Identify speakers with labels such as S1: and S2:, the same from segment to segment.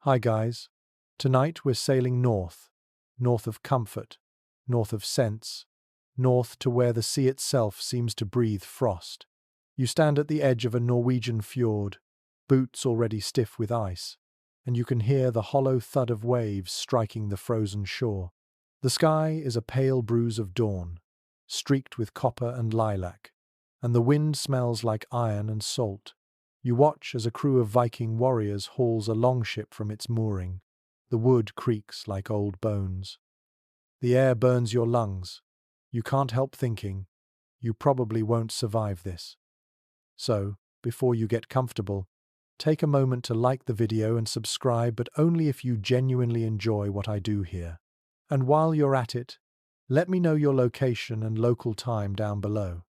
S1: Hi guys. Tonight we're sailing north, north of comfort, north of sense, north to where the sea itself seems to breathe frost. You stand at the edge of a Norwegian fjord, boots already stiff with ice, and you can hear the hollow thud of waves striking the frozen shore. The sky is a pale bruise of dawn, streaked with copper and lilac, and the wind smells like iron and salt. You watch as a crew of Viking warriors hauls a longship from its mooring. The wood creaks like old bones. The air burns your lungs. You can't help thinking, you probably won't survive this. So, before you get comfortable, take a moment to like the video and subscribe, but only if you genuinely enjoy what I do here. And while you're at it, let me know your location and local time down below.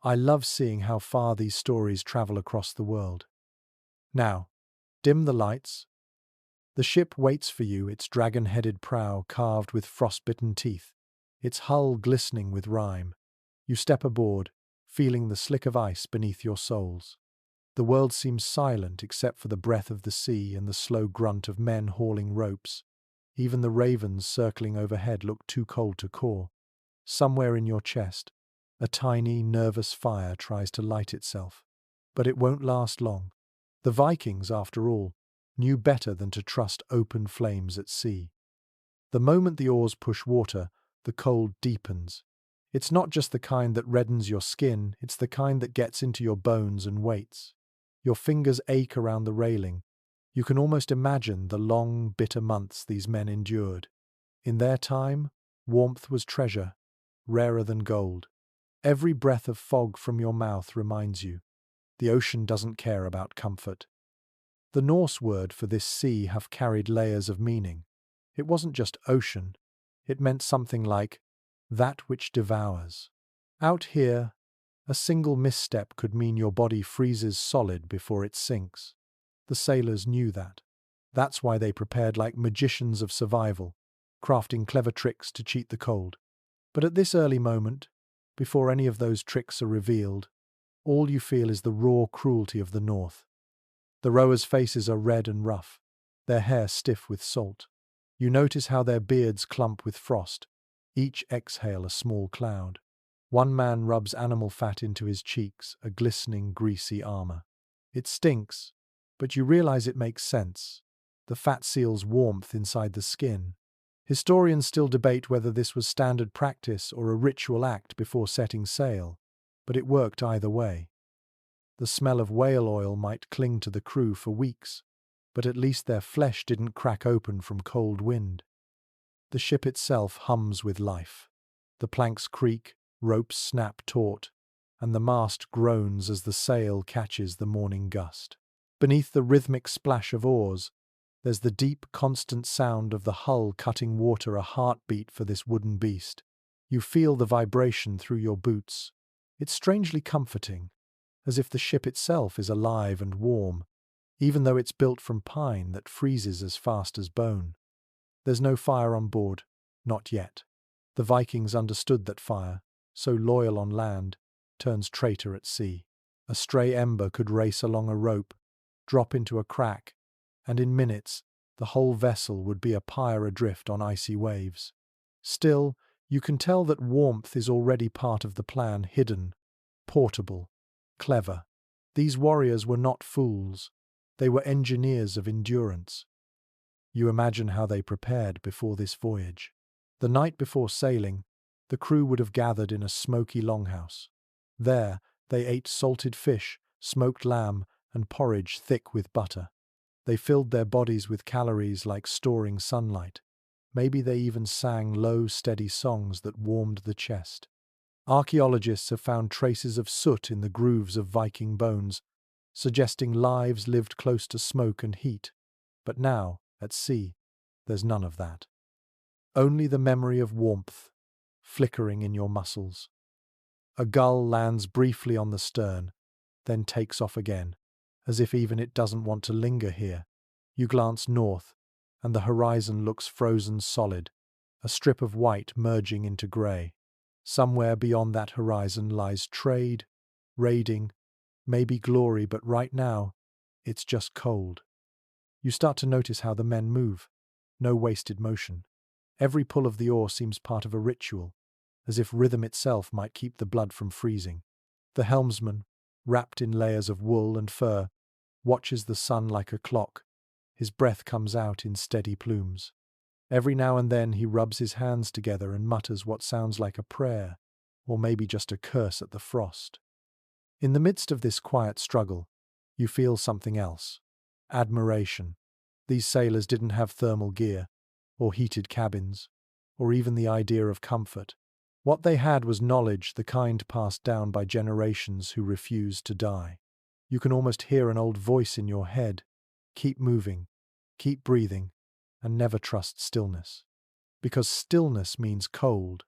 S1: I love seeing how far these stories travel across the world. Now, dim the lights. The ship waits for you, its dragon-headed prow carved with frostbitten teeth, its hull glistening with rime. You step aboard, feeling the slick of ice beneath your soles. The world seems silent except for the breath of the sea and the slow grunt of men hauling ropes. Even the ravens circling overhead look too cold to caw. Somewhere in your chest, a tiny, nervous fire tries to light itself. But it won't last long. The Vikings, after all, knew better than to trust open flames at sea. The moment the oars push water, the cold deepens. It's not just the kind that reddens your skin, it's the kind that gets into your bones and weights. Your fingers ache around the railing. You can almost imagine the long, bitter months these men endured. In their time, warmth was treasure, rarer than gold. Every breath of fog from your mouth reminds you, the ocean doesn't care about comfort. The Norse word for this sea have carried layers of meaning. It wasn't just ocean, it meant something like, that which devours. Out here, a single misstep could mean your body freezes solid before it sinks. The sailors knew that. That's why they prepared like magicians of survival, crafting clever tricks to cheat the cold. But at this early moment, before any of those tricks are revealed, all you feel is the raw cruelty of the north. The rowers' faces are red and rough, their hair stiff with salt. You notice how their beards clump with frost, each exhale a small cloud. One man rubs animal fat into his cheeks, a glistening, greasy armor. It stinks, but you realize it makes sense. The fat seals warmth inside the skin. Historians still debate whether this was standard practice or a ritual act before setting sail, but it worked either way. The smell of whale oil might cling to the crew for weeks, but at least their flesh didn't crack open from cold wind. The ship itself hums with life. The planks creak, ropes snap taut, and the mast groans as the sail catches the morning gust. Beneath the rhythmic splash of oars, there's the deep, constant sound of the hull cutting water, a heartbeat for this wooden beast. You feel the vibration through your boots. It's strangely comforting, as if the ship itself is alive and warm, even though it's built from pine that freezes as fast as bone. There's no fire on board, not yet. The Vikings understood that fire, so loyal on land, turns traitor at sea. A stray ember could race along a rope, drop into a crack, and in minutes, the whole vessel would be a pyre adrift on icy waves. Still, you can tell that warmth is already part of the plan, hidden, portable, clever. These warriors were not fools. They were engineers of endurance. You imagine how they prepared before this voyage. The night before sailing, the crew would have gathered in a smoky longhouse. There, they ate salted fish, smoked lamb, and porridge thick with butter. They filled their bodies with calories like storing sunlight. Maybe they even sang low, steady songs that warmed the chest. Archaeologists have found traces of soot in the grooves of Viking bones, suggesting lives lived close to smoke and heat. But now, at sea, there's none of that. Only the memory of warmth, flickering in your muscles. A gull lands briefly on the stern, then takes off again, as if even it doesn't want to linger here. You glance north, and the horizon looks frozen solid, a strip of white merging into grey. Somewhere beyond that horizon lies trade, raiding, maybe glory, but right now, it's just cold. You start to notice how the men move. No wasted motion. Every pull of the oar seems part of a ritual, as if rhythm itself might keep the blood from freezing. The helmsman, wrapped in layers of wool and fur, watches the sun like a clock. His breath comes out in steady plumes. Every now and then he rubs his hands together and mutters what sounds like a prayer, or maybe just a curse at the frost. In the midst of this quiet struggle, you feel something else. Admiration. These sailors didn't have thermal gear, or heated cabins, or even the idea of comfort. What they had was knowledge, the kind passed down by generations who refused to die. You can almost hear an old voice in your head. Keep moving, keep breathing, and never trust stillness. Because stillness means cold,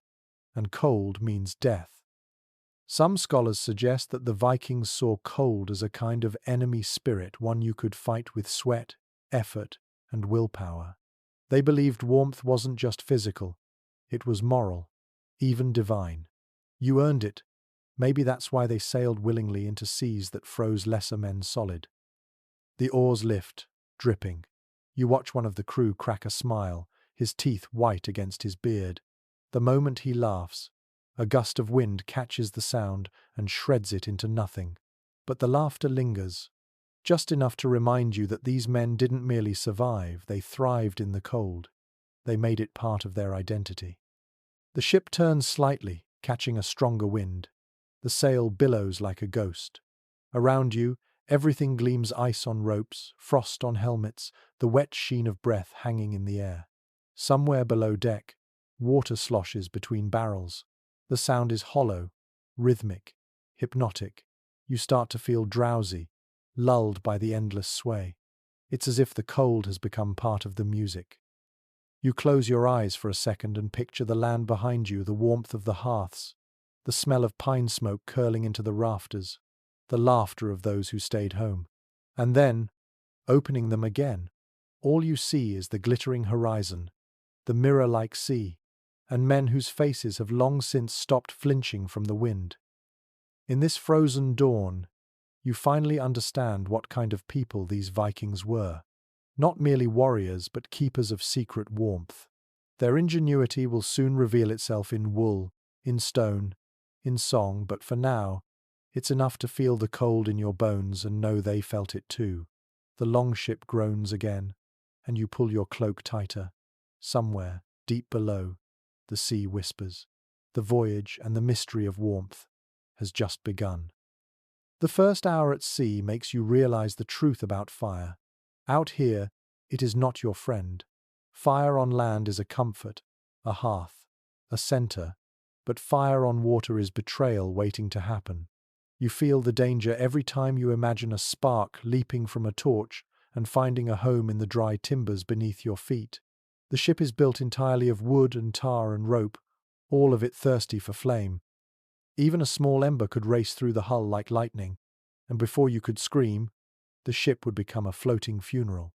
S1: and cold means death. Some scholars suggest that the Vikings saw cold as a kind of enemy spirit, one you could fight with sweat, effort, and willpower. They believed warmth wasn't just physical, it was moral, even divine. You earned it. Maybe that's why they sailed willingly into seas that froze lesser men solid. The oars lift, dripping. You watch one of the crew crack a smile, his teeth white against his beard. The moment he laughs, a gust of wind catches the sound and shreds it into nothing. But the laughter lingers, just enough to remind you that these men didn't merely survive, they thrived in the cold. They made it part of their identity. The ship turns slightly, catching a stronger wind. The sail billows like a ghost. Around you, everything gleams: ice on ropes, frost on helmets, the wet sheen of breath hanging in the air. Somewhere below deck, water sloshes between barrels. The sound is hollow, rhythmic, hypnotic. You start to feel drowsy, lulled by the endless sway. It's as if the cold has become part of the music. You close your eyes for a second and picture the land behind you, the warmth of the hearths, the smell of pine smoke curling into the rafters, the laughter of those who stayed home. And then, opening them again, all you see is the glittering horizon, the mirror-like sea, and men whose faces have long since stopped flinching from the wind. In this frozen dawn, you finally understand what kind of people these Vikings were. Not merely warriors, but keepers of secret warmth. Their ingenuity will soon reveal itself in wool, in stone, in song, but for now, it's enough to feel the cold in your bones and know they felt it too. The longship groans again, and you pull your cloak tighter. Somewhere, deep below, the sea whispers. The voyage and the mystery of warmth has just begun. The first hour at sea makes you realize the truth about fire. Out here, it is not your friend. Fire on land is a comfort, a hearth, a center, but fire on water is betrayal waiting to happen. You feel the danger every time you imagine a spark leaping from a torch and finding a home in the dry timbers beneath your feet. The ship is built entirely of wood and tar and rope, all of it thirsty for flame. Even a small ember could race through the hull like lightning, and before you could scream, the ship would become a floating funeral.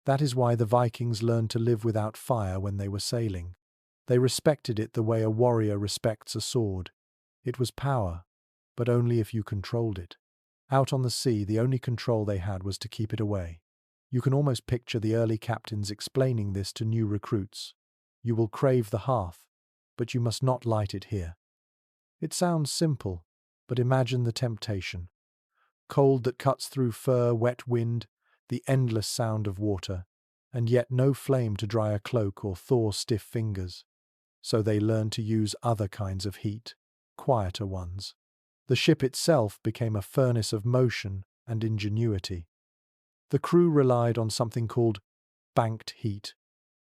S1: That is why the Vikings learned to live without fire when they were sailing. They respected it the way a warrior respects a sword. It was power, but only if you controlled it. Out on the sea, the only control they had was to keep it away. You can almost picture the early captains explaining this to new recruits. You will crave the hearth, but you must not light it here. It sounds simple, but imagine the temptation. Cold that cuts through fur, wet wind, the endless sound of water, and yet no flame to dry a cloak or thaw stiff fingers. So they learned to use other kinds of heat, quieter ones. The ship itself became a furnace of motion and ingenuity. The crew relied on something called banked heat.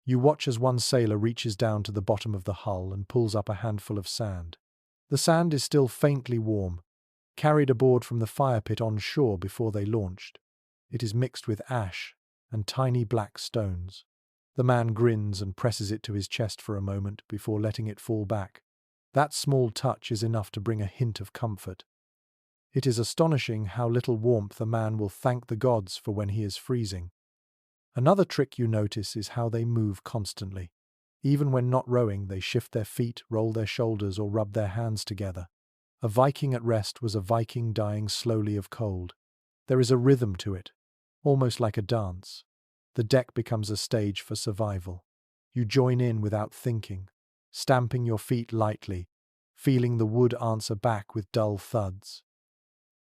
S1: You watch as one sailor reaches down to the bottom of the hull and pulls up a handful of sand. The sand is still faintly warm, carried aboard from the fire pit on shore before they launched. It is mixed with ash and tiny black stones. The man grins and presses it to his chest for a moment before letting it fall back. That small touch is enough to bring a hint of comfort. It is astonishing how little warmth a man will thank the gods for when he is freezing. Another trick you notice is how they move constantly. Even when not rowing, they shift their feet, roll their shoulders, or rub their hands together. A Viking at rest was a Viking dying slowly of cold. There is a rhythm to it, almost like a dance. The deck becomes a stage for survival. You join in without thinking, stamping your feet lightly, feeling the wood answer back with dull thuds.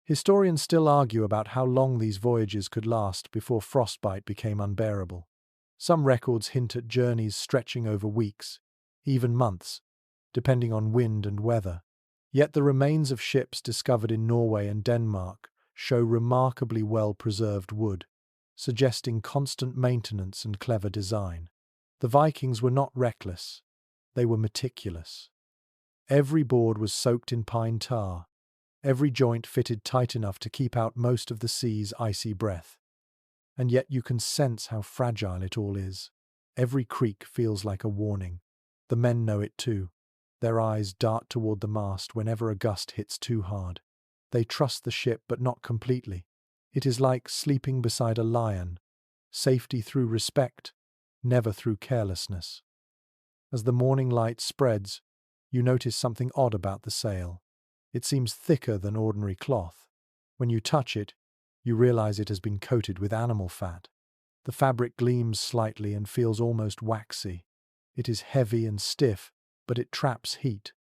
S1: Historians still argue about how long these voyages could last before frostbite became unbearable. Some records hint at journeys stretching over weeks, even months, depending on wind and weather. Yet the remains of ships discovered in Norway and Denmark show remarkably well-preserved wood, suggesting constant maintenance and clever design. The Vikings were not reckless, they were meticulous. Every board was soaked in pine tar, every joint fitted tight enough to keep out most of the sea's icy breath. And yet you can sense how fragile it all is. Every creak feels like a warning. The men know it too. Their eyes dart toward the mast whenever a gust hits too hard. They trust the ship, but not completely. It is like sleeping beside a lion. Safety through respect, never through carelessness. As the morning light spreads, you notice something odd about the sail. It seems thicker than ordinary cloth. When you touch it, you realize it has been coated with animal fat. The fabric gleams slightly and feels almost waxy. It is heavy and stiff, but it traps heat.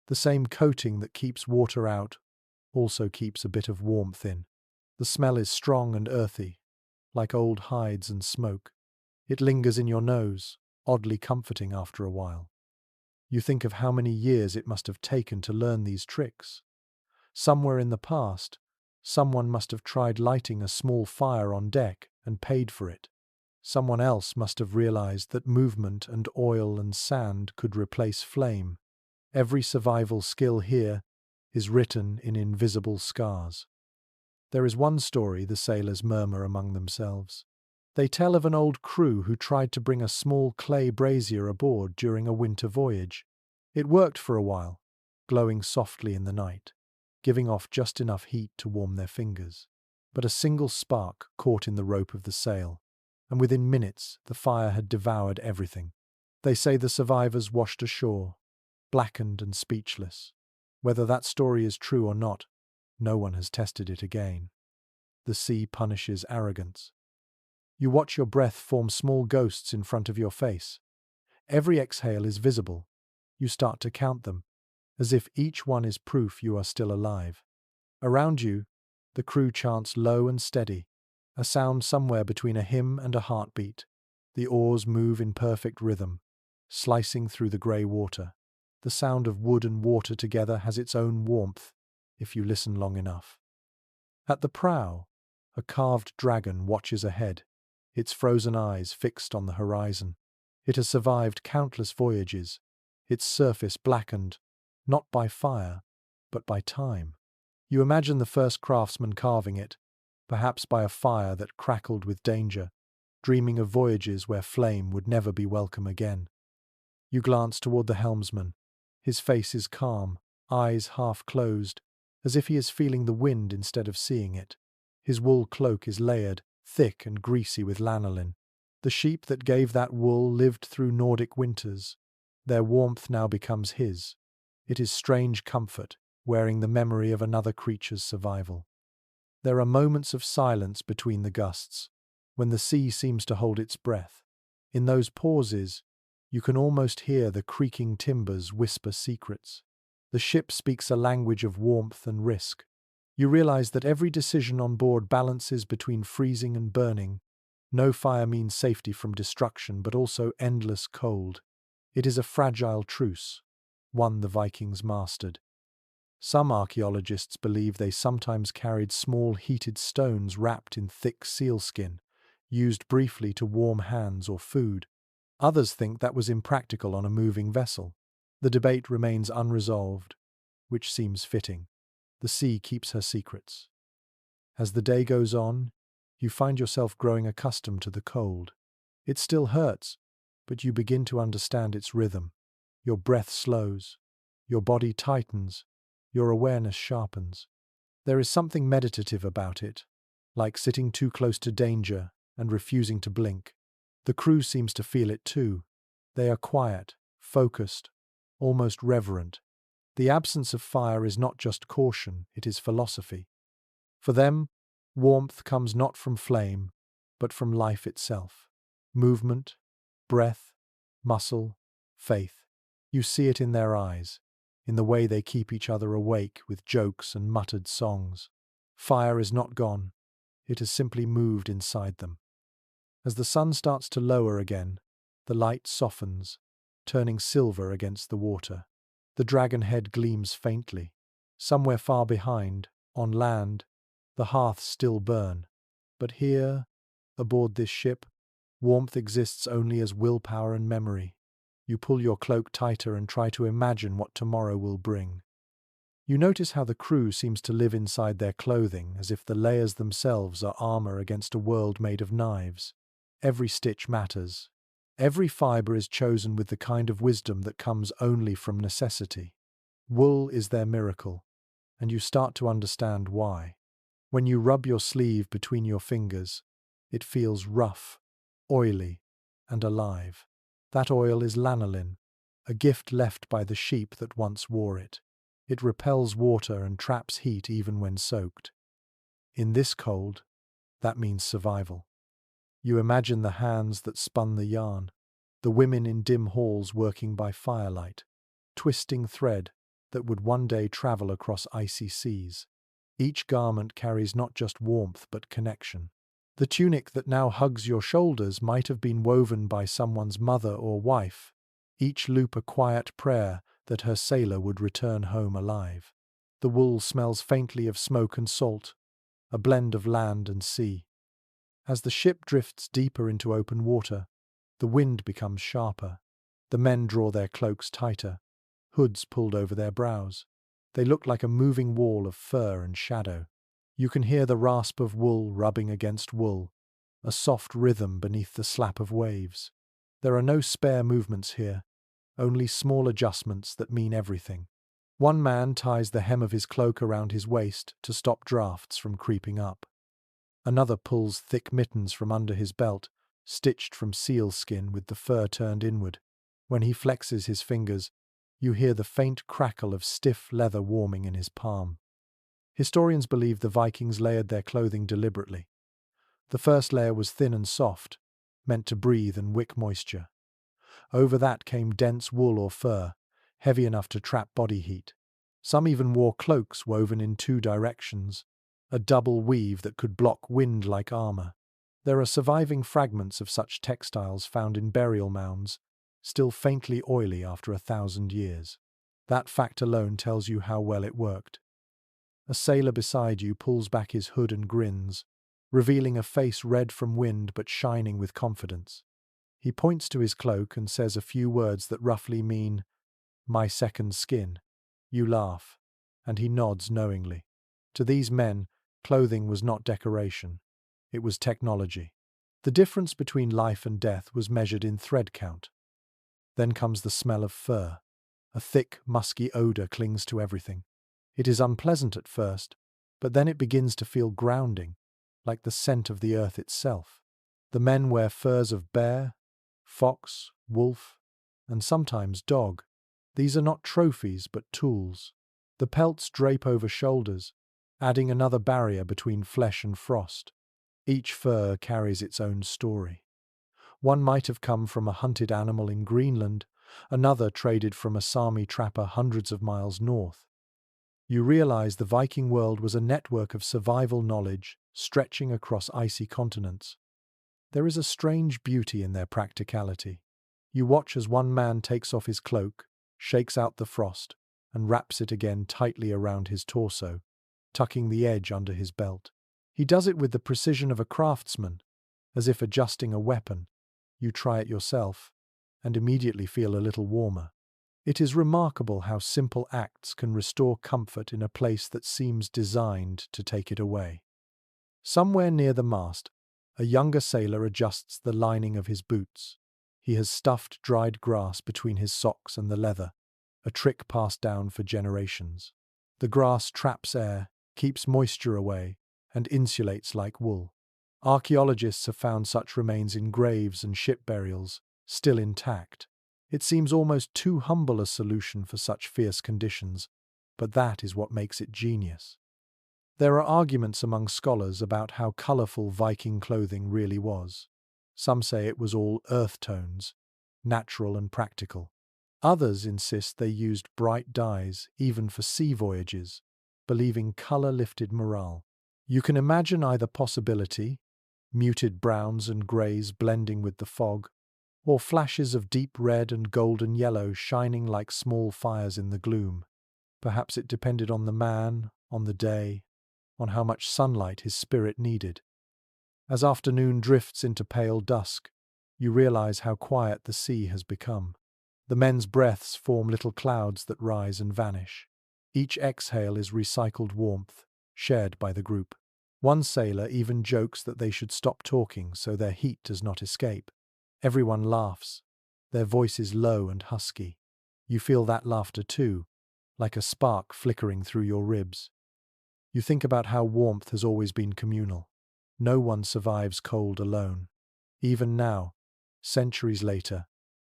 S1: The same coating that keeps water out also keeps a bit of warmth in. The smell is strong and earthy, like old hides and smoke. It lingers in your nose, oddly comforting after a while. You think of how many years it must have taken to learn these tricks. Somewhere in the past, someone must have tried lighting a small fire on deck and paid for it. Someone else must have realized that movement and oil and sand could replace flame. Every survival skill here is written in invisible scars. There is one story the sailors murmur among themselves. They tell of an old crew who tried to bring a small clay brazier aboard during a winter voyage. It worked for a while, glowing softly in the night, giving off just enough heat to warm their fingers. But a single spark caught in the rope of the sail, and within minutes the fire had devoured everything. They say the survivors washed ashore, blackened and speechless. Whether that story is true or not, no one has tested it again. The sea punishes arrogance. You watch your breath form small ghosts in front of your face. Every exhale is visible. You start to count them, as if each one is proof you are still alive. Around you, the crew chants low and steady, a sound somewhere between a hymn and a heartbeat. The oars move in perfect rhythm, slicing through the grey water. The sound of wood and water together has its own warmth, if you listen long enough. At the prow, a carved dragon watches ahead, its frozen eyes fixed on the horizon. It has survived countless voyages, its surface blackened, not by fire, but by time. You imagine the first craftsman carving it, perhaps by a fire that crackled with danger, dreaming of voyages where flame would never be welcome again. You glance toward the helmsman. His face is calm, eyes half closed, as if he is feeling the wind instead of seeing it. His wool cloak is layered, thick and greasy with lanolin. The sheep that gave that wool lived through Nordic winters. Their warmth now becomes his. It is strange comfort, wearing the memory of another creature's survival. There are moments of silence between the gusts, when the sea seems to hold its breath. In those pauses, you can almost hear the creaking timbers whisper secrets. The ship speaks a language of warmth and risk. You realize that every decision on board balances between freezing and burning. No fire means safety from destruction, but also endless cold. It is a fragile truce, one the Vikings mastered. Some archaeologists believe they sometimes carried small heated stones wrapped in thick sealskin, used briefly to warm hands or food. Others think that was impractical on a moving vessel. The debate remains unresolved, which seems fitting. The sea keeps her secrets. As the day goes on, you find yourself growing accustomed to the cold. It still hurts, but you begin to understand its rhythm. Your breath slows, your body tightens, your awareness sharpens. There is something meditative about it, like sitting too close to danger and refusing to blink. The crew seems to feel it too. They are quiet, focused, almost reverent. The absence of fire is not just caution, it is philosophy. For them, warmth comes not from flame, but from life itself. Movement, breath, muscle, faith. You see it in their eyes, in the way they keep each other awake with jokes and muttered songs. Fire is not gone, it has simply moved inside them. As the sun starts to lower again, the light softens, turning silver against the water. The dragon head gleams faintly. Somewhere far behind, on land, the hearths still burn. But here, aboard this ship, warmth exists only as willpower and memory. You pull your cloak tighter and try to imagine what tomorrow will bring. You notice how the crew seems to live inside their clothing, as if the layers themselves are armor against a world made of knives. Every stitch matters. Every fiber is chosen with the kind of wisdom that comes only from necessity. Wool is their miracle, and you start to understand why. When you rub your sleeve between your fingers, it feels rough, oily, and alive. That oil is lanolin, a gift left by the sheep that once wore it. It repels water and traps heat even when soaked. In this cold, that means survival. You imagine the hands that spun the yarn, the women in dim halls working by firelight, twisting thread that would one day travel across icy seas. Each garment carries not just warmth but connection. The tunic that now hugs your shoulders might have been woven by someone's mother or wife, each loop a quiet prayer that her sailor would return home alive. The wool smells faintly of smoke and salt, a blend of land and sea. As the ship drifts deeper into open water, the wind becomes sharper. The men draw their cloaks tighter, hoods pulled over their brows. They look like a moving wall of fur and shadow. You can hear the rasp of wool rubbing against wool, a soft rhythm beneath the slap of waves. There are no spare movements here, only small adjustments that mean everything. One man ties the hem of his cloak around his waist to stop drafts from creeping up. Another pulls thick mittens from under his belt, stitched from seal skin with the fur turned inward. When he flexes his fingers, you hear the faint crackle of stiff leather warming in his palm. Historians believe the Vikings layered their clothing deliberately. The first layer was thin and soft, meant to breathe and wick moisture. Over that came dense wool or fur, heavy enough to trap body heat. Some even wore cloaks woven in two directions, a double weave that could block wind like armor. There are surviving fragments of such textiles found in burial mounds, still faintly oily after 1,000 years. That fact alone tells you how well it worked. A sailor beside you pulls back his hood and grins, revealing a face red from wind but shining with confidence. He points to his cloak and says a few words that roughly mean, "My second skin." You laugh, and he nods knowingly. To these men, clothing was not decoration. It was technology. The difference between life and death was measured in thread count. Then comes the smell of fur. A thick, musky odor clings to everything. It is unpleasant at first, but then it begins to feel grounding, like the scent of the earth itself. The men wear furs of bear, fox, wolf, and sometimes dog. These are not trophies but tools. The pelts drape over shoulders, adding another barrier between flesh and frost. Each fur carries its own story. One might have come from a hunted animal in Greenland, another traded from a Sami trapper hundreds of miles north. You realize the Viking world was a network of survival knowledge stretching across icy continents. There is a strange beauty in their practicality. You watch as one man takes off his cloak, shakes out the frost, and wraps it again tightly around his torso, tucking the edge under his belt. He does it with the precision of a craftsman, as if adjusting a weapon. You try it yourself, and immediately feel a little warmer. It is remarkable how simple acts can restore comfort in a place that seems designed to take it away. Somewhere near the mast, a younger sailor adjusts the lining of his boots. He has stuffed dried grass between his socks and the leather, a trick passed down for generations. The grass traps air, keeps moisture away, and insulates like wool. Archaeologists have found such remains in graves and ship burials, still intact. It seems almost too humble a solution for such fierce conditions, but that is what makes it genius. There are arguments among scholars about how colorful Viking clothing really was. Some say it was all earth tones, natural and practical. Others insist they used bright dyes, even for sea voyages, believing color lifted morale. You can imagine either possibility, muted browns and greys blending with the fog, or flashes of deep red and golden yellow shining like small fires in the gloom. Perhaps it depended on the man, on the day, on how much sunlight his spirit needed. As afternoon drifts into pale dusk, you realize how quiet the sea has become. The men's breaths form little clouds that rise and vanish. Each exhale is recycled warmth, shared by the group. One sailor even jokes that they should stop talking so their heat does not escape. Everyone laughs, their voices low and husky. You feel that laughter too, like a spark flickering through your ribs. You think about how warmth has always been communal. No one survives cold alone. Even now, centuries later,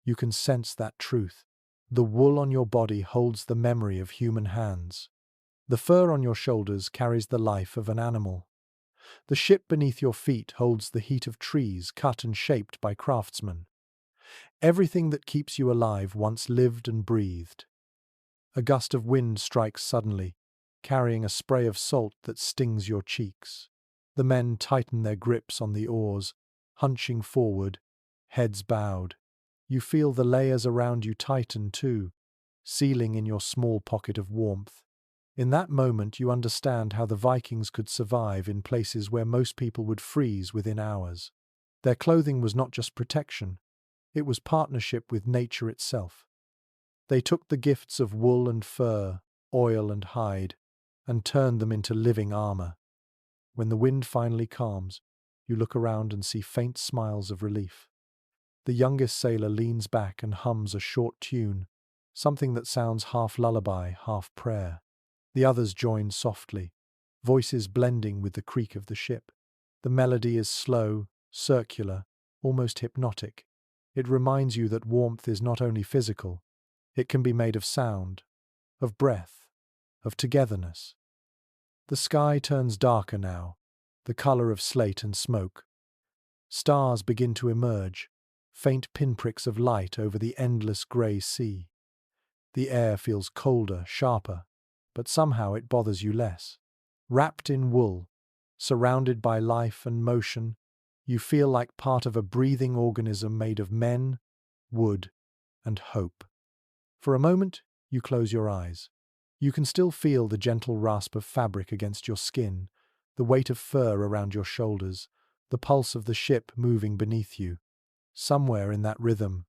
S1: you can sense that truth. The wool on your body holds the memory of human hands. The fur on your shoulders carries the life of an animal. The ship beneath your feet holds the heat of trees cut and shaped by craftsmen. Everything that keeps you alive once lived and breathed. A gust of wind strikes suddenly, carrying a spray of salt that stings your cheeks. The men tighten their grips on the oars, hunching forward, heads bowed. You feel the layers around you tighten too, sealing in your small pocket of warmth. In that moment you understand how the Vikings could survive in places where most people would freeze within hours. Their clothing was not just protection, it was partnership with nature itself. They took the gifts of wool and fur, oil and hide, and turned them into living armor. When the wind finally calms, you look around and see faint smiles of relief. The youngest sailor leans back and hums a short tune, something that sounds half lullaby, half prayer. The others join softly, voices blending with the creak of the ship. The melody is slow, circular, almost hypnotic. It reminds you that warmth is not only physical, it can be made of sound, of breath, of togetherness. The sky turns darker now, the color of slate and smoke. Stars begin to emerge, faint pinpricks of light over the endless grey sea. The air feels colder, sharper, but somehow it bothers you less. Wrapped in wool, surrounded by life and motion, you feel like part of a breathing organism made of men, wood, and hope. For a moment, you close your eyes. You can still feel the gentle rasp of fabric against your skin, the weight of fur around your shoulders, the pulse of the ship moving beneath you. Somewhere in that rhythm,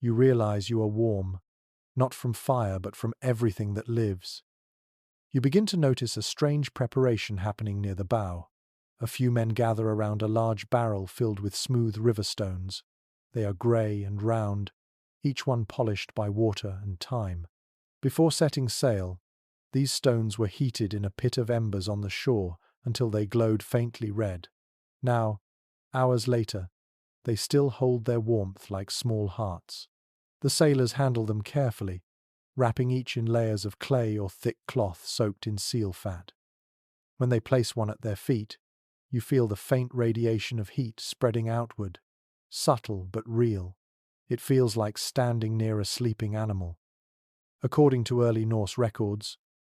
S1: you realize you are warm, not from fire but from everything that lives. You begin to notice a strange preparation happening near the bow. A few men gather around a large barrel filled with smooth river stones. They are grey and round, each one polished by water and time. Before setting sail, these stones were heated in a pit of embers on the shore until they glowed faintly red. Now, hours later, they still hold their warmth like small hearts. The sailors handle them carefully, wrapping each in layers of clay or thick cloth soaked in seal fat. When they place one at their feet, you feel the faint radiation of heat spreading outward, subtle but real. It feels like standing near a sleeping animal. According to early Norse records,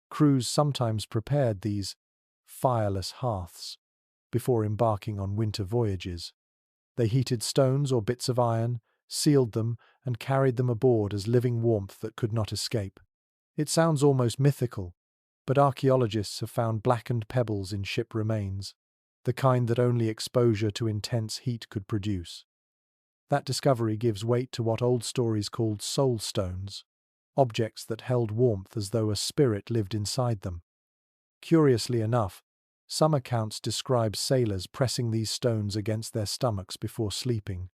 S1: crews sometimes prepared these fireless hearths before embarking on winter voyages. They heated stones or bits of iron, sealed them, and carried them aboard as living warmth that could not escape. It sounds almost mythical, but archaeologists have found blackened pebbles in ship remains, the kind that only exposure to intense heat could produce. That discovery gives weight to what old stories called soul stones, objects that held warmth as though a spirit lived inside them. Curiously enough, some accounts describe sailors pressing these stones against their stomachs before sleeping,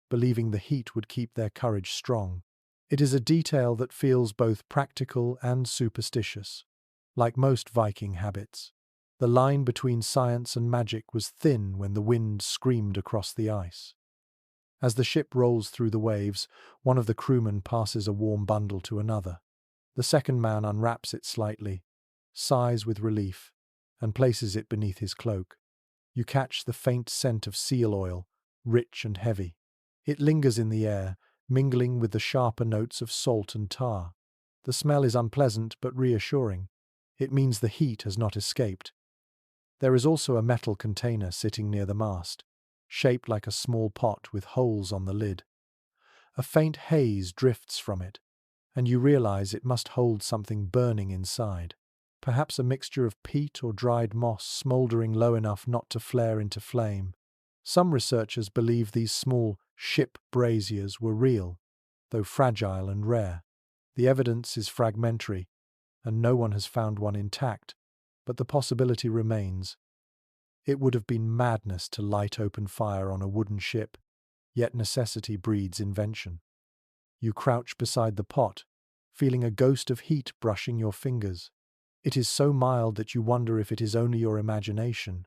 S1: believing the heat would keep their courage strong. It is a detail that feels both practical and superstitious. Like most Viking habits, the line between science and magic was thin when the wind screamed across the ice. As the ship rolls through the waves, one of the crewmen passes a warm bundle to another. The second man unwraps it slightly, sighs with relief, and places it beneath his cloak. You catch the faint scent of seal oil, rich and heavy. It lingers in the air, mingling with the sharper notes of salt and tar. The smell is unpleasant but reassuring. It means the heat has not escaped. There is also a metal container sitting near the mast, shaped like a small pot with holes on the lid. A faint haze drifts from it, and you realize it must hold something burning inside. Perhaps a mixture of peat or dried moss smouldering low enough not to flare into flame. Some researchers believe these small ship braziers were real, though fragile and rare. The evidence is fragmentary, and no one has found one intact, but the possibility remains. It would have been madness to light open fire on a wooden ship, yet necessity breeds invention. You crouch beside the pot, feeling a ghost of heat brushing your fingers. It is so mild that you wonder if it is only your imagination.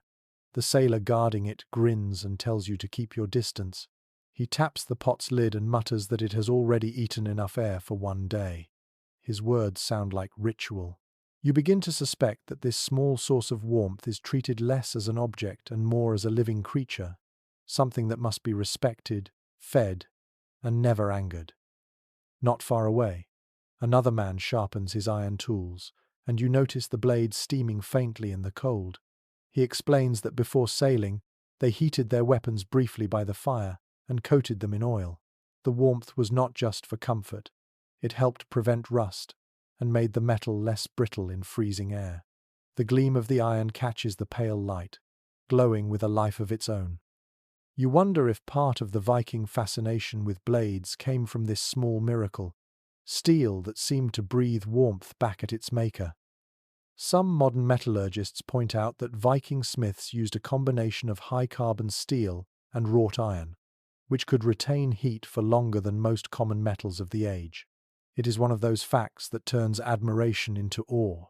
S1: The sailor guarding it grins and tells you to keep your distance. He taps the pot's lid and mutters that it has already eaten enough air for one day. His words sound like ritual. You begin to suspect that this small source of warmth is treated less as an object and more as a living creature, something that must be respected, fed, and never angered. Not far away, another man sharpens his iron tools, and you notice the blades steaming faintly in the cold. He explains that before sailing, they heated their weapons briefly by the fire and coated them in oil. The warmth was not just for comfort. It helped prevent rust and made the metal less brittle in freezing air. The gleam of the iron catches the pale light, glowing with a life of its own. You wonder if part of the Viking fascination with blades came from this small miracle, steel that seemed to breathe warmth back at its maker. Some modern metallurgists point out that Viking smiths used a combination of high-carbon steel and wrought iron, which could retain heat for longer than most common metals of the age. It is one of those facts that turns admiration into awe.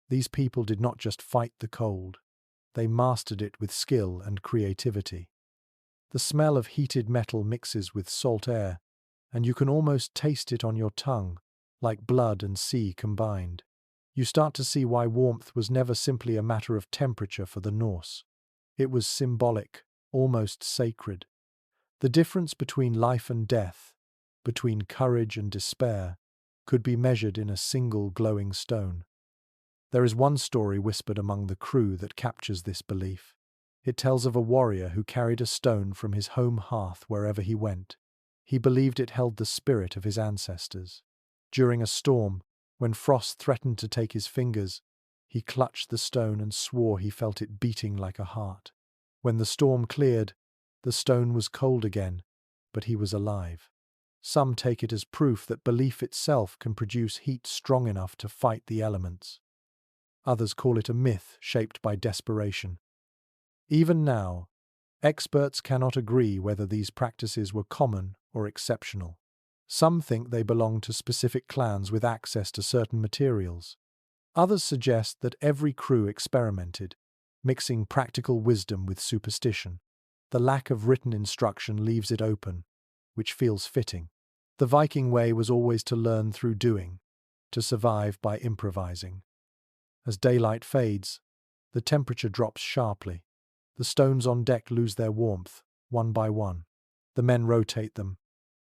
S1: These people did not just fight the cold, they mastered it with skill and creativity. The smell of heated metal mixes with salt air, and you can almost taste it on your tongue, like blood and sea combined. You start to see why warmth was never simply a matter of temperature for the Norse. It was symbolic, almost sacred. The difference between life and death, between courage and despair, could be measured in a single glowing stone. There is one story whispered among the crew that captures this belief. It tells of a warrior who carried a stone from his home hearth wherever he went. He believed it held the spirit of his ancestors. During a storm, when frost threatened to take his fingers, he clutched the stone and swore he felt it beating like a heart. When the storm cleared, the stone was cold again, but he was alive. Some take it as proof that belief itself can produce heat strong enough to fight the elements. Others call it a myth shaped by desperation. Even now, experts cannot agree whether these practices were common or exceptional. Some think they belong to specific clans with access to certain materials. Others suggest that every crew experimented, mixing practical wisdom with superstition. The lack of written instruction leaves it open, which feels fitting. The Viking way was always to learn through doing, to survive by improvising. As daylight fades, the temperature drops sharply. The stones on deck lose their warmth, one by one. The men rotate them,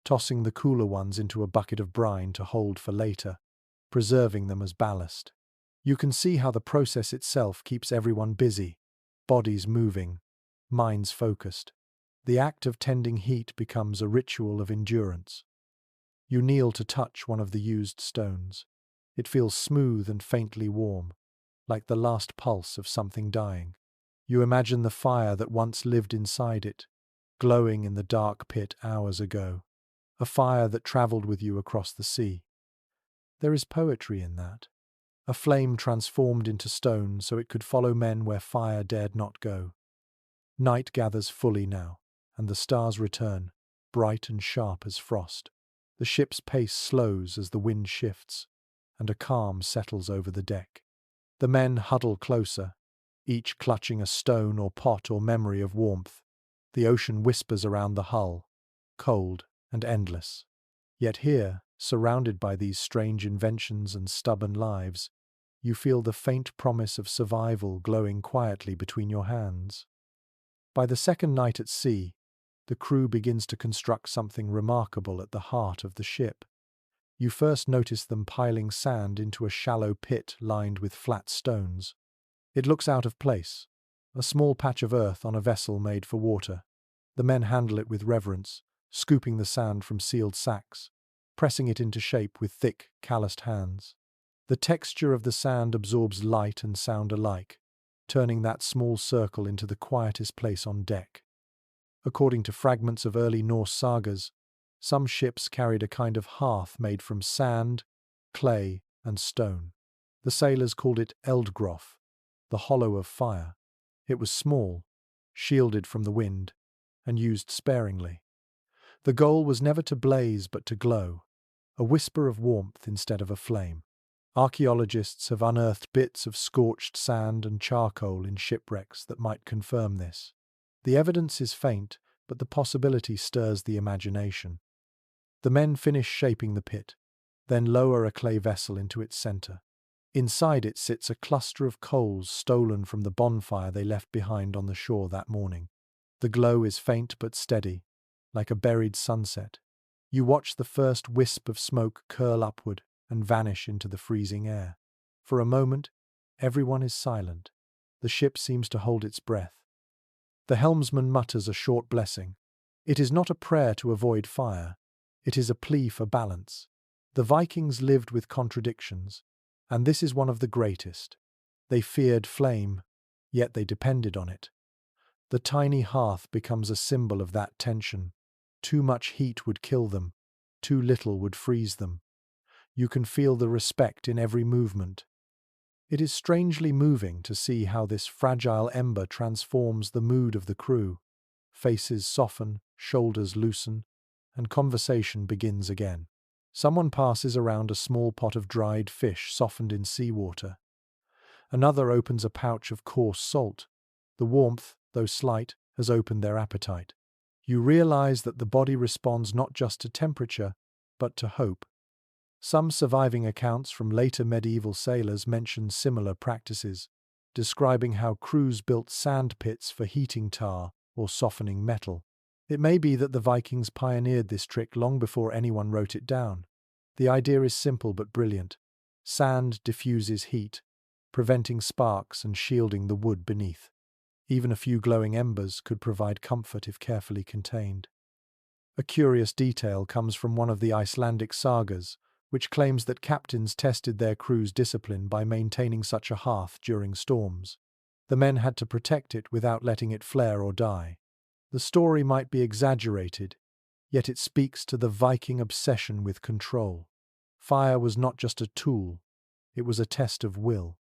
S1: tossing the cooler ones into a bucket of brine to hold for later, preserving them as ballast. You can see how the process itself keeps everyone busy, bodies moving, minds focused. The act of tending heat becomes a ritual of endurance. You kneel to touch one of the used stones. It feels smooth and faintly warm, like the last pulse of something dying. You imagine the fire that once lived inside it, glowing in the dark pit hours ago. A fire that traveled with you across the sea. There is poetry in that. A flame transformed into stone so it could follow men where fire dared not go. Night gathers fully now, and the stars return, bright and sharp as frost. The ship's pace slows as the wind shifts, and a calm settles over the deck. The men huddle closer, each clutching a stone or pot or memory of warmth. The ocean whispers around the hull, cold and endless. Yet here, surrounded by these strange inventions and stubborn lives, you feel the faint promise of survival glowing quietly between your hands. By the second night at sea, the crew begins to construct something remarkable at the heart of the ship. You first notice them piling sand into a shallow pit lined with flat stones. It looks out of place, a small patch of earth on a vessel made for water. The men handle it with reverence, scooping the sand from sealed sacks, pressing it into shape with thick, calloused hands. The texture of the sand absorbs light and sound alike, turning that small circle into the quietest place on deck. According to fragments of early Norse sagas, some ships carried a kind of hearth made from sand, clay, and stone. The sailors called it eldgroff, the hollow of fire. It was small, shielded from the wind, and used sparingly. The goal was never to blaze but to glow, a whisper of warmth instead of a flame. Archaeologists have unearthed bits of scorched sand and charcoal in shipwrecks that might confirm this. The evidence is faint, but the possibility stirs the imagination. The men finish shaping the pit, then lower a clay vessel into its center. Inside it sits a cluster of coals stolen from the bonfire they left behind on the shore that morning. The glow is faint but steady, like a buried sunset. You watch the first wisp of smoke curl upward and vanish into the freezing air. For a moment, everyone is silent. The ship seems to hold its breath. The helmsman mutters a short blessing. It is not a prayer to avoid fire. It is a plea for balance. The Vikings lived with contradictions, and this is one of the greatest. They feared flame, yet they depended on it. The tiny hearth becomes a symbol of that tension. Too much heat would kill them, too little would freeze them. You can feel the respect in every movement. It is strangely moving to see how this fragile ember transforms the mood of the crew. Faces soften, shoulders loosen, and conversation begins again. Someone passes around a small pot of dried fish softened in seawater. Another opens a pouch of coarse salt. The warmth, though slight, has opened their appetite. You realize that the body responds not just to temperature, but to hope. Some surviving accounts from later medieval sailors mention similar practices, describing how crews built sand pits for heating tar or softening metal. It may be that the Vikings pioneered this trick long before anyone wrote it down. The idea is simple but brilliant. Sand diffuses heat, preventing sparks and shielding the wood beneath. Even a few glowing embers could provide comfort if carefully contained. A curious detail comes from one of the Icelandic sagas, which claims that captains tested their crew's discipline by maintaining such a hearth during storms. The men had to protect it without letting it flare or die. The story might be exaggerated, yet it speaks to the Viking obsession with control. Fire was not just a tool, it was a test of will.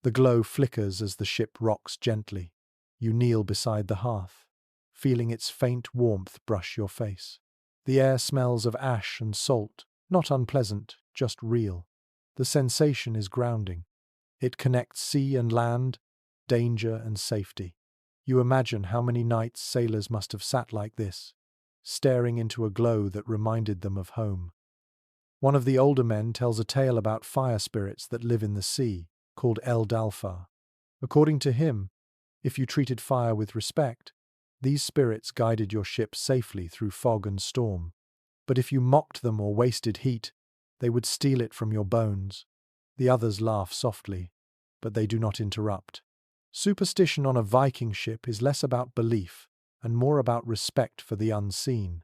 S1: The glow flickers as the ship rocks gently. You kneel beside the hearth, feeling its faint warmth brush your face. The air smells of ash and salt, not unpleasant, just real. The sensation is grounding. It connects sea and land, danger and safety. You imagine how many nights sailors must have sat like this, staring into a glow that reminded them of home. One of the older men tells a tale about fire spirits that live in the sea, called Eldalfar. According to him, if you treated fire with respect, these spirits guided your ship safely through fog and storm. But if you mocked them or wasted heat, they would steal it from your bones. The others laugh softly, but they do not interrupt. Superstition on a Viking ship is less about belief and more about respect for the unseen.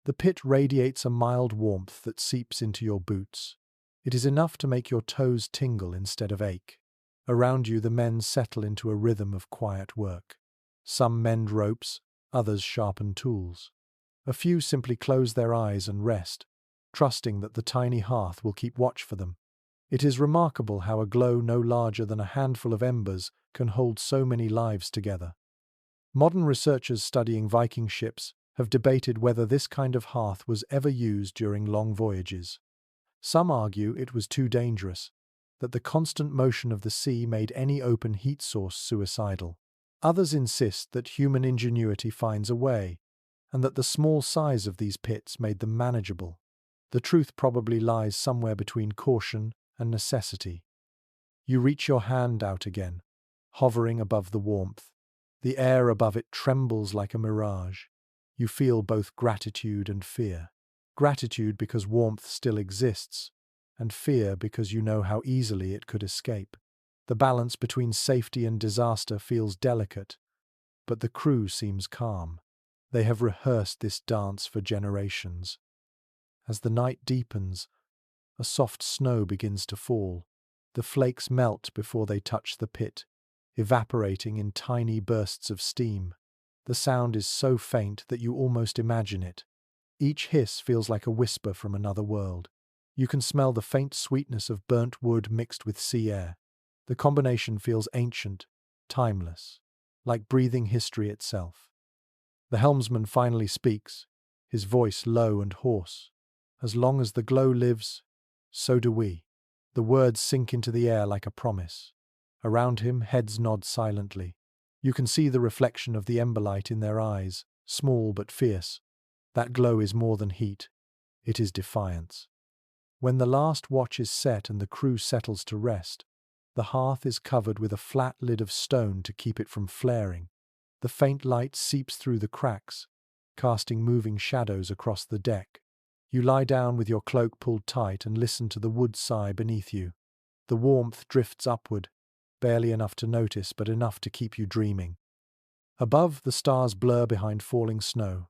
S1: The pit radiates a mild warmth that seeps into your boots. It is enough to make your toes tingle instead of ache. Around you, the men settle into a rhythm of quiet work. Some mend ropes, others sharpen tools. A few simply close their eyes and rest, trusting that the tiny hearth will keep watch for them. It is remarkable how a glow no larger than a handful of embers can hold so many lives together. Modern researchers studying Viking ships have debated whether this kind of hearth was ever used during long voyages. Some argue it was too dangerous, that the constant motion of the sea made any open heat source suicidal. Others insist that human ingenuity finds a way, and that the small size of these pits made them manageable. The truth probably lies somewhere between caution and necessity. You reach your hand out again, hovering above the warmth. The air above it trembles like a mirage. You feel both gratitude and fear. Gratitude because warmth still exists, and fear because you know how easily it could escape. The balance between safety and disaster feels delicate, but the crew seems calm. They have rehearsed this dance for generations. As the night deepens, a soft snow begins to fall. The flakes melt before they touch the pit, evaporating in tiny bursts of steam. The sound is so faint that you almost imagine it. Each hiss feels like a whisper from another world. You can smell the faint sweetness of burnt wood mixed with sea air. The combination feels ancient, timeless, like breathing history itself. The helmsman finally speaks, his voice low and hoarse. As long as the glow lives, so do we. The words sink into the air like a promise. Around him, heads nod silently. You can see the reflection of the emberlight in their eyes, small but fierce. That glow is more than heat. It is defiance. When the last watch is set and the crew settles to rest, the hearth is covered with a flat lid of stone to keep it from flaring. The faint light seeps through the cracks, casting moving shadows across the deck. You lie down with your cloak pulled tight and listen to the wood sigh beneath you. The warmth drifts upward, barely enough to notice but enough to keep you dreaming. Above, the stars blur behind falling snow.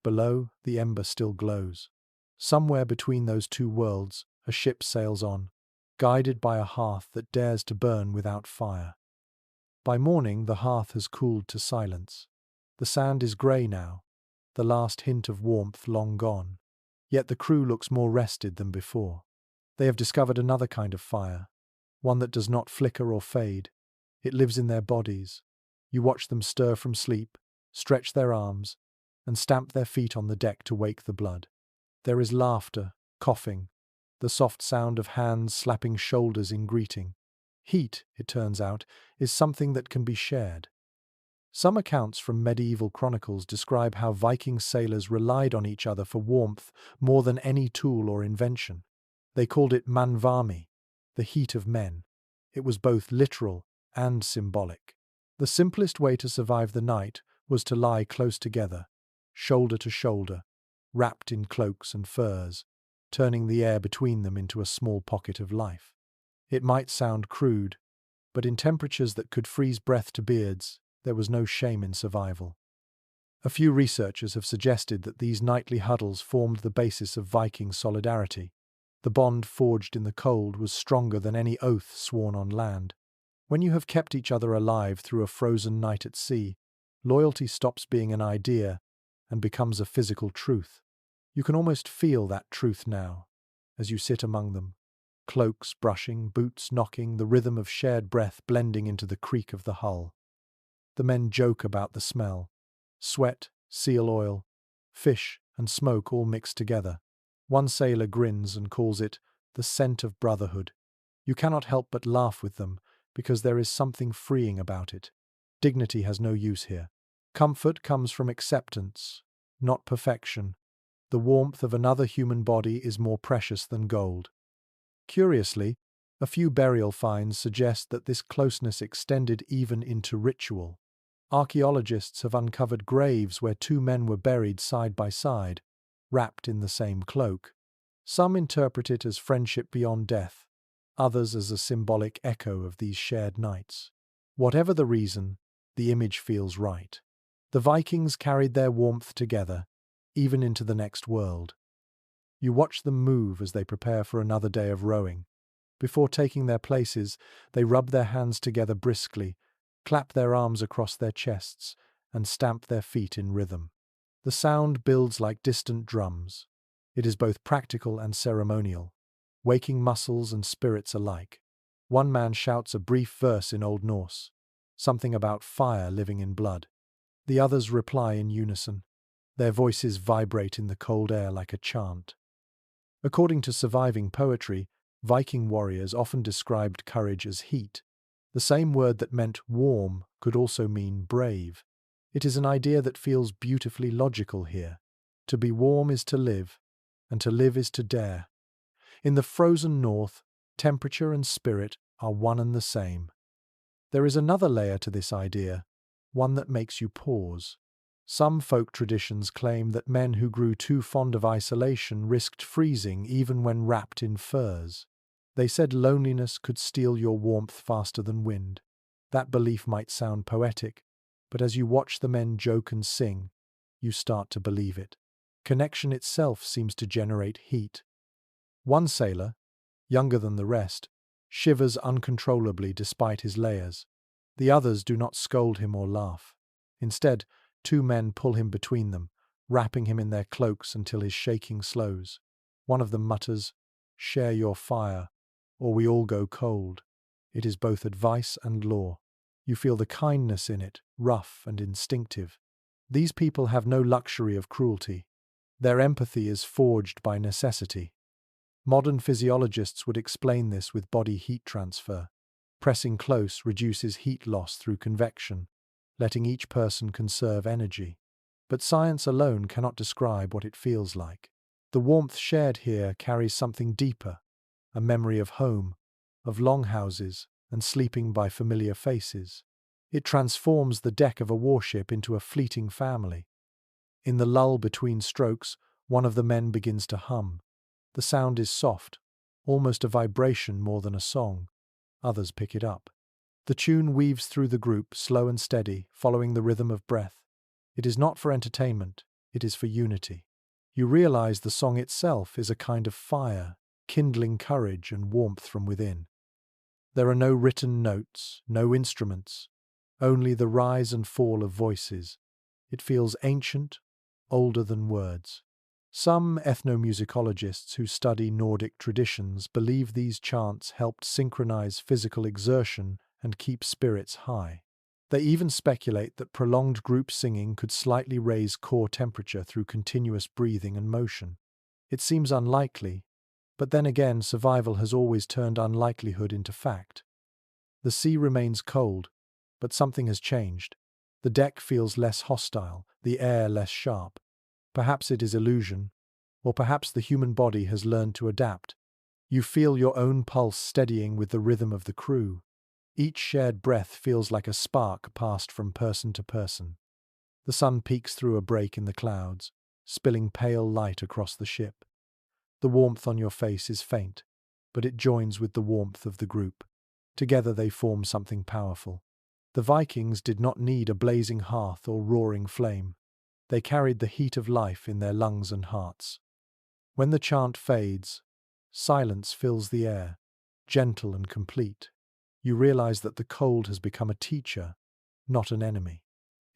S1: Below, the ember still glows. Somewhere between those two worlds, a ship sails on, guided by a hearth that dares to burn without fire. By morning, the hearth has cooled to silence. The sand is grey now, the last hint of warmth long gone. Yet the crew looks more rested than before. They have discovered another kind of fire, one that does not flicker or fade. It lives in their bodies. You watch them stir from sleep, stretch their arms, and stamp their feet on the deck to wake the blood. There is laughter, coughing, the soft sound of hands slapping shoulders in greeting. Heat, it turns out, is something that can be shared. Some accounts from medieval chronicles describe how Viking sailors relied on each other for warmth more than any tool or invention. They called it manvarmi, the heat of men. It was both literal and symbolic. The simplest way to survive the night was to lie close together, shoulder to shoulder, wrapped in cloaks and furs, turning the air between them into a small pocket of life. It might sound crude, but in temperatures that could freeze breath to beards, there was no shame in survival. A few researchers have suggested that these nightly huddles formed the basis of Viking solidarity. The bond forged in the cold was stronger than any oath sworn on land. When you have kept each other alive through a frozen night at sea, loyalty stops being an idea and becomes a physical truth. You can almost feel that truth now, as you sit among them. Cloaks brushing, boots knocking, the rhythm of shared breath blending into the creak of the hull. The men joke about the smell. Sweat, seal oil, fish, and smoke all mixed together. One sailor grins and calls it the scent of brotherhood. You cannot help but laugh with them, because there is something freeing about it. Dignity has no use here. Comfort comes from acceptance, not perfection. The warmth of another human body is more precious than gold. Curiously, a few burial finds suggest that this closeness extended even into ritual. Archaeologists have uncovered graves where two men were buried side by side, wrapped in the same cloak. Some interpret it as friendship beyond death, others as a symbolic echo of these shared nights. Whatever the reason, the image feels right. The Vikings carried their warmth together, even into the next world. You watch them move as they prepare for another day of rowing. Before taking their places, they rub their hands together briskly, clap their arms across their chests, and stamp their feet in rhythm. The sound builds like distant drums. It is both practical and ceremonial, waking muscles and spirits alike. One man shouts a brief verse in Old Norse, something about fire living in blood. The others reply in unison. Their voices vibrate in the cold air like a chant. According to surviving poetry, Viking warriors often described courage as heat. The same word that meant warm could also mean brave. It is an idea that feels beautifully logical here. To be warm is to live, and to live is to dare. In the frozen north, temperature and spirit are one and the same. There is another layer to this idea, one that makes you pause. Some folk traditions claim that men who grew too fond of isolation risked freezing even when wrapped in furs. They said loneliness could steal your warmth faster than wind. That belief might sound poetic, but as you watch the men joke and sing, you start to believe it. Connection itself seems to generate heat. One sailor, younger than the rest, shivers uncontrollably despite his layers. The others do not scold him or laugh. Instead, two men pull him between them, wrapping him in their cloaks until his shaking slows. One of them mutters, "Share your fire, or we all go cold." It is both advice and law. You feel the kindness in it, rough and instinctive. These people have no luxury of cruelty. Their empathy is forged by necessity. Modern physiologists would explain this with body heat transfer. Pressing close reduces heat loss through convection, letting each person conserve energy. But science alone cannot describe what it feels like. The warmth shared here carries something deeper, a memory of home, of longhouses, and sleeping by familiar faces. It transforms the deck of a warship into a fleeting family. In the lull between strokes, one of the men begins to hum. The sound is soft, almost a vibration more than a song. Others pick it up. The tune weaves through the group, slow and steady, following the rhythm of breath. It is not for entertainment, it is for unity. You realize the song itself is a kind of fire, kindling courage and warmth from within. There are no written notes, no instruments, only the rise and fall of voices. It feels ancient, older than words. Some ethnomusicologists who study Nordic traditions believe these chants helped synchronize physical exertion and keep spirits high. They even speculate that prolonged group singing could slightly raise core temperature through continuous breathing and motion. It seems unlikely, but then again survival has always turned unlikelihood into fact. The sea remains cold, but something has changed. The deck feels less hostile, the air less sharp. Perhaps it is illusion, or perhaps the human body has learned to adapt. You feel your own pulse steadying with the rhythm of the crew. Each shared breath feels like a spark passed from person to person. The sun peeks through a break in the clouds, spilling pale light across the ship. The warmth on your face is faint, but it joins with the warmth of the group. Together they form something powerful. The Vikings did not need a blazing hearth or roaring flame. They carried the heat of life in their lungs and hearts. When the chant fades, silence fills the air, gentle and complete. You realize that the cold has become a teacher, not an enemy.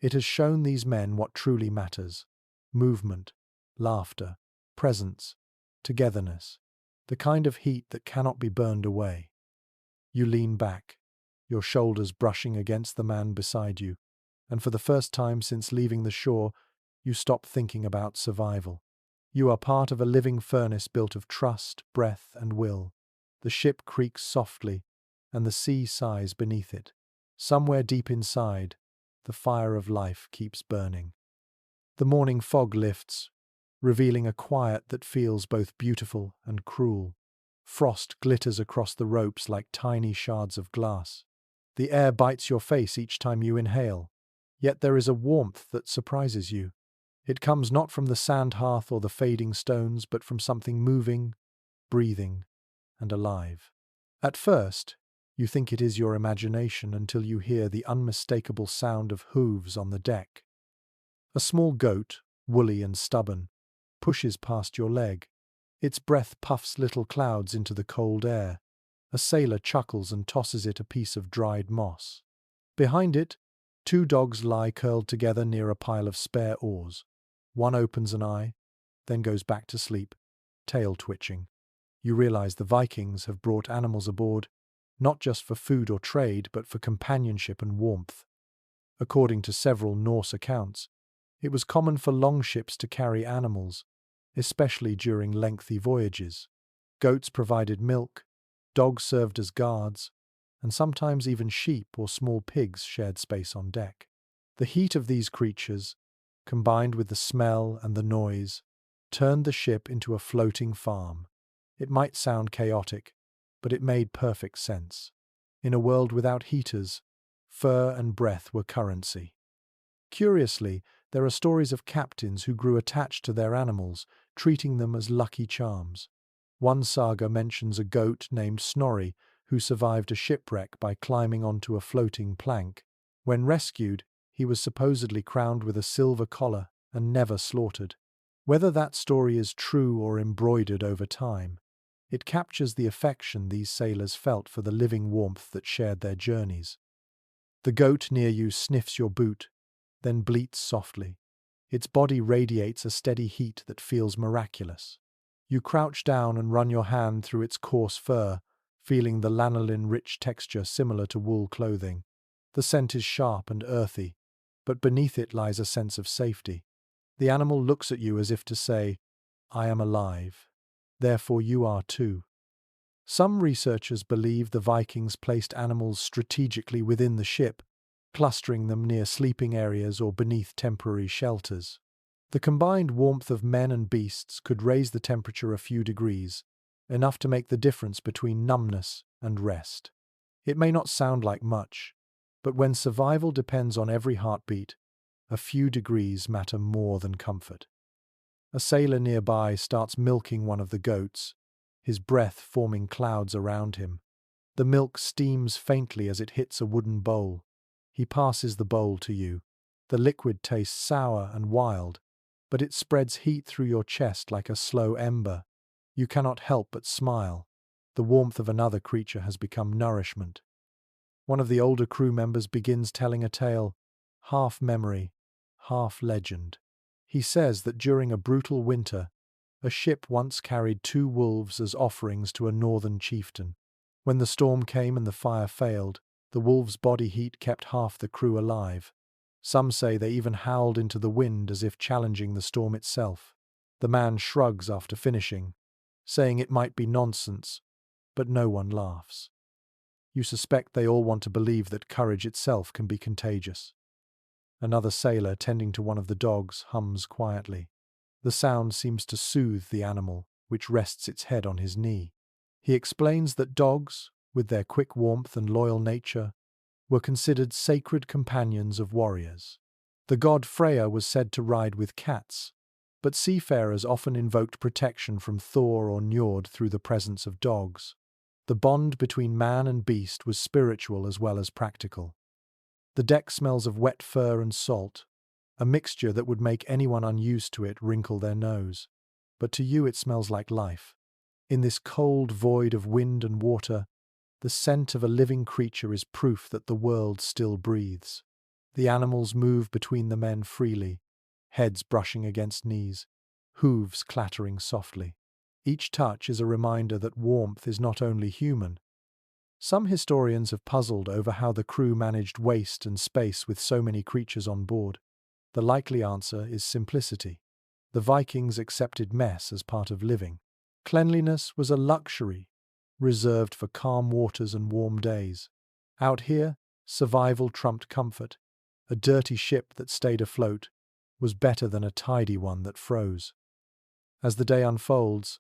S1: It has shown these men what truly matters: movement, laughter, presence, togetherness, the kind of heat that cannot be burned away. You lean back, your shoulders brushing against the man beside you, and for the first time since leaving the shore, you stop thinking about survival. You are part of a living furnace built of trust, breath, and will. The ship creaks softly, and the sea sighs beneath it. Somewhere deep inside, the fire of life keeps burning. The morning fog lifts, revealing a quiet that feels both beautiful and cruel. Frost glitters across the ropes like tiny shards of glass. The air bites your face each time you inhale, yet there is a warmth that surprises you. It comes not from the sand hearth or the fading stones, but from something moving, breathing, and alive. At first, you think it is your imagination until you hear the unmistakable sound of hooves on the deck. A small goat, woolly and stubborn, pushes past your leg. Its breath puffs little clouds into the cold air. A sailor chuckles and tosses it a piece of dried moss. Behind it, two dogs lie curled together near a pile of spare oars. One opens an eye, then goes back to sleep, tail twitching. You realize the Vikings have brought animals aboard, not just for food or trade, but for companionship and warmth. According to several Norse accounts, it was common for longships to carry animals, especially during lengthy voyages. Goats provided milk, dogs served as guards, and sometimes even sheep or small pigs shared space on deck. The heat of these creatures, combined with the smell and the noise, turned the ship into a floating farm. It might sound chaotic, but it made perfect sense. In a world without heaters, fur and breath were currency. Curiously, There are stories of captains who grew attached to their animals, treating them as lucky charms. One saga mentions a goat named Snorri who survived a shipwreck by climbing onto a floating plank. When rescued, he was supposedly crowned with a silver collar and never slaughtered. Whether that story is true or embroidered over time, it captures the affection these sailors felt for the living warmth that shared their journeys. The goat near you sniffs your boot, then bleats softly. Its body radiates a steady heat that feels miraculous. You crouch down and run your hand through its coarse fur, feeling the lanolin-rich texture similar to wool clothing. The scent is sharp and earthy, but beneath it lies a sense of safety. The animal looks at you as if to say, "I am alive. Therefore you are too." Some researchers believe the Vikings placed animals strategically within the ship, clustering them near sleeping areas or beneath temporary shelters. The combined warmth of men and beasts could raise the temperature a few degrees, enough to make the difference between numbness and rest. It may not sound like much, but when survival depends on every heartbeat, a few degrees matter more than comfort. A sailor nearby starts milking one of the goats, his breath forming clouds around him. The milk steams faintly as it hits a wooden bowl. He passes the bowl to you. The liquid tastes sour and wild, but it spreads heat through your chest like a slow ember. You cannot help but smile. The warmth of another creature has become nourishment. One of the older crew members begins telling a tale, half memory, half legend. He says that during a brutal winter, a ship once carried 2 wolves as offerings to a northern chieftain. When the storm came and the fire failed, the wolves' body heat kept half the crew alive. Some say they even howled into the wind as if challenging the storm itself. The man shrugs after finishing, saying it might be nonsense, but no one laughs. You suspect they all want to believe that courage itself can be contagious. Another sailor, tending to one of the dogs, hums quietly. The sound seems to soothe the animal, which rests its head on his knee. He explains that dogs, with their quick warmth and loyal nature, were considered sacred companions of warriors. The god Freya was said to ride with cats, but seafarers often invoked protection from Thor or Njord through the presence of dogs. The bond between man and beast was spiritual as well as practical. The deck smells of wet fur and salt, a mixture that would make anyone unused to it wrinkle their nose. But to you it smells like life. In this cold void of wind and water, the scent of a living creature is proof that the world still breathes. The animals move between the men freely, heads brushing against knees, hooves clattering softly. Each touch is a reminder that warmth is not only human. Some historians have puzzled over how the crew managed waste and space with so many creatures on board. The likely answer is simplicity. The Vikings accepted mess as part of living. Cleanliness was a luxury, reserved for calm waters and warm days. Out here, survival trumped comfort. A dirty ship that stayed afloat was better than a tidy one that froze. As the day unfolds,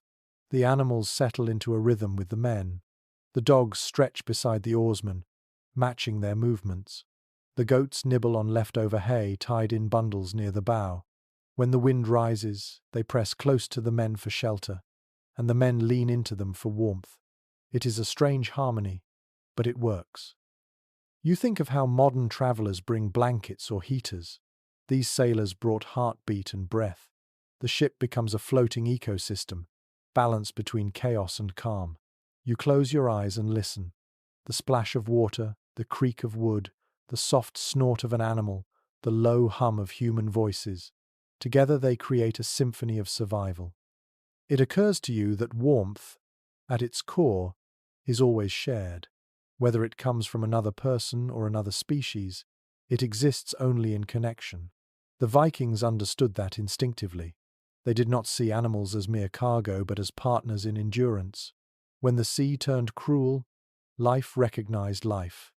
S1: the animals settle into a rhythm with the men. The dogs stretch beside the oarsmen, matching their movements. The goats nibble on leftover hay tied in bundles near the bow. When the wind rises, they press close to the men for shelter, and the men lean into them for warmth. It is a strange harmony, but it works. You think of how modern travelers bring blankets or heaters. These sailors brought heartbeat and breath. The ship becomes a floating ecosystem, balanced between chaos and calm. You close your eyes and listen. The splash of water, the creak of wood, the soft snort of an animal, the low hum of human voices. Together they create a symphony of survival. It occurs to you that warmth, at its core, is always shared. Whether it comes from another person or another species, it exists only in connection. The Vikings understood that instinctively. They did not see animals as mere cargo, but as partners in endurance. When the sea turned cruel, life recognized life,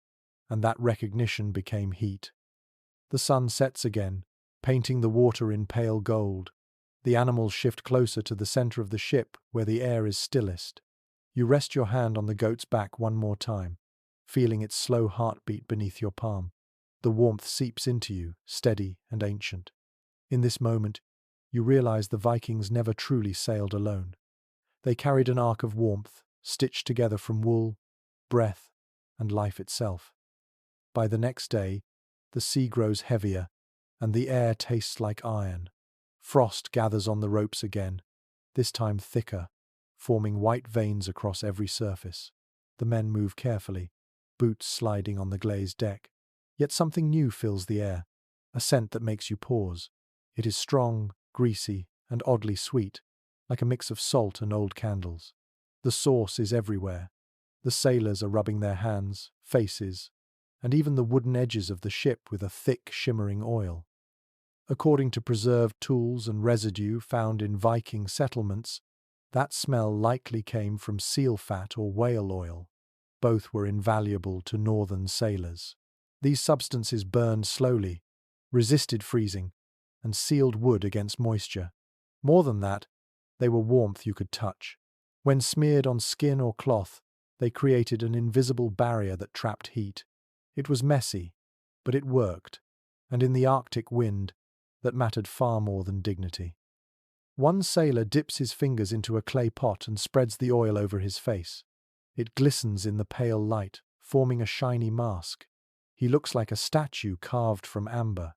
S1: and that recognition became heat. The sun sets again, painting the water in pale gold. The animals shift closer to the center of the ship, where the air is stillest. You rest your hand on the goat's back one more time, feeling its slow heartbeat beneath your palm. The warmth seeps into you, steady and ancient. In this moment, you realize the Vikings never truly sailed alone. They carried an ark of warmth, stitched together from wool, breath, and life itself. By the next day, the sea grows heavier, and the air tastes like iron. Frost gathers on the ropes again, this time thicker, forming white veins across every surface. The men move carefully, boots sliding on the glazed deck. Yet something new fills the air, a scent that makes you pause. It is strong, greasy, and oddly sweet, like a mix of salt and old candles. The sauce is everywhere. The sailors are rubbing their hands, faces, and even the wooden edges of the ship with a thick, shimmering oil. According to preserved tools and residue found in Viking settlements, that smell likely came from seal fat or whale oil. Both were invaluable to northern sailors. These substances burned slowly, resisted freezing, and sealed wood against moisture. More than that, they were warmth you could touch. When smeared on skin or cloth, they created an invisible barrier that trapped heat. It was messy, but it worked, and in the Arctic wind, that mattered far more than dignity. One sailor dips his fingers into a clay pot and spreads the oil over his face. It glistens in the pale light, forming a shiny mask. He looks like a statue carved from amber.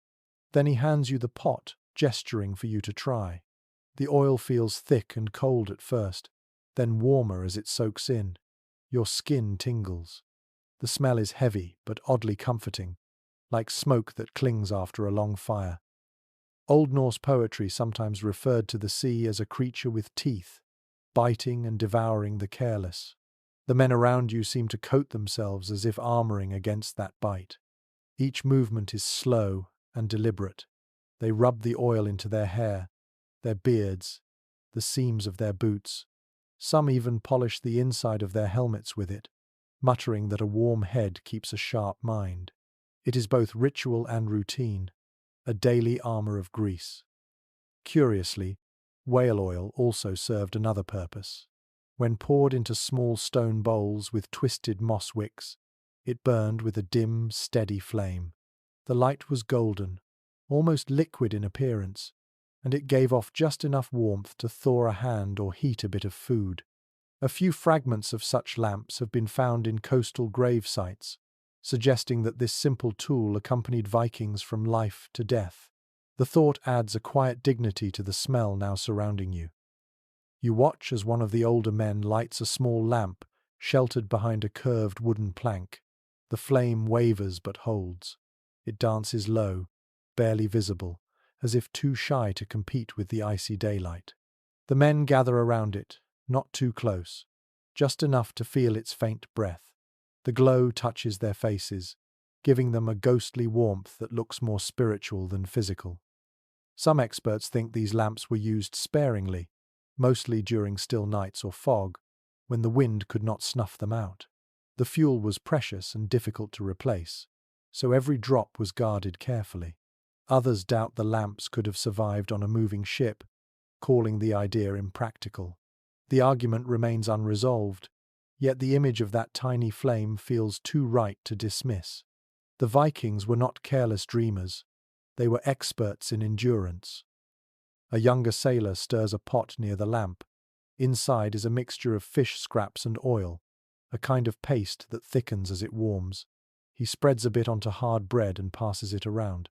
S1: Then he hands you the pot, gesturing for you to try. The oil feels thick and cold at first, then warmer as it soaks in. Your skin tingles. The smell is heavy but oddly comforting, like smoke that clings after a long fire. Old Norse poetry sometimes referred to the sea as a creature with teeth, biting and devouring the careless. The men around you seem to coat themselves as if armoring against that bite. Each movement is slow and deliberate. They rub the oil into their hair, their beards, the seams of their boots. Some even polish the inside of their helmets with it, muttering that a warm head keeps a sharp mind. It is both ritual and routine, a daily armor of grease. Curiously, whale oil also served another purpose. When poured into small stone bowls with twisted moss wicks, it burned with a dim, steady flame. The light was golden, almost liquid in appearance, and it gave off just enough warmth to thaw a hand or heat a bit of food. A few fragments of such lamps have been found in coastal grave sites, suggesting that this simple tool accompanied Vikings from life to death. The thought adds a quiet dignity to the smell now surrounding you. You watch as one of the older men lights a small lamp sheltered behind a curved wooden plank. The flame wavers but holds. It dances low, barely visible, as if too shy to compete with the icy daylight. The men gather around it, not too close, just enough to feel its faint breath. The glow touches their faces, giving them a ghostly warmth that looks more spiritual than physical. Some experts think these lamps were used sparingly, mostly during still nights or fog, when the wind could not snuff them out. The fuel was precious and difficult to replace, so every drop was guarded carefully. Others doubt the lamps could have survived on a moving ship, calling the idea impractical. The argument remains unresolved, yet the image of that tiny flame feels too right to dismiss. The Vikings were not careless dreamers. They were experts in endurance. A younger sailor stirs a pot near the lamp. Inside is a mixture of fish scraps and oil, a kind of paste that thickens as it warms. He spreads a bit onto hard bread and passes it around.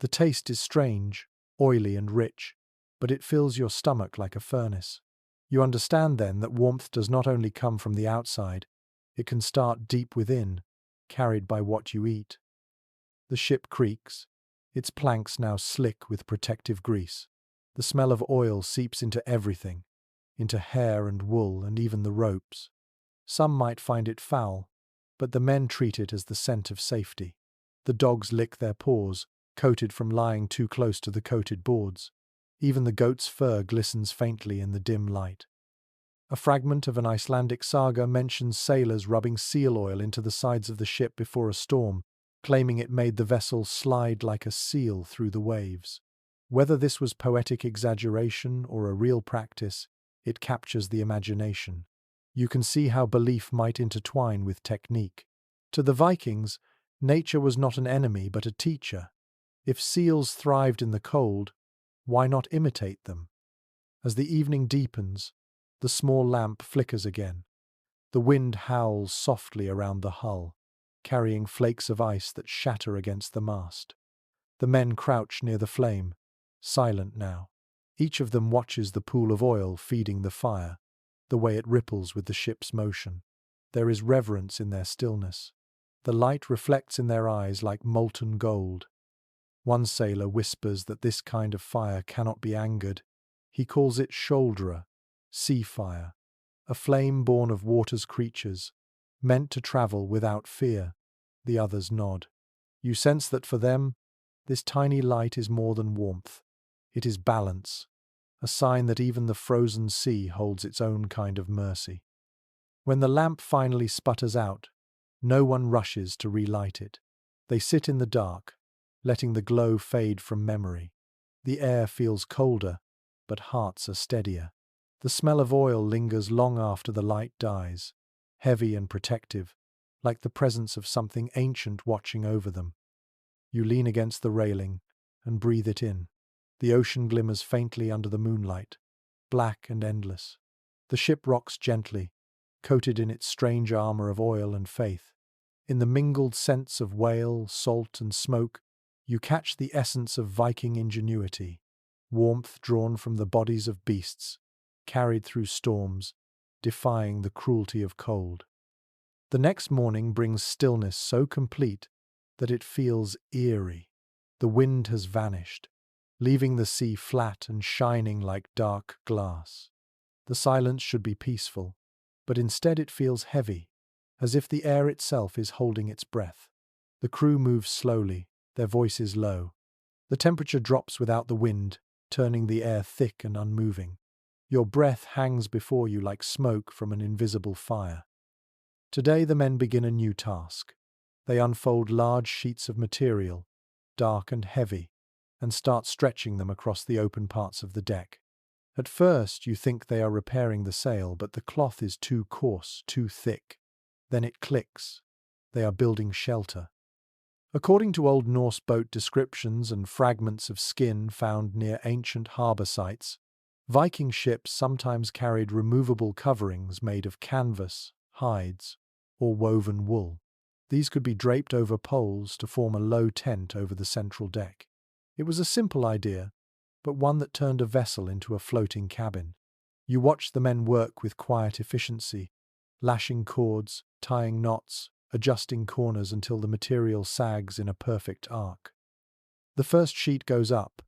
S1: The taste is strange, oily and rich, but it fills your stomach like a furnace. You understand then that warmth does not only come from the outside, it can start deep within, carried by what you eat. The ship creaks, its planks now slick with protective grease. The smell of oil seeps into everything, into hair and wool and even the ropes. Some might find it foul, but the men treat it as the scent of safety. The dogs lick their paws, coated from lying too close to the coated boards. Even the goat's fur glistens faintly in the dim light. A fragment of an Icelandic saga mentions sailors rubbing seal oil into the sides of the ship before a storm, claiming it made the vessel slide like a seal through the waves. Whether this was poetic exaggeration or a real practice, it captures the imagination. You can see how belief might intertwine with technique. To the Vikings, nature was not an enemy but a teacher. If seals thrived in the cold, Why not imitate them? As the evening deepens, the small lamp flickers again. The wind howls softly around the hull, carrying flakes of ice that shatter against the mast. The men crouch near the flame, silent now. Each of them watches the pool of oil feeding the fire, the way it ripples with the ship's motion. There is reverence in their stillness. The light reflects in their eyes like molten gold. One sailor whispers that this kind of fire cannot be angered. He calls it shoulderer, sea fire, a flame born of water's creatures, meant to travel without fear. The others nod. You sense that for them, this tiny light is more than warmth. It is balance, a sign that even the frozen sea holds its own kind of mercy. When the lamp finally sputters out, no one rushes to relight it. They sit in the dark, letting the glow fade from memory. The air feels colder, but hearts are steadier. The smell of oil lingers long after the light dies, heavy and protective, like the presence of something ancient watching over them. You lean against the railing and breathe it in. The ocean glimmers faintly under the moonlight, black and endless. The ship rocks gently, coated in its strange armor of oil and faith. In the mingled scents of whale, salt, and smoke, you catch the essence of Viking ingenuity, warmth drawn from the bodies of beasts, carried through storms, defying the cruelty of cold. The next morning brings stillness so complete that it feels eerie. The wind has vanished, leaving the sea flat and shining like dark glass. The silence should be peaceful, but instead it feels heavy, as if the air itself is holding its breath. The crew moves slowly, their voices low. The temperature drops without the wind, turning the air thick and unmoving. Your breath hangs before you like smoke from an invisible fire. Today the men begin a new task. They unfold large sheets of material, dark and heavy, and start stretching them across the open parts of the deck. At first you think they are repairing the sail, but the cloth is too coarse, too thick. Then it clicks. They are building shelter. According to old Norse boat descriptions and fragments of skin found near ancient harbour sites, Viking ships sometimes carried removable coverings made of canvas, hides, or woven wool. These could be draped over poles to form a low tent over the central deck. It was a simple idea, but one that turned a vessel into a floating cabin. You watch the men work with quiet efficiency, lashing cords, tying knots, adjusting corners until the material sags in a perfect arc. The first sheet goes up,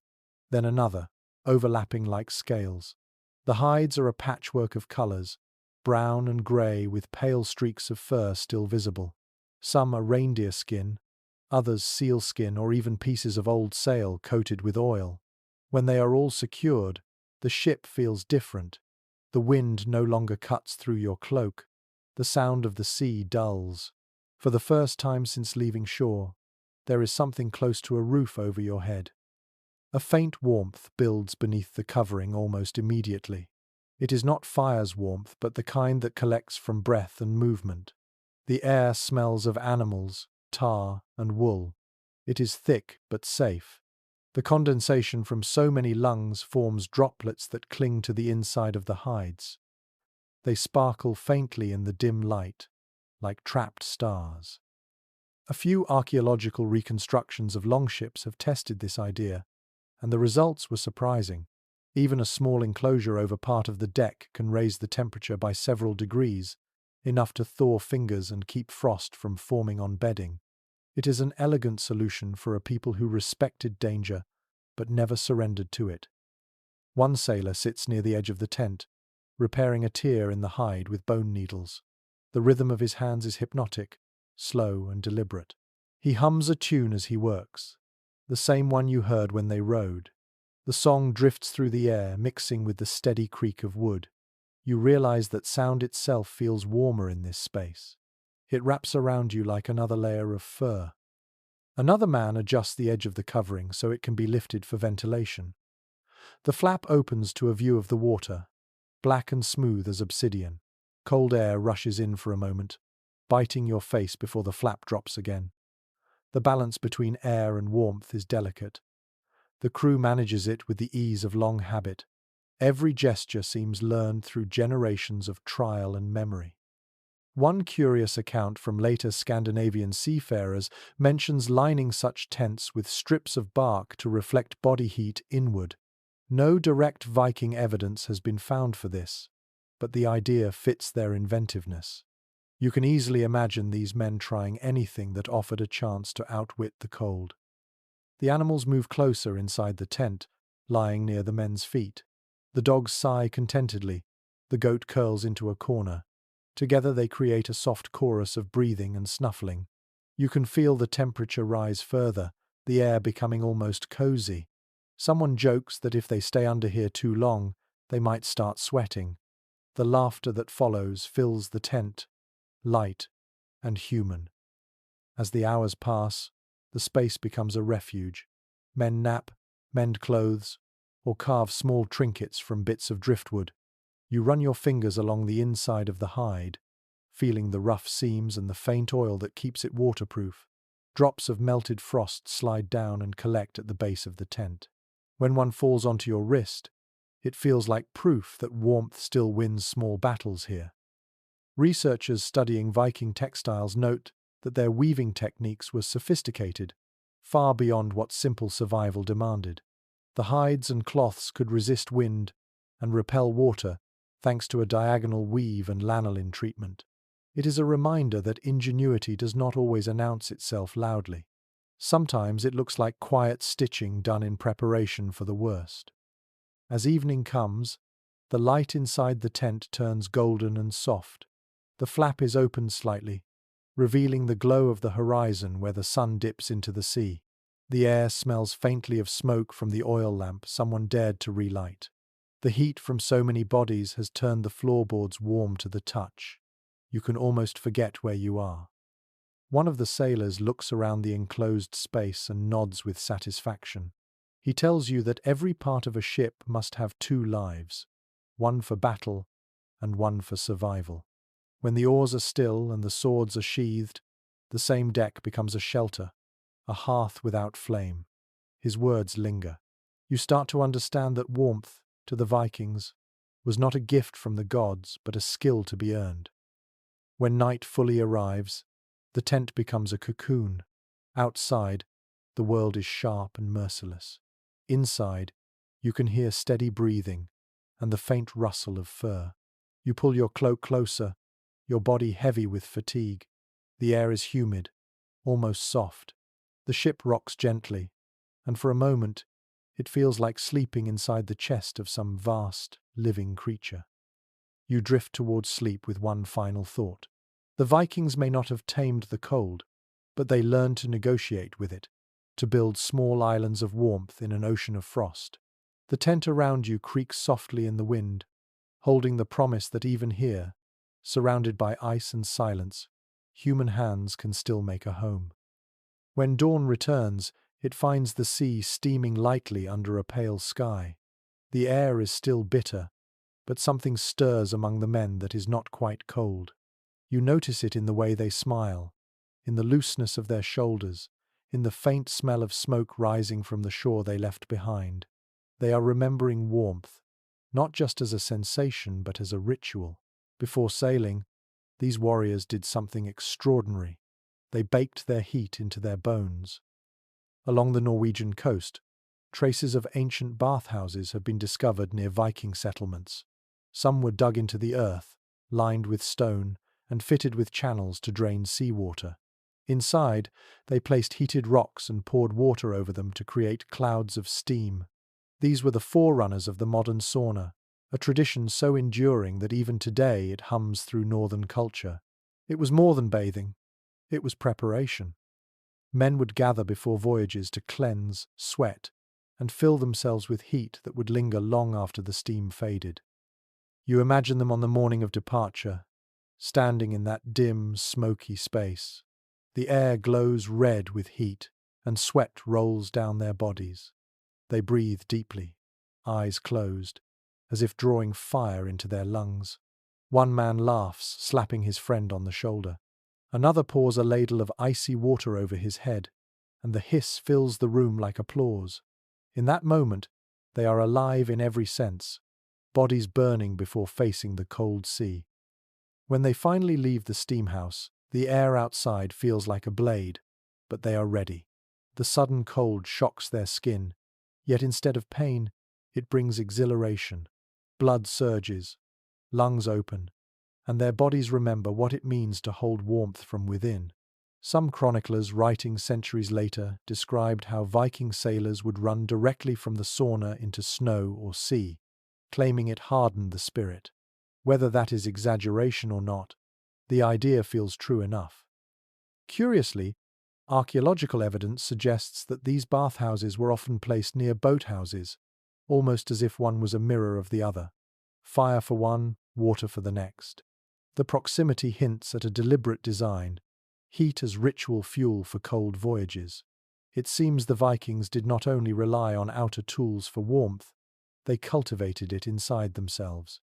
S1: then another, overlapping like scales. The hides are a patchwork of colors, brown and grey with pale streaks of fur still visible. Some are reindeer skin, others sealskin or even pieces of old sail coated with oil. When they are all secured, the ship feels different. The wind no longer cuts through your cloak. The sound of the sea dulls. For the first time since leaving shore, there is something close to a roof over your head. A faint warmth builds beneath the covering almost immediately. It is not fire's warmth, but the kind that collects from breath and movement. The air smells of animals, tar, and wool. It is thick but safe. The condensation from so many lungs forms droplets that cling to the inside of the hides. They sparkle faintly in the dim light, like trapped stars. A few archaeological reconstructions of longships have tested this idea, and the results were surprising. Even a small enclosure over part of the deck can raise the temperature by several degrees, enough to thaw fingers and keep frost from forming on bedding. It is an elegant solution for a people who respected danger, but never surrendered to it. One sailor sits near the edge of the tent, repairing a tear in the hide with bone needles. The rhythm of his hands is hypnotic, slow and deliberate. He hums a tune as he works, the same one you heard when they rowed. The song drifts through the air, mixing with the steady creak of wood. You realize that sound itself feels warmer in this space. It wraps around you like another layer of fur. Another man adjusts the edge of the covering so it can be lifted for ventilation. The flap opens to a view of the water, black and smooth as obsidian. Cold air rushes in for a moment, biting your face before the flap drops again. The balance between air and warmth is delicate. The crew manages it with the ease of long habit. Every gesture seems learned through generations of trial and memory. One curious account from later Scandinavian seafarers mentions lining such tents with strips of bark to reflect body heat inward. No direct Viking evidence has been found for this, but the idea fits their inventiveness. You can easily imagine these men trying anything that offered a chance to outwit the cold. The animals move closer inside the tent, lying near the men's feet. The dogs sigh contentedly. The goat curls into a corner. Together they create a soft chorus of breathing and snuffling. You can feel the temperature rise further, the air becoming almost cozy. Someone jokes that if they stay under here too long, they might start sweating. The laughter that follows fills the tent, light and human. As the hours pass, the space becomes a refuge. Men nap, mend clothes, or carve small trinkets from bits of driftwood. You run your fingers along the inside of the hide, feeling the rough seams and the faint oil that keeps it waterproof. Drops of melted frost slide down and collect at the base of the tent. When one falls onto your wrist, it feels like proof that warmth still wins small battles here. Researchers studying Viking textiles note that their weaving techniques were sophisticated, far beyond what simple survival demanded. The hides and cloths could resist wind and repel water thanks to a diagonal weave and lanolin treatment. It is a reminder that ingenuity does not always announce itself loudly. Sometimes it looks like quiet stitching done in preparation for the worst. As evening comes, the light inside the tent turns golden and soft. The flap is opened slightly, revealing the glow of the horizon where the sun dips into the sea. The air smells faintly of smoke from the oil lamp someone dared to relight. The heat from so many bodies has turned the floorboards warm to the touch. You can almost forget where you are. One of the sailors looks around the enclosed space and nods with satisfaction. He tells you that every part of a ship must have two lives, one for battle and one for survival. When the oars are still and the swords are sheathed, the same deck becomes a shelter, a hearth without flame. His words linger. You start to understand that warmth, to the Vikings, was not a gift from the gods, but a skill to be earned. When night fully arrives, the tent becomes a cocoon. Outside, the world is sharp and merciless. Inside, you can hear steady breathing and the faint rustle of fur. You pull your cloak closer, your body heavy with fatigue. The air is humid, almost soft. The ship rocks gently, and for a moment, it feels like sleeping inside the chest of some vast, living creature. You drift towards sleep with one final thought. The Vikings may not have tamed the cold, but they learned to negotiate with it, to build small islands of warmth in an ocean of frost. The tent around you creaks softly in the wind, holding the promise that even here, surrounded by ice and silence, human hands can still make a home. When dawn returns, it finds the sea steaming lightly under a pale sky. The air is still bitter, but something stirs among the men that is not quite cold. You notice it in the way they smile, in the looseness of their shoulders, in the faint smell of smoke rising from the shore they left behind. They are remembering warmth, not just as a sensation but as a ritual. Before sailing, these warriors did something extraordinary. They baked their heat into their bones. Along the Norwegian coast, traces of ancient bathhouses have been discovered near Viking settlements. Some were dug into the earth, lined with stone, and fitted with channels to drain seawater. Inside, they placed heated rocks and poured water over them to create clouds of steam. These were the forerunners of the modern sauna, a tradition so enduring that even today it hums through northern culture. It was more than bathing. It was preparation. Men would gather before voyages to cleanse, sweat, and fill themselves with heat that would linger long after the steam faded. You imagine them on the morning of departure, standing in that dim, smoky space. The air glows red with heat, and sweat rolls down their bodies. They breathe deeply, eyes closed, as if drawing fire into their lungs. One man laughs, slapping his friend on the shoulder. Another pours a ladle of icy water over his head, and the hiss fills the room like applause. In that moment, they are alive in every sense, bodies burning before facing the cold sea. When they finally leave the steam house, the air outside feels like a blade, but they are ready. The sudden cold shocks their skin, yet instead of pain, it brings exhilaration. Blood surges, lungs open, and their bodies remember what it means to hold warmth from within. Some chroniclers, writing centuries later, described how Viking sailors would run directly from the sauna into snow or sea, claiming it hardened the spirit. Whether that is exaggeration or not, the idea feels true enough. Curiously, archaeological evidence suggests that these bathhouses were often placed near boathouses, almost as if one was a mirror of the other. Fire for one, water for the next. The proximity hints at a deliberate design, heat as ritual fuel for cold voyages. It seems the Vikings did not only rely on outer tools for warmth, they cultivated it inside themselves.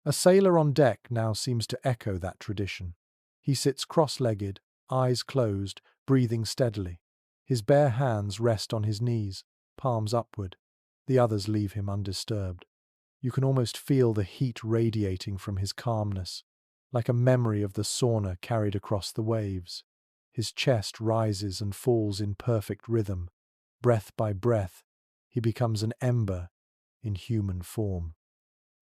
S1: A sailor on deck now seems to echo that tradition. He sits cross-legged, eyes closed, breathing steadily. His bare hands rest on his knees, palms upward. The others leave him undisturbed. You can almost feel the heat radiating from his calmness, like a memory of the sauna carried across the waves. His chest rises and falls in perfect rhythm. Breath by breath, he becomes an ember in human form.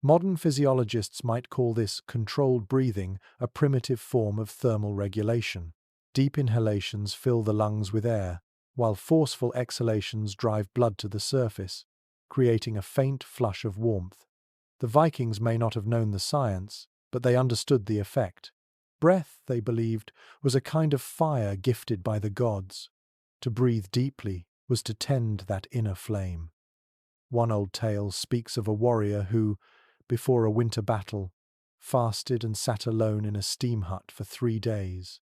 S1: Modern physiologists might call this controlled breathing a primitive form of thermal regulation. Deep inhalations fill the lungs with air, while forceful exhalations drive blood to the surface, creating a faint flush of warmth. The Vikings may not have known the science, but they understood the effect. Breath, they believed, was a kind of fire gifted by the gods. To breathe deeply was to tend that inner flame. One old tale speaks of a warrior who, before a winter battle, fasted and sat alone in a steam hut for 3 days.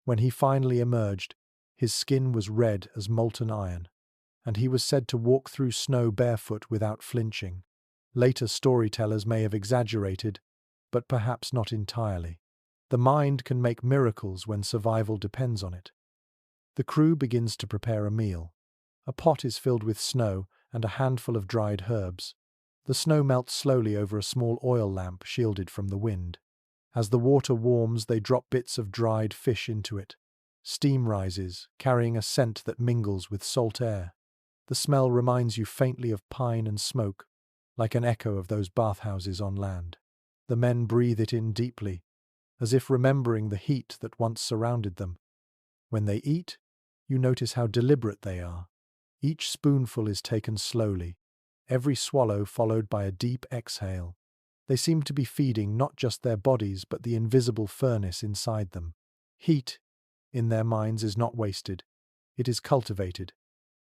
S1: When he finally emerged, his skin was red as molten iron, and he was said to walk through snow barefoot without flinching. Later storytellers may have exaggerated, but perhaps not entirely. The mind can make miracles when survival depends on it. The crew begins to prepare a meal. A pot is filled with snow and a handful of dried herbs. The snow melts slowly over a small oil lamp shielded from the wind. As the water warms, they drop bits of dried fish into it. Steam rises, carrying a scent that mingles with salt air. The smell reminds you faintly of pine and smoke, like an echo of those bathhouses on land. The men breathe it in deeply, as if remembering the heat that once surrounded them. When they eat, you notice how deliberate they are. Each spoonful is taken slowly, every swallow followed by a deep exhale. They seem to be feeding not just their bodies but the invisible furnace inside them. Heat, in their minds, is not wasted. It is cultivated.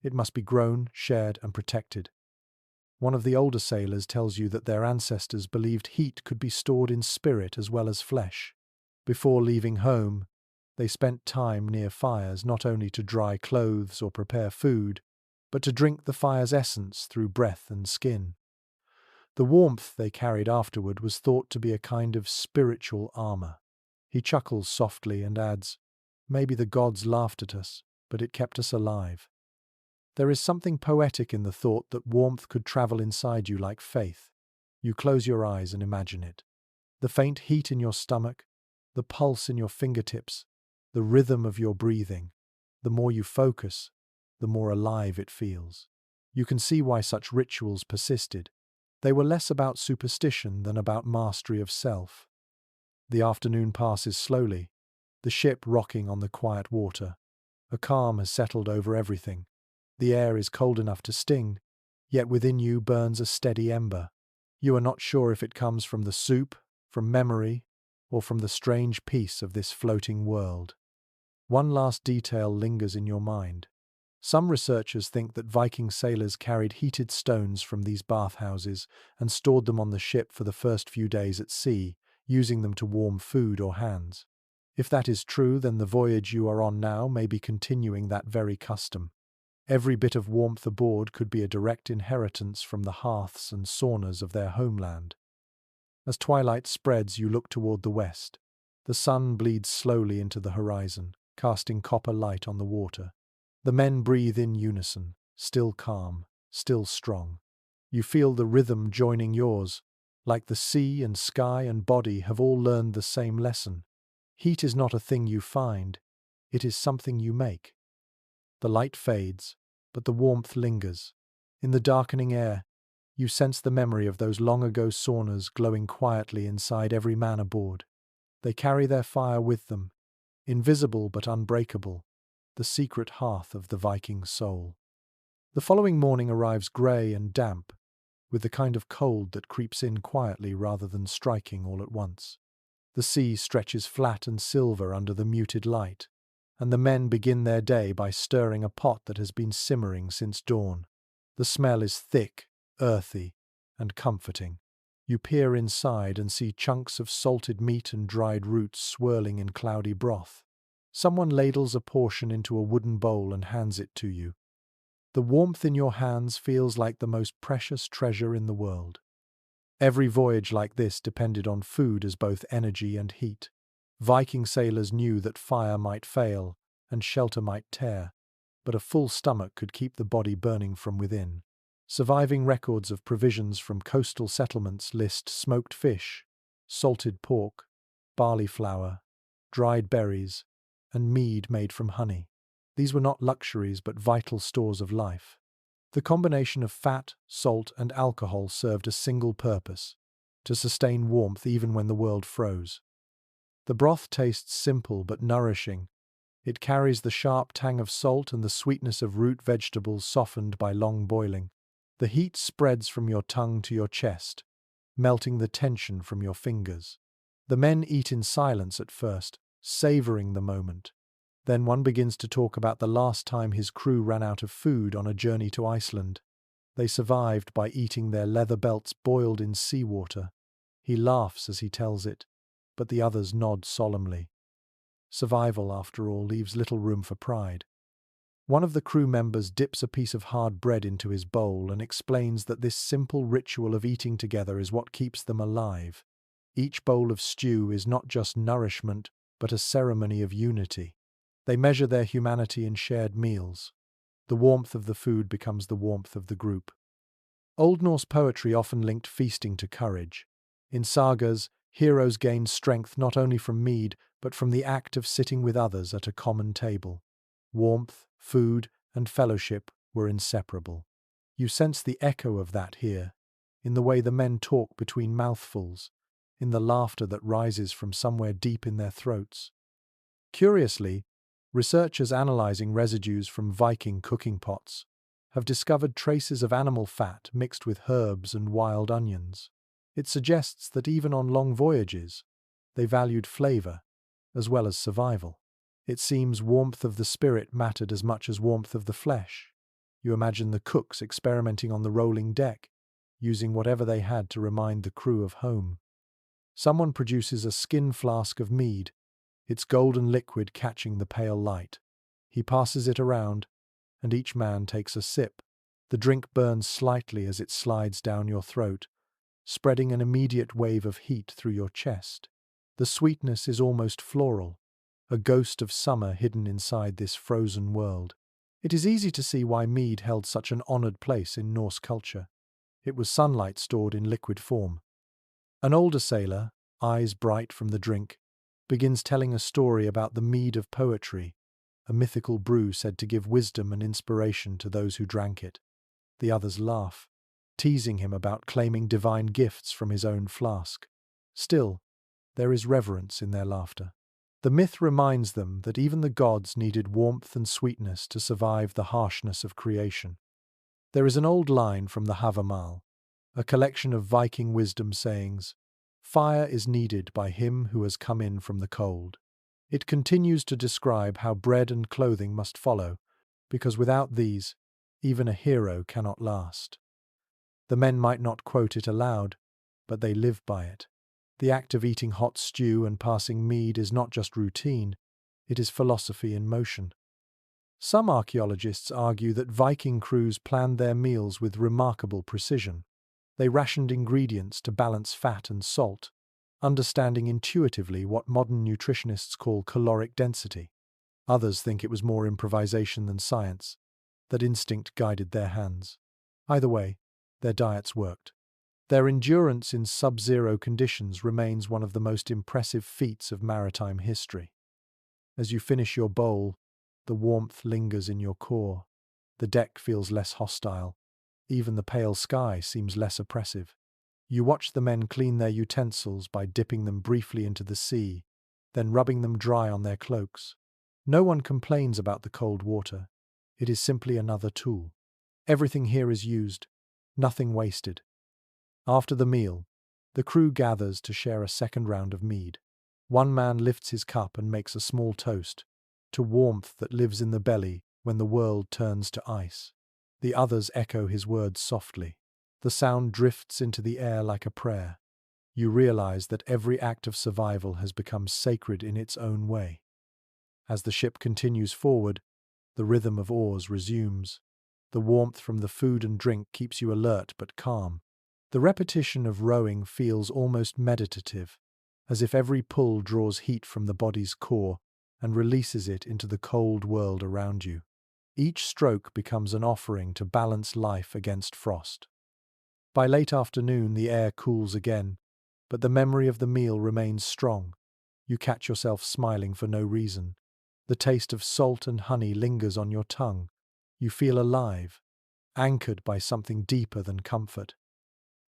S1: It must be grown, shared, and protected. One of the older sailors tells you that their ancestors believed heat could be stored in spirit as well as flesh. Before leaving home, they spent time near fires not only to dry clothes or prepare food, but to drink the fire's essence through breath and skin. The warmth they carried afterward was thought to be a kind of spiritual armor. He chuckles softly and adds, "Maybe the gods laughed at us, but it kept us alive." There is something poetic in the thought that warmth could travel inside you like faith. You close your eyes and imagine it. The faint heat in your stomach, the pulse in your fingertips, the rhythm of your breathing. The more you focus, the more alive it feels. You can see why such rituals persisted. They were less about superstition than about mastery of self. The afternoon passes slowly, the ship rocking on the quiet water. A calm has settled over everything. The air is cold enough to sting, yet within you burns a steady ember. You are not sure if it comes from the soup, from memory, or from the strange peace of this floating world. One last detail lingers in your mind. Some researchers think that Viking sailors carried heated stones from these bathhouses and stored them on the ship for the first few days at sea, using them to warm food or hands. If that is true, then the voyage you are on now may be continuing that very custom. Every bit of warmth aboard could be a direct inheritance from the hearths and saunas of their homeland. As twilight spreads, you look toward the west. The sun bleeds slowly into the horizon, casting copper light on the water. The men breathe in unison, still calm. still strong. You feel the rhythm joining yours, like the sea and sky and body have all learned the same lesson. Heat is not a thing you find, it is something you make. The light fades, but the warmth lingers. In the darkening air, you sense the memory of those long-ago saunas glowing quietly inside every man aboard. They carry their fire with them, invisible but unbreakable, the secret hearth of the Viking soul. The following morning arrives grey and damp, with the kind of cold that creeps in quietly rather than striking all at once. The sea stretches flat and silver under the muted light, and the men begin their day by stirring a pot that has been simmering since dawn. The smell is thick, earthy, and comforting. You peer inside and see chunks of salted meat and dried roots swirling in cloudy broth. Someone ladles a portion into a wooden bowl and hands it to you. The warmth in your hands feels like the most precious treasure in the world. Every voyage like this depended on food as both energy and heat. Viking sailors knew that fire might fail and shelter might tear, but a full stomach could keep the body burning from within. Surviving records of provisions from coastal settlements list smoked fish, salted pork, barley flour, dried berries, and mead made from honey. These were not luxuries but vital stores of life. The combination of fat, salt, and alcohol served a single purpose: to sustain warmth even when the world froze. The broth tastes simple but nourishing. It carries the sharp tang of salt and the sweetness of root vegetables softened by long boiling. The heat spreads from your tongue to your chest, melting the tension from your fingers. The men eat in silence at first, savoring the moment. Then one begins to talk about the last time his crew ran out of food on a journey to Iceland. They survived by eating their leather belts boiled in seawater. He laughs as he tells it, but the others nod solemnly. Survival, after all, leaves little room for pride. One of the crew members dips a piece of hard bread into his bowl and explains that this simple ritual of eating together is what keeps them alive. Each bowl of stew is not just nourishment, but a ceremony of unity. They measure their humanity in shared meals. The warmth of the food becomes the warmth of the group. Old Norse poetry often linked feasting to courage. In sagas, heroes gained strength not only from mead, but from the act of sitting with others at a common table. Warmth, food, and fellowship were inseparable. You sense the echo of that here, in the way the men talk between mouthfuls, in the laughter that rises from somewhere deep in their throats. Curiously, researchers analyzing residues from Viking cooking pots have discovered traces of animal fat mixed with herbs and wild onions. It suggests that even on long voyages, they valued flavor as well as survival. It seems warmth of the spirit mattered as much as warmth of the flesh. You imagine the cooks experimenting on the rolling deck, using whatever they had to remind the crew of home. Someone produces a skin flask of mead, its golden liquid catching the pale light. He passes it around, and each man takes a sip. The drink burns slightly as it slides down your throat, spreading an immediate wave of heat through your chest. The sweetness is almost floral, a ghost of summer hidden inside this frozen world. It is easy to see why mead held such an honored place in Norse culture. It was sunlight stored in liquid form. An older sailor, eyes bright from the drink, begins telling a story about the mead of poetry, a mythical brew said to give wisdom and inspiration to those who drank it. The others laugh, teasing him about claiming divine gifts from his own flask. Still, there is reverence in their laughter. The myth reminds them that even the gods needed warmth and sweetness to survive the harshness of creation. There is an old line from the Havamal, a collection of Viking wisdom sayings: "Fire is needed by him who has come in from the cold." It continues to describe how bread and clothing must follow, because without these, even a hero cannot last. The men might not quote it aloud, but they live by it. The act of eating hot stew and passing mead is not just routine, it is philosophy in motion. Some archaeologists argue that Viking crews planned their meals with remarkable precision. They rationed ingredients to balance fat and salt, understanding intuitively what modern nutritionists call caloric density. Others think it was more improvisation than science, that instinct guided their hands. Either way, their diets worked. Their endurance in sub-zero conditions remains one of the most impressive feats of maritime history. As you finish your bowl, the warmth lingers in your core. The deck feels less hostile. Even the pale sky seems less oppressive. You watch the men clean their utensils by dipping them briefly into the sea, then rubbing them dry on their cloaks. No one complains about the cold water. It is simply another tool. Everything here is used, nothing wasted. After the meal, the crew gathers to share a second round of mead. One man lifts his cup and makes a small toast to warmth that lives in the belly when the world turns to ice. The others echo his words softly. The sound drifts into the air like a prayer. You realize that every act of survival has become sacred in its own way. As the ship continues forward, the rhythm of oars resumes. The warmth from the food and drink keeps you alert but calm. The repetition of rowing feels almost meditative, as if every pull draws heat from the body's core and releases it into the cold world around you. Each stroke becomes an offering to balance life against frost. By late afternoon, the air cools again, but the memory of the meal remains strong. You catch yourself smiling for no reason. The taste of salt and honey lingers on your tongue. You feel alive, anchored by something deeper than comfort.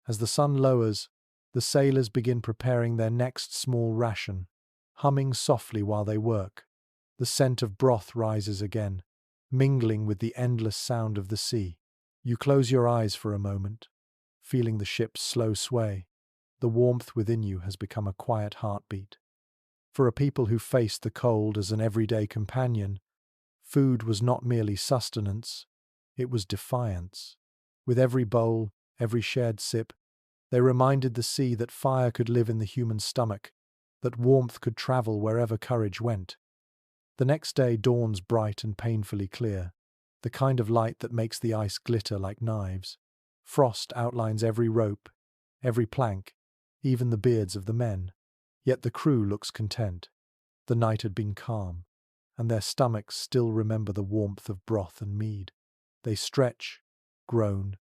S1: As the sun lowers, the sailors begin preparing their next small ration, humming softly while they work. The scent of broth rises again, mingling with the endless sound of the sea. You close your eyes for a moment, feeling the ship's slow sway. The warmth within you has become a quiet heartbeat. For a people who faced the cold as an everyday companion, food was not merely sustenance, it was defiance. With every bowl, every shared sip, they reminded the sea that fire could live in the human stomach, that warmth could travel wherever courage went. The next day dawns bright and painfully clear, the kind of light that makes the ice glitter like knives. Frost outlines every rope, every plank, even the beards of the men. Yet the crew looks content. The night had been calm, and their stomachs still remember the warmth of broth and mead. They stretch, groan,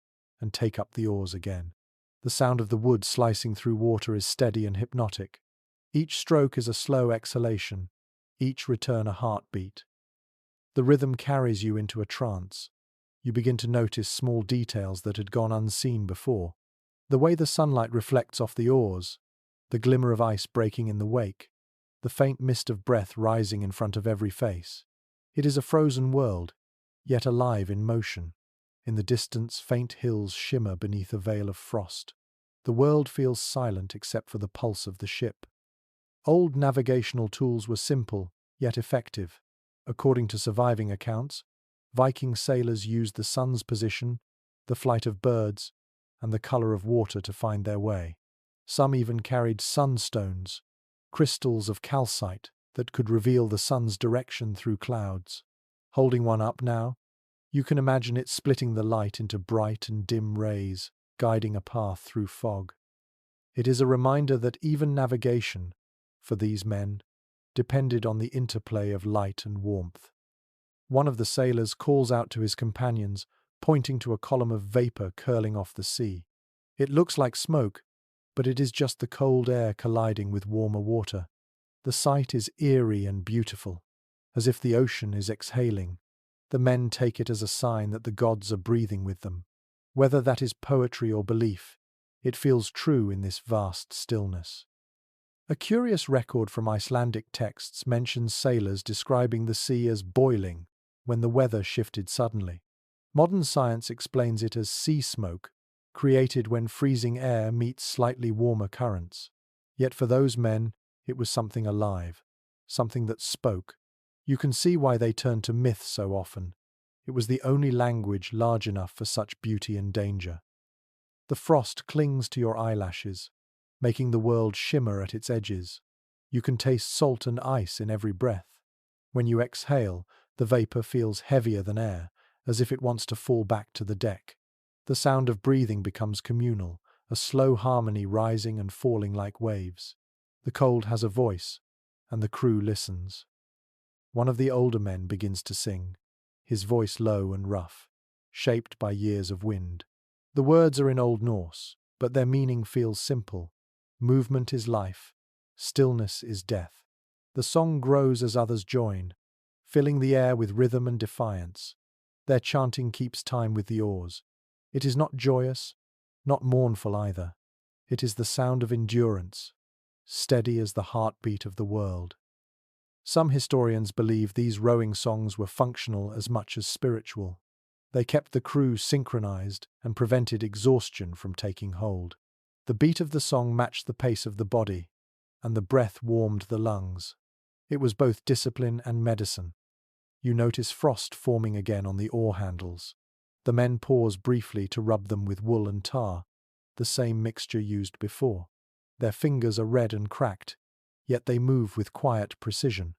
S1: and take up the oars again. The sound of the wood slicing through water is steady and hypnotic. Each stroke is a slow exhalation, each return a heartbeat. The rhythm carries you into a trance. You begin to notice small details that had gone unseen before. The way the sunlight reflects off the oars, the glimmer of ice breaking in the wake, the faint mist of breath rising in front of every face. It is a frozen world, yet alive in motion. In the distance, faint hills shimmer beneath a veil of frost. The world feels silent except for the pulse of the ship. Old navigational tools were simple, yet effective. According to surviving accounts, Viking sailors used the sun's position, the flight of birds, and the color of water to find their way. Some even carried sunstones, crystals of calcite that could reveal the sun's direction through clouds. Holding one up now, you can imagine it splitting the light into bright and dim rays, guiding a path through fog. It is a reminder that even navigation, for these men, depended on the interplay of light and warmth. One of the sailors calls out to his companions, pointing to a column of vapor curling off the sea. It looks like smoke, but it is just the cold air colliding with warmer water. The sight is eerie and beautiful, as if the ocean is exhaling. The men take it as a sign that the gods are breathing with them. Whether that is poetry or belief, it feels true in this vast stillness. A curious record from Icelandic texts mentions sailors describing the sea as boiling when the weather shifted suddenly. Modern science explains it as sea smoke, created when freezing air meets slightly warmer currents. Yet for those men, it was something alive, something that spoke. You can see why they turned to myth so often. It was the only language large enough for such beauty and danger. The frost clings to your eyelashes, making the world shimmer at its edges. You can taste salt and ice in every breath. When you exhale, the vapor feels heavier than air, as if it wants to fall back to the deck. The sound of breathing becomes communal, a slow harmony rising and falling like waves. The cold has a voice, and the crew listens. One of the older men begins to sing, his voice low and rough, shaped by years of wind. The words are in Old Norse, but their meaning feels simple. Movement is life, stillness is death. The song grows as others join, filling the air with rhythm and defiance. Their chanting keeps time with the oars. It is not joyous, not mournful either. It is the sound of endurance, steady as the heartbeat of the world. Some historians believe these rowing songs were functional as much as spiritual. They kept the crew synchronized and prevented exhaustion from taking hold. The beat of the song matched the pace of the body, and the breath warmed the lungs. It was both discipline and medicine. You notice frost forming again on the oar handles. The men pause briefly to rub them with wool and tar, the same mixture used before. Their fingers are red and cracked, yet they move with quiet precision.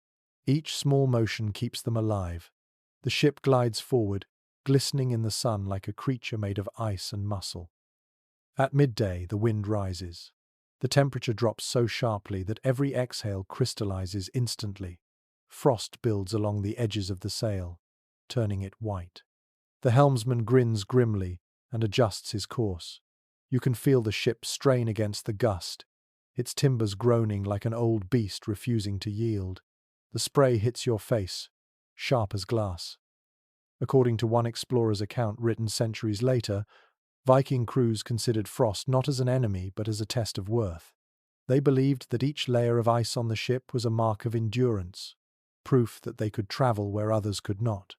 S1: Each small motion keeps them alive. The ship glides forward, glistening in the sun like a creature made of ice and muscle. At midday, the wind rises. The temperature drops so sharply that every exhale crystallizes instantly. Frost builds along the edges of the sail, turning it white. The helmsman grins grimly and adjusts his course. You can feel the ship strain against the gust, its timbers groaning like an old beast refusing to yield. The spray hits your face, sharp as glass. According to one explorer's account written centuries later, Viking crews considered frost not as an enemy but as a test of worth. They believed that each layer of ice on the ship was a mark of endurance, proof that they could travel where others could not.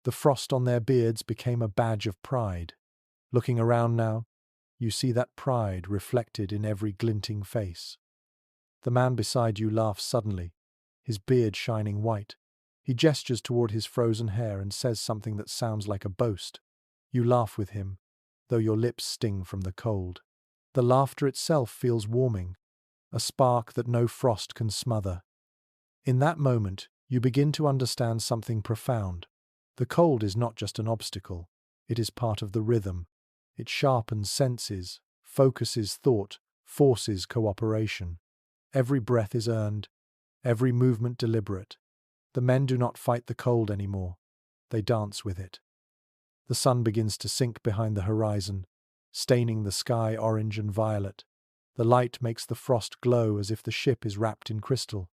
S1: The frost on their beards became a badge of pride. Looking around now, you see that pride reflected in every glinting face. The man beside you laughs suddenly, his beard shining white. He gestures toward his frozen hair and says something that sounds like a boast. You laugh with him, though your lips sting from the cold. The laughter itself feels warming, a spark that no frost can smother. In that moment, you begin to understand something profound. The cold is not just an obstacle, it is part of the rhythm. It sharpens senses, focuses thought, forces cooperation. Every breath is earned, every movement deliberate. The men do not fight the cold anymore, they dance with it. The sun begins to sink behind the horizon, staining the sky orange and violet. The light makes the frost glow as if the ship is wrapped in crystal.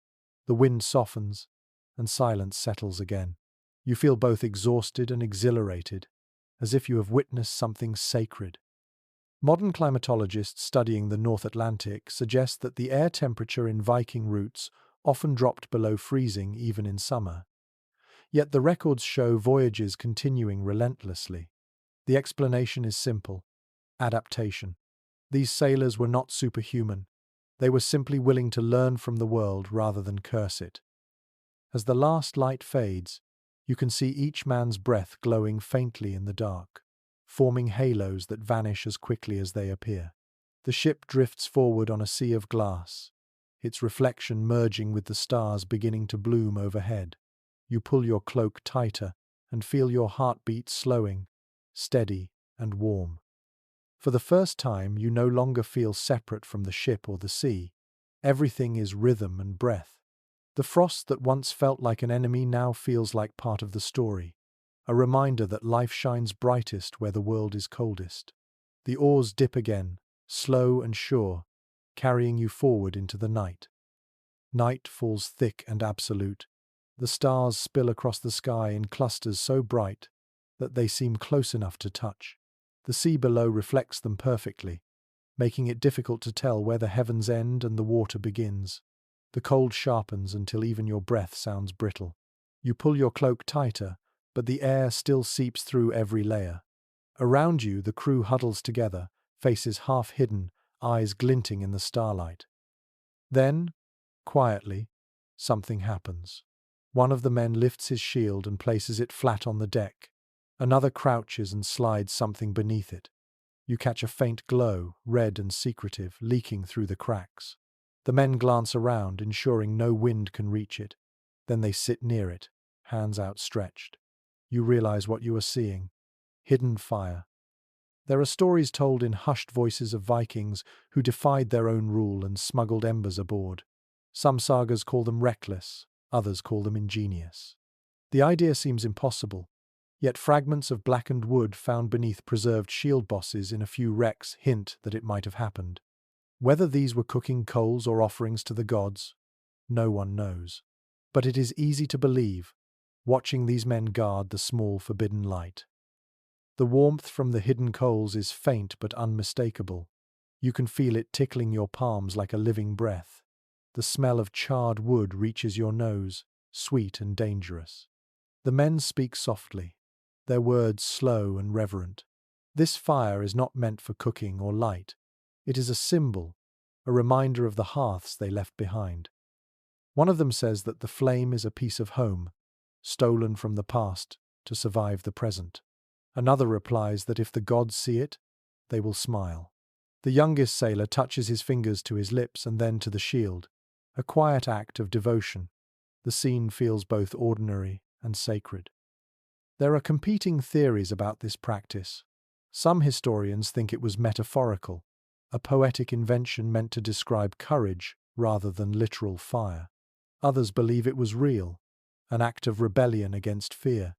S1: The wind softens, and silence settles again. You feel both exhausted and exhilarated, as if you have witnessed something sacred. Modern climatologists studying the North Atlantic suggest that the air temperature in Viking routes often dropped below freezing even in summer. Yet the records show voyages continuing relentlessly. The explanation is simple: adaptation. These sailors were not superhuman. They were simply willing to learn from the world rather than curse it. As the last light fades, you can see each man's breath glowing faintly in the dark, forming halos that vanish as quickly as they appear. The ship drifts forward on a sea of glass, its reflection merging with the stars beginning to bloom overhead. You pull your cloak tighter and feel your heartbeat slowing, steady and warm. For the first time, you no longer feel separate from the ship or the sea. Everything is rhythm and breath. The frost that once felt like an enemy now feels like part of the story, a reminder that life shines brightest where the world is coldest. The oars dip again, slow and sure, carrying you forward into the night. Night falls thick and absolute. The stars spill across the sky in clusters so bright that they seem close enough to touch. The sea below reflects them perfectly, making it difficult to tell where the heavens end and the water begins. The cold sharpens until even your breath sounds brittle. You pull your cloak tighter, but the air still seeps through every layer. Around you, the crew huddles together, faces half hidden, eyes glinting in the starlight. Then, quietly, something happens. One of the men lifts his shield and places it flat on the deck. Another crouches and slides something beneath it. You catch a faint glow, red and secretive, leaking through the cracks. The men glance around, ensuring no wind can reach it. Then they sit near it, hands outstretched. You realize what you are seeing: hidden fire. There are stories told in hushed voices of Vikings who defied their own rule and smuggled embers aboard. Some sagas call them reckless, others call them ingenious. The idea seems impossible, Yet fragments of blackened wood found beneath preserved shield bosses in a few wrecks hint that it might have happened. Whether these were cooking coals or offerings to the gods, no one knows. But it is easy to believe, watching these men guard the small forbidden light. The warmth from the hidden coals is faint but unmistakable. You can feel it tickling your palms like a living breath. The smell of charred wood reaches your nose, sweet and dangerous. The men speak softly, their words slow and reverent. This fire is not meant for cooking or light. It is a symbol, a reminder of the hearths they left behind. One of them says that the flame is a piece of home, stolen from the past to survive the present. Another replies that if the gods see it, they will smile. The youngest sailor touches his fingers to his lips and then to the shield, a quiet act of devotion. The scene feels both ordinary and sacred. There are competing theories about this practice. Some historians think it was metaphorical, a poetic invention meant to describe courage rather than literal fire. Others believe it was real, an act of rebellion against fear.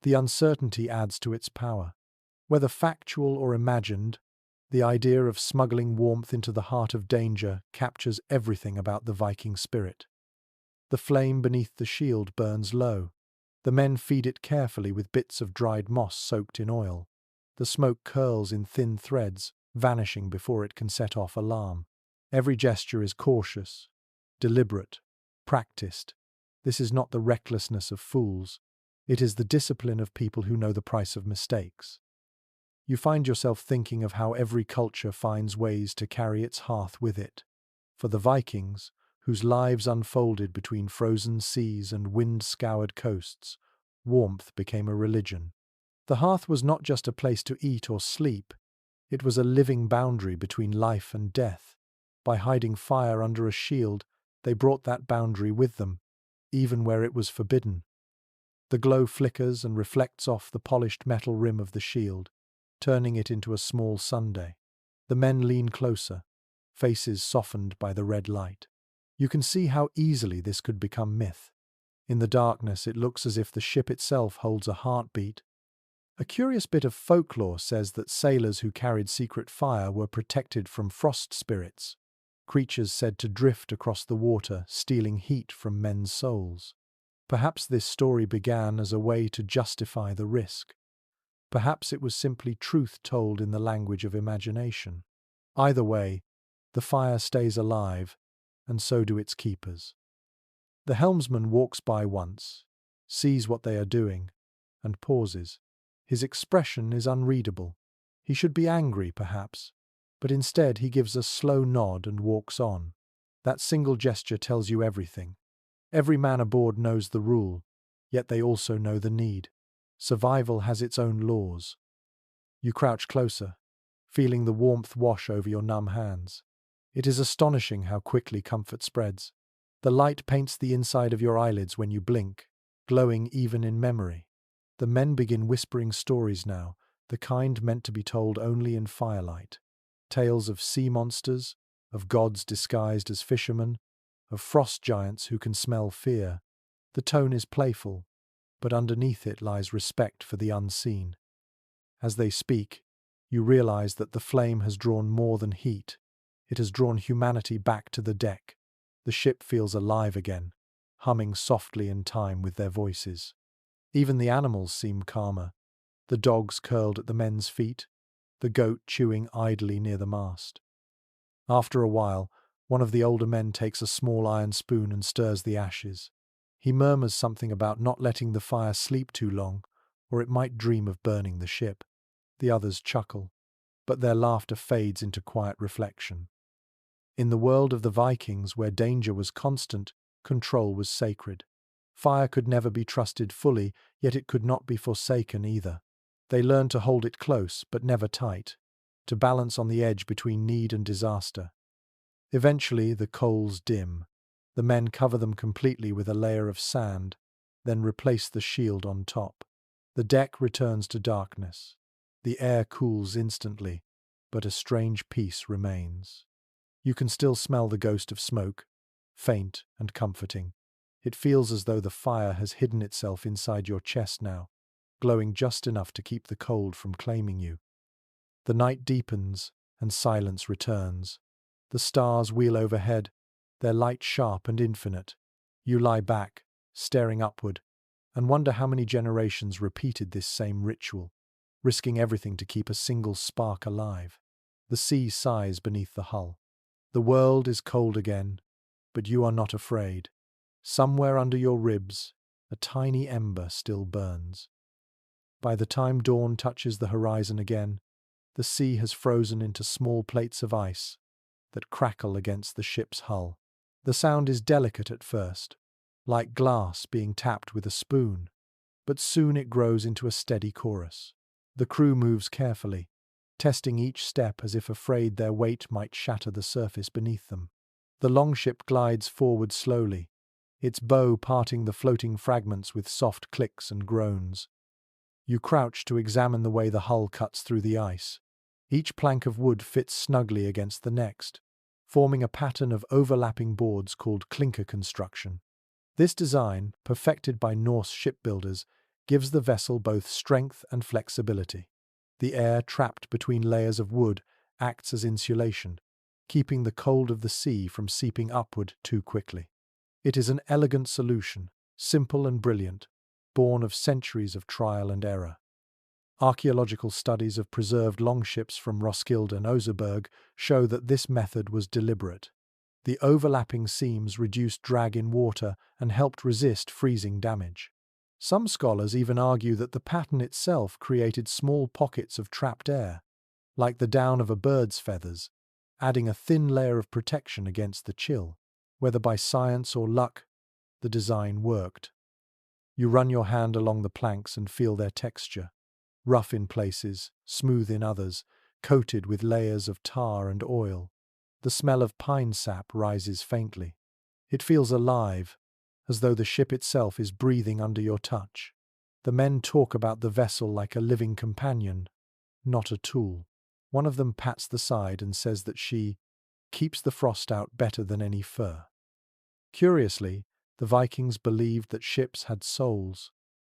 S1: The uncertainty adds to its power. Whether factual or imagined, the idea of smuggling warmth into the heart of danger captures everything about the Viking spirit. The flame beneath the shield burns low. The men feed it carefully with bits of dried moss soaked in oil. The smoke curls in thin threads, vanishing before it can set off alarm. Every gesture is cautious, deliberate, practiced. This is not the recklessness of fools. It is the discipline of people who know the price of mistakes. You find yourself thinking of how every culture finds ways to carry its hearth with it. For the Vikings, whose lives unfolded between frozen seas and wind-scoured coasts, warmth became a religion. The hearth was not just a place to eat or sleep, it was a living boundary between life and death. By hiding fire under a shield, they brought that boundary with them, even where it was forbidden. The glow flickers and reflects off the polished metal rim of the shield, turning it into a small sundae. The men lean closer, faces softened by the red light. You can see how easily this could become myth. In the darkness, it looks as if the ship itself holds a heartbeat. A curious bit of folklore says that sailors who carried secret fire were protected from frost spirits, creatures said to drift across the water, stealing heat from men's souls. Perhaps this story began as a way to justify the risk. Perhaps it was simply truth told in the language of imagination. Either way, the fire stays alive, and so do its keepers. The helmsman walks by once, sees what they are doing, and pauses. His expression is unreadable. He should be angry, perhaps, but instead he gives a slow nod and walks on. That single gesture tells you everything. Every man aboard knows the rule, yet they also know the need. Survival has its own laws. You crouch closer, feeling the warmth wash over your numb hands. It is astonishing how quickly comfort spreads. The light paints the inside of your eyelids when you blink, glowing even in memory. The men begin whispering stories now, the kind meant to be told only in firelight. Tales of sea monsters, of gods disguised as fishermen, of frost giants who can smell fear. The tone is playful, but underneath it lies respect for the unseen. As they speak, you realize that the flame has drawn more than heat. It has drawn humanity back to the deck. The ship feels alive again, humming softly in time with their voices. Even the animals seem calmer. The dogs curled at the men's feet, the goat chewing idly near the mast. After a while, one of the older men takes a small iron spoon and stirs the ashes. He murmurs something about not letting the fire sleep too long, or it might dream of burning the ship. The others chuckle, but their laughter fades into quiet reflection. In the world of the Vikings, where danger was constant, control was sacred. Fire could never be trusted fully, yet it could not be forsaken either. They learned to hold it close, but never tight, to balance on the edge between need and disaster. Eventually, the coals dim. The men cover them completely with a layer of sand, then replace the shield on top. The deck returns to darkness. The air cools instantly, but a strange peace remains. You can still smell the ghost of smoke, faint and comforting. It feels as though the fire has hidden itself inside your chest now. glowing just enough to keep the cold from claiming you. The night deepens, and silence returns. The stars wheel overhead, their light sharp and infinite. You lie back, staring upward, and wonder how many generations repeated this same ritual, risking everything to keep a single spark alive. The sea sighs beneath the hull. The world is cold again, but you are not afraid. Somewhere under your ribs, a tiny ember still burns. By the time dawn touches the horizon again, the sea has frozen into small plates of ice that crackle against the ship's hull. The sound is delicate at first, like glass being tapped with a spoon, but soon it grows into a steady chorus. The crew moves carefully, testing each step as if afraid their weight might shatter the surface beneath them. The longship glides forward slowly, its bow parting the floating fragments with soft clicks and groans. You crouch to examine the way the hull cuts through the ice. Each plank of wood fits snugly against the next, forming a pattern of overlapping boards called clinker construction. This design, perfected by Norse shipbuilders, gives the vessel both strength and flexibility. The air trapped between layers of wood acts as insulation, keeping the cold of the sea from seeping upward too quickly. It is an elegant solution, simple and brilliant, born of centuries of trial and error. Archaeological studies of preserved longships from Roskilde and Oseberg show that this method was deliberate. The overlapping seams reduced drag in water and helped resist freezing damage. Some scholars even argue that the pattern itself created small pockets of trapped air, like the down of a bird's feathers, adding a thin layer of protection against the chill. Whether by science or luck, the design worked. You run your hand along the planks and feel their texture. Rough in places, smooth in others, coated with layers of tar and oil. The smell of pine sap rises faintly. It feels alive, as though the ship itself is breathing under your touch. The men talk about the vessel like a living companion, not a tool. One of them pats the side and says that she keeps the frost out better than any fur. Curiously, the Vikings believed that ships had souls.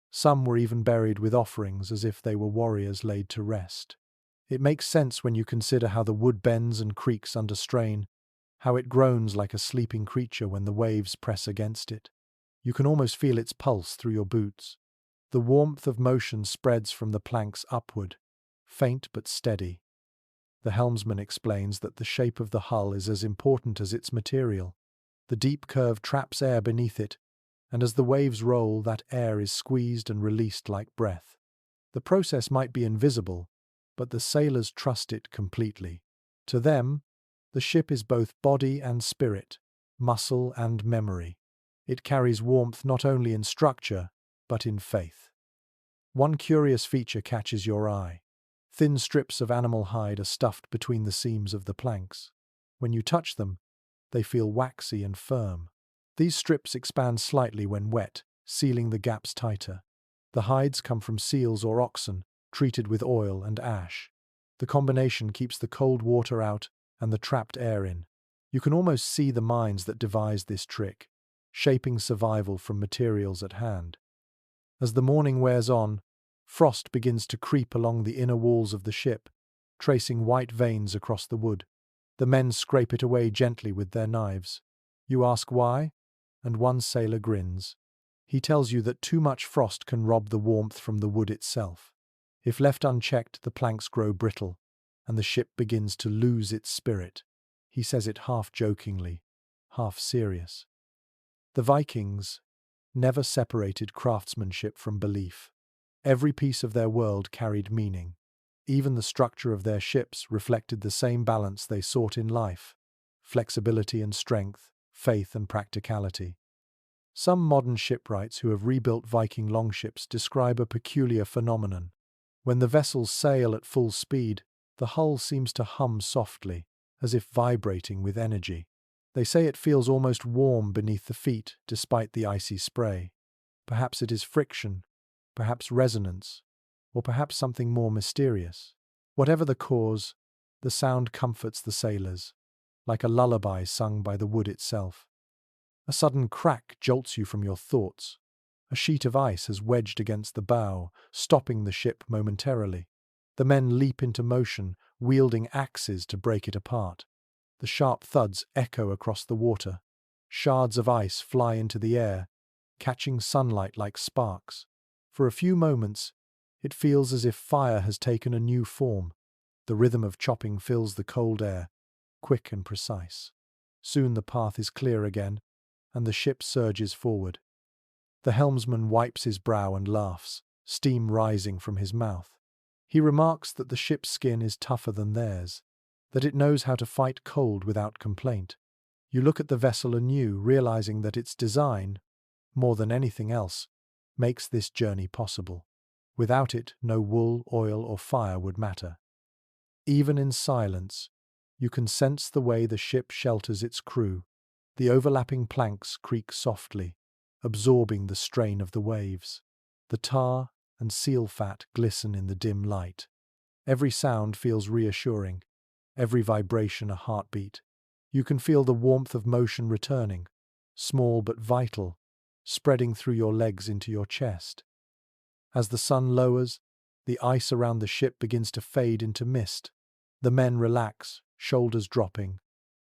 S1: Some were even buried with offerings as if they were warriors laid to rest. It makes sense when you consider how the wood bends and creaks under strain, how it groans like a sleeping creature when the waves press against it. You can almost feel its pulse through your boots. The warmth of motion spreads from the planks upward, faint but steady. The helmsman explains that the shape of the hull is as important as its material. The deep curve traps air beneath it, and as the waves roll, that air is squeezed and released like breath. The process might be invisible, but the sailors trust it completely. To them, the ship is both body and spirit, muscle and memory. It carries warmth not only in structure, but in faith. One curious feature catches your eye. Thin strips of animal hide are stuffed between the seams of the planks. When you touch them, they feel waxy and firm. These strips expand slightly when wet, sealing the gaps tighter. The hides come from seals or oxen, treated with oil and ash. The combination keeps the cold water out and the trapped air in. You can almost see the minds that devised this trick, shaping survival from materials at hand. As the morning wears on, frost begins to creep along the inner walls of the ship, tracing white veins across the wood. The men scrape it away gently with their knives. You ask why, and one sailor grins. He tells you that too much frost can rob the warmth from the wood itself. If left unchecked, the planks grow brittle, and the ship begins to lose its spirit. He says it half jokingly, half serious. The Vikings never separated craftsmanship from belief. Every piece of their world carried meaning. Even the structure of their ships reflected the same balance they sought in life: flexibility and strength, faith and practicality. Some modern shipwrights who have rebuilt Viking longships describe a peculiar phenomenon. When the vessels sail at full speed, the hull seems to hum softly, as if vibrating with energy. They say it feels almost warm beneath the feet despite the icy spray. Perhaps it is friction, perhaps resonance, or perhaps something more mysterious. Whatever the cause, the sound comforts the sailors, like a lullaby sung by the wood itself. A sudden crack jolts you from your thoughts. A sheet of ice has wedged against the bow, stopping the ship momentarily. The men leap into motion, wielding axes to break it apart. The sharp thuds echo across the water. Shards of ice fly into the air, catching sunlight like sparks. For a few moments, it feels as if fire has taken a new form. The rhythm of chopping fills the cold air, quick and precise. Soon the path is clear again, and the ship surges forward. The helmsman wipes his brow and laughs, steam rising from his mouth. He remarks that the ship's skin is tougher than theirs, that it knows how to fight cold without complaint. You look at the vessel anew, realizing that its design, more than anything else, makes this journey possible. Without it, no wool, oil, or fire would matter. Even in silence, you can sense the way the ship shelters its crew. The overlapping planks creak softly, absorbing the strain of the waves. The tar and seal fat glisten in the dim light. Every sound feels reassuring, every vibration a heartbeat. You can feel the warmth of motion returning, small but vital, spreading through your legs into your chest. As the sun lowers, the ice around the ship begins to fade into mist. The men relax, shoulders dropping,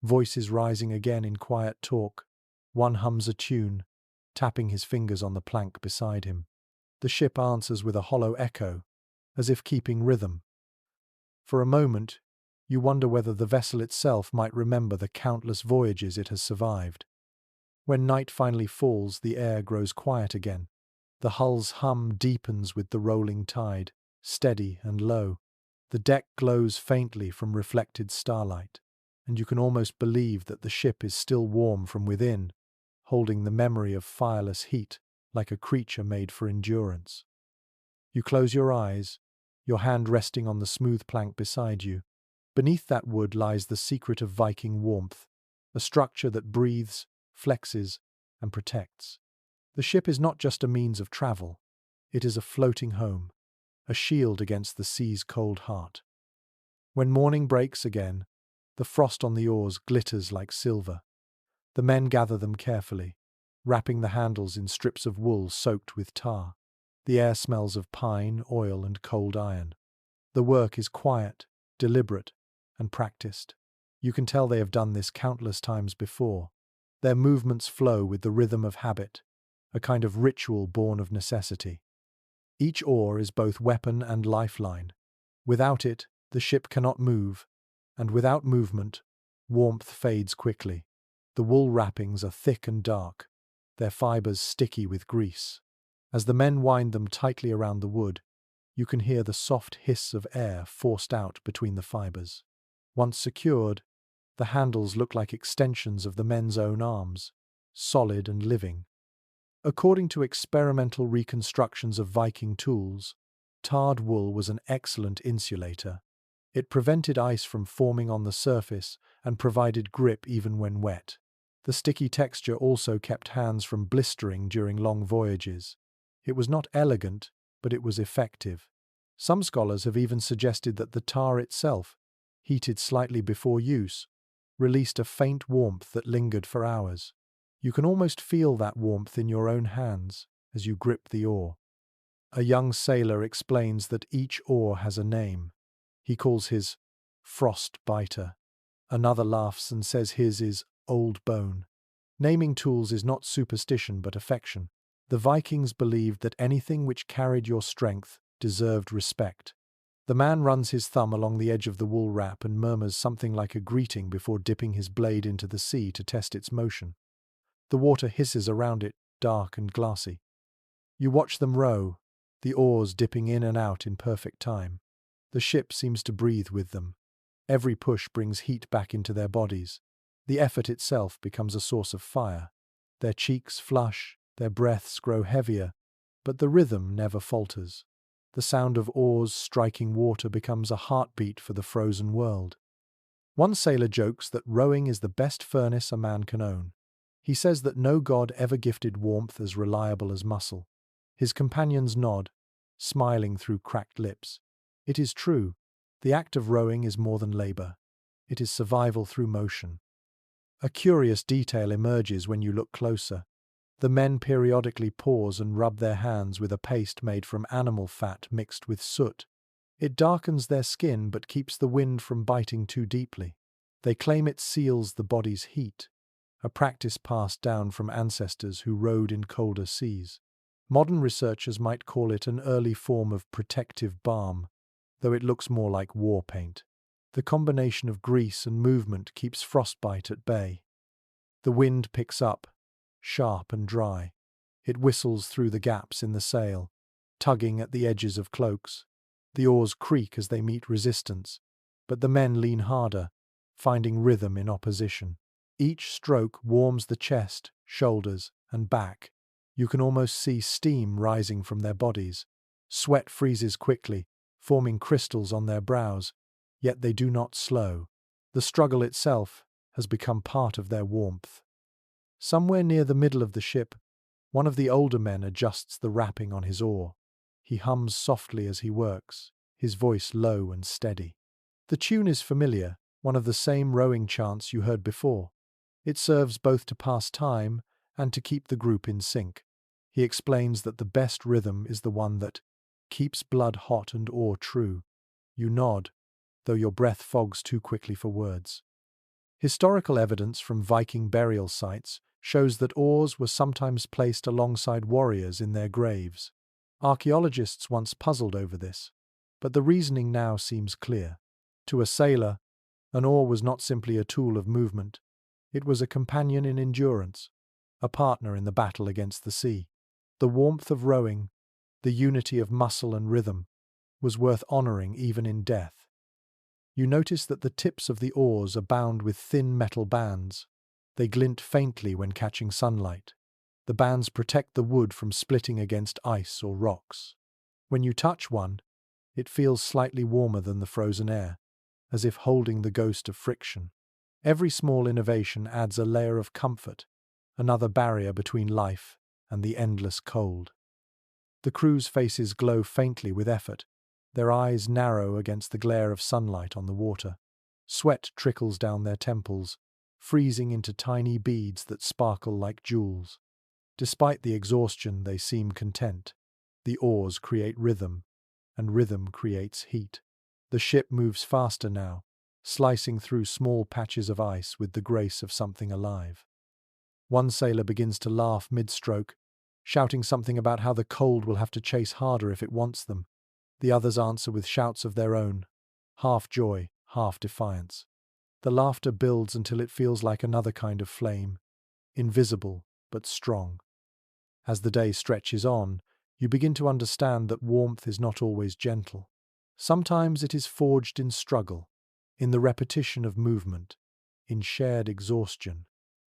S1: voices rising again in quiet talk. One hums a tune, tapping his fingers on the plank beside him. The ship answers with a hollow echo, as if keeping rhythm. For a moment, you wonder whether the vessel itself might remember the countless voyages it has survived. When night finally falls, the air grows quiet again. The hull's hum deepens with the rolling tide, steady and low. The deck glows faintly from reflected starlight, and you can almost believe that the ship is still warm from within, holding the memory of fireless heat like a creature made for endurance. You close your eyes, your hand resting on the smooth plank beside you. Beneath that wood lies the secret of Viking warmth, a structure that breathes, flexes, and protects. The ship is not just a means of travel, it is a floating home, a shield against the sea's cold heart. When morning breaks again, the frost on the oars glitters like silver. The men gather them carefully, wrapping the handles in strips of wool soaked with tar. The air smells of pine, oil, and cold iron. The work is quiet, deliberate, and practiced. You can tell they have done this countless times before. Their movements flow with the rhythm of habit, a kind of ritual born of necessity. Each oar is both weapon and lifeline. Without it, the ship cannot move, and without movement, warmth fades quickly. The wool wrappings are thick and dark, their fibers sticky with grease. As the men wind them tightly around the wood, you can hear the soft hiss of air forced out between the fibers. Once secured, the handles look like extensions of the men's own arms, solid and living. According to experimental reconstructions of Viking tools, tarred wool was an excellent insulator. It prevented ice from forming on the surface and provided grip even when wet. The sticky texture also kept hands from blistering during long voyages. It was not elegant, but it was effective. Some scholars have even suggested that the tar itself, heated slightly before use, released a faint warmth that lingered for hours. You can almost feel that warmth in your own hands as you grip the oar. A young sailor explains that each oar has a name. He calls his frost biter. Another laughs and says his is old bone. Naming tools is not superstition but affection. The Vikings believed that anything which carried your strength deserved respect. The man runs his thumb along the edge of the wool wrap and murmurs something like a greeting before dipping his blade into the sea to test its motion. The water hisses around it, dark and glassy. You watch them row, the oars dipping in and out in perfect time. The ship seems to breathe with them. Every push brings heat back into their bodies. The effort itself becomes a source of fire. Their cheeks flush, their breaths grow heavier, but the rhythm never falters. The sound of oars striking water becomes a heartbeat for the frozen world. One sailor jokes that rowing is the best furnace a man can own. He says that no god ever gifted warmth as reliable as muscle. His companions nod, smiling through cracked lips. It is true. The act of rowing is more than labor. It is survival through motion. A curious detail emerges when you look closer. The men periodically pause and rub their hands with a paste made from animal fat mixed with soot. It darkens their skin but keeps the wind from biting too deeply. They claim it seals the body's heat, a practice passed down from ancestors who rode in colder seas. Modern researchers might call it an early form of protective balm, though it looks more like war paint. The combination of grease and movement keeps frostbite at bay. The wind picks up, sharp and dry. It whistles through the gaps in the sail, tugging at the edges of cloaks. The oars creak as they meet resistance, but the men lean harder, finding rhythm in opposition. Each stroke warms the chest, shoulders, and back. You can almost see steam rising from their bodies. Sweat freezes quickly, forming crystals on their brows, yet they do not slow. The struggle itself has become part of their warmth. Somewhere near the middle of the ship, one of the older men adjusts the wrapping on his oar. He hums softly as he works, his voice low and steady. The tune is familiar, one of the same rowing chants you heard before. It serves both to pass time and to keep the group in sync. He explains that the best rhythm is the one that keeps blood hot and oar true. You nod, though your breath fogs too quickly for words. Historical evidence from Viking burial sites shows that oars were sometimes placed alongside warriors in their graves. Archaeologists once puzzled over this, but the reasoning now seems clear. To a sailor, an oar was not simply a tool of movement. It was a companion in endurance, a partner in the battle against the sea. The warmth of rowing, the unity of muscle and rhythm, was worth honoring even in death. You notice that the tips of the oars are bound with thin metal bands. They glint faintly when catching sunlight. The bands protect the wood from splitting against ice or rocks. When you touch one, it feels slightly warmer than the frozen air, as if holding the ghost of friction. Every small innovation adds a layer of comfort, another barrier between life and the endless cold. The crew's faces glow faintly with effort, their eyes narrow against the glare of sunlight on the water. Sweat trickles down their temples, freezing into tiny beads that sparkle like jewels. Despite the exhaustion, they seem content. The oars create rhythm, and rhythm creates heat. The ship moves faster now, slicing through small patches of ice with the grace of something alive. One sailor begins to laugh mid-stroke, shouting something about how the cold will have to chase harder if it wants them. The others answer with shouts of their own, half joy, half defiance. The laughter builds until it feels like another kind of flame, invisible but strong. As the day stretches on, you begin to understand that warmth is not always gentle. Sometimes it is forged in struggle, in the repetition of movement, in shared exhaustion.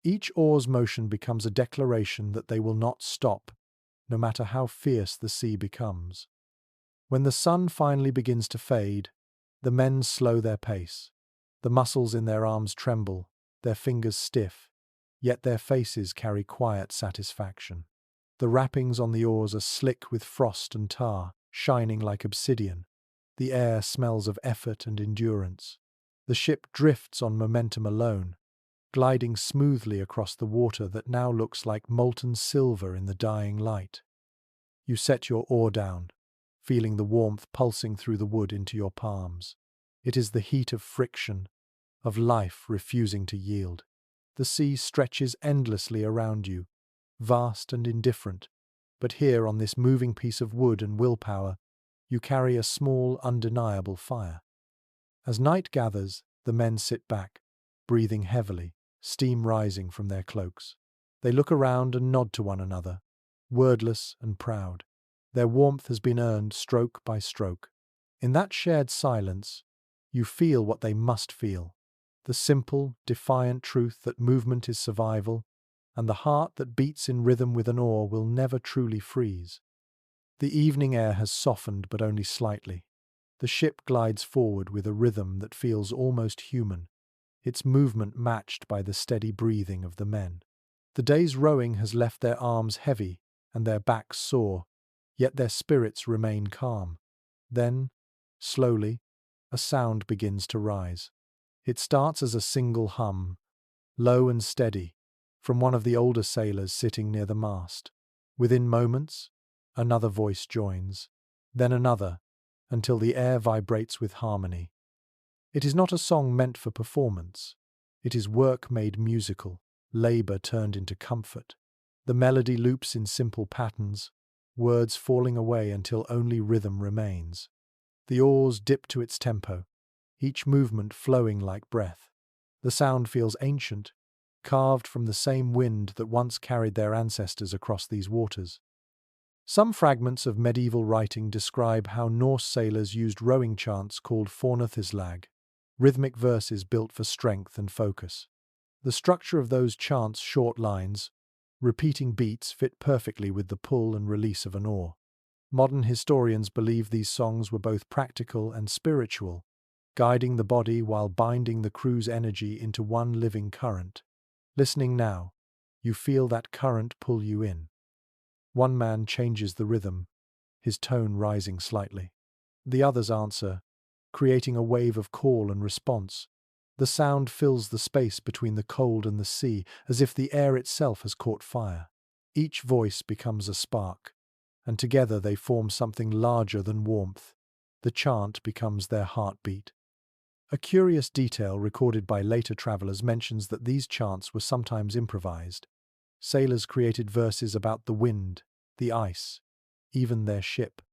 S1: Each oar's motion becomes a declaration that they will not stop, no matter how fierce the sea becomes. When the sun finally begins to fade, the men slow their pace. The muscles in their arms tremble, their fingers stiff, yet their faces carry quiet satisfaction. The wrappings on the oars are slick with frost and tar, shining like obsidian. The air smells of effort and endurance. The ship drifts on momentum alone, gliding smoothly across the water that now looks like molten silver in the dying light. You set your oar down, feeling the warmth pulsing through the wood into your palms. It is the heat of friction, of life refusing to yield. The sea stretches endlessly around you, vast and indifferent, but here on this moving piece of wood and willpower, you carry a small, undeniable fire. As night gathers, the men sit back, breathing heavily, steam rising from their cloaks. They look around and nod to one another, wordless and proud. Their warmth has been earned stroke by stroke. In that shared silence, you feel what they must feel, the simple, defiant truth that movement is survival, and the heart that beats in rhythm with an oar will never truly freeze. The evening air has softened, but only slightly. The ship glides forward with a rhythm that feels almost human, its movement matched by the steady breathing of the men. The day's rowing has left their arms heavy and their backs sore, yet their spirits remain calm. Then, slowly, a sound begins to rise. It starts as a single hum, low and steady, from one of the older sailors sitting near the mast. Within moments, another voice joins, then another, until the air vibrates with harmony. It is not a song meant for performance. It is work made musical, labor turned into comfort. The melody loops in simple patterns, words falling away until only rhythm remains. The oars dip to its tempo, each movement flowing like breath. The sound feels ancient, carved from the same wind that once carried their ancestors across these waters. Some fragments of medieval writing describe how Norse sailors used rowing chants called fornathislag, rhythmic verses built for strength and focus. The structure of those chants, short lines, repeating beats, fit perfectly with the pull and release of an oar. Modern historians believe these songs were both practical and spiritual, guiding the body while binding the crew's energy into one living current. Listening now, you feel that current pull you in. One man changes the rhythm, his tone rising slightly. The others answer, creating a wave of call and response. The sound fills the space between the cold and the sea, as if the air itself has caught fire. Each voice becomes a spark, and together they form something larger than warmth. The chant becomes their heartbeat. A curious detail recorded by later travelers mentions that these chants were sometimes improvised. Sailors created verses about the wind, the ice, even their ship.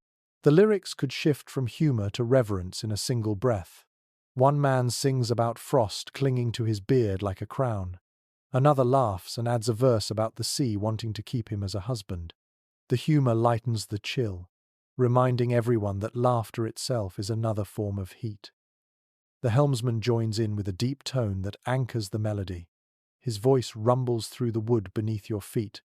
S1: The lyrics could shift from humor to reverence in a single breath. One man sings about frost clinging to his beard like a crown. Another laughs and adds a verse about the sea wanting to keep him as a husband. The humor lightens the chill, reminding everyone that laughter itself is another form of heat. The helmsman joins in with a deep tone that anchors the melody. His voice rumbles through the wood beneath your feet,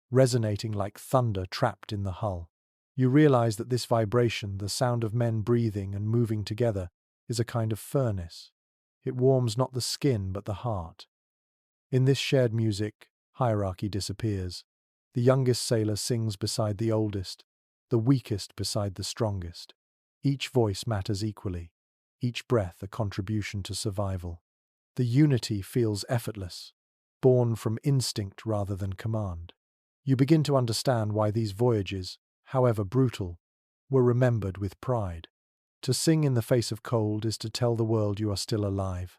S1: resonating like thunder trapped in the hull. You realize that this vibration, the sound of men breathing and moving together, is a kind of furnace. It warms not the skin but the heart. In this shared music, hierarchy disappears. The youngest sailor sings beside the oldest, the weakest beside the strongest. Each voice matters equally, each breath a contribution to survival. The unity feels effortless, born from instinct rather than command. You begin to understand why these voyages, however brutal, were remembered with pride. To sing in the face of cold is to tell the world you are still alive.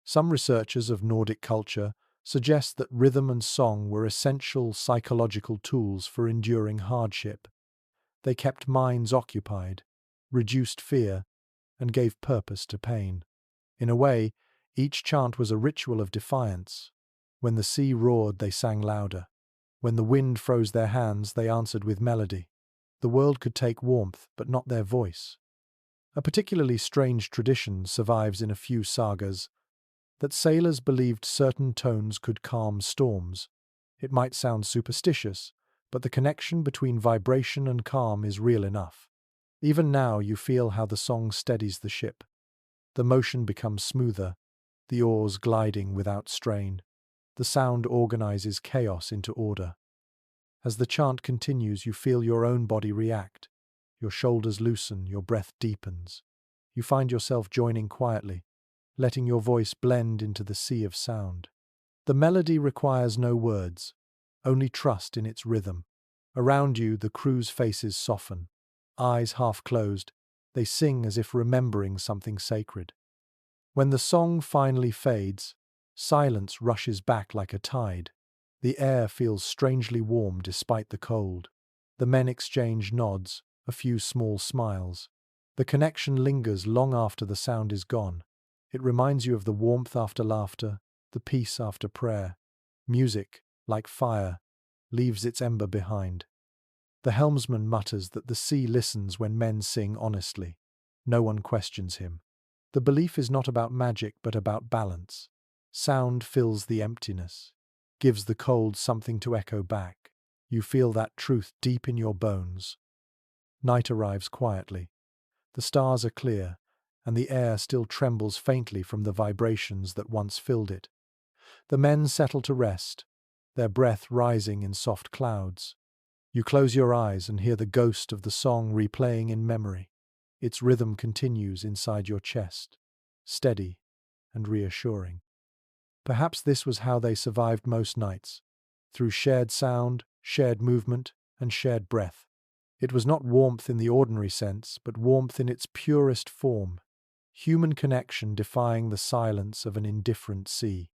S1: Some researchers of Nordic culture suggest that rhythm and song were essential psychological tools for enduring hardship. They kept minds occupied, reduced fear, and gave purpose to pain. In a way, each chant was a ritual of defiance. When the sea roared, they sang louder. When the wind froze their hands, they answered with melody. The world could take warmth, but not their voice. A particularly strange tradition survives in a few sagas, that sailors believed certain tones could calm storms. It might sound superstitious, but the connection between vibration and calm is real enough. Even now you feel how the song steadies the ship. The motion becomes smoother, the oars gliding without strain. The sound organizes chaos into order. As the chant continues, you feel your own body react. Your shoulders loosen, your breath deepens. You find yourself joining quietly, letting your voice blend into the sea of sound. The melody requires no words, only trust in its rhythm. Around you, the crew's faces soften. Eyes half closed, they sing as if remembering something sacred. When the song finally fades, silence rushes back like a tide. The air feels strangely warm despite the cold. The men exchange nods, a few small smiles. The connection lingers long after the sound is gone. It reminds you of the warmth after laughter, the peace after prayer. Music, like fire, leaves its ember behind. The helmsman mutters that the sea listens when men sing honestly. No one questions him. The belief is not about magic but about balance. Sound fills the emptiness, gives the cold something to echo back. You feel that truth deep in your bones. Night arrives quietly. The stars are clear, and the air still trembles faintly from the vibrations that once filled it. The men settle to rest, their breath rising in soft clouds. You close your eyes and hear the ghost of the song replaying in memory. Its rhythm continues inside your chest, steady and reassuring. Perhaps this was how they survived most nights, through shared sound, shared movement, and shared breath. It was not warmth in the ordinary sense, but warmth in its purest form, human connection defying the silence of an indifferent sea.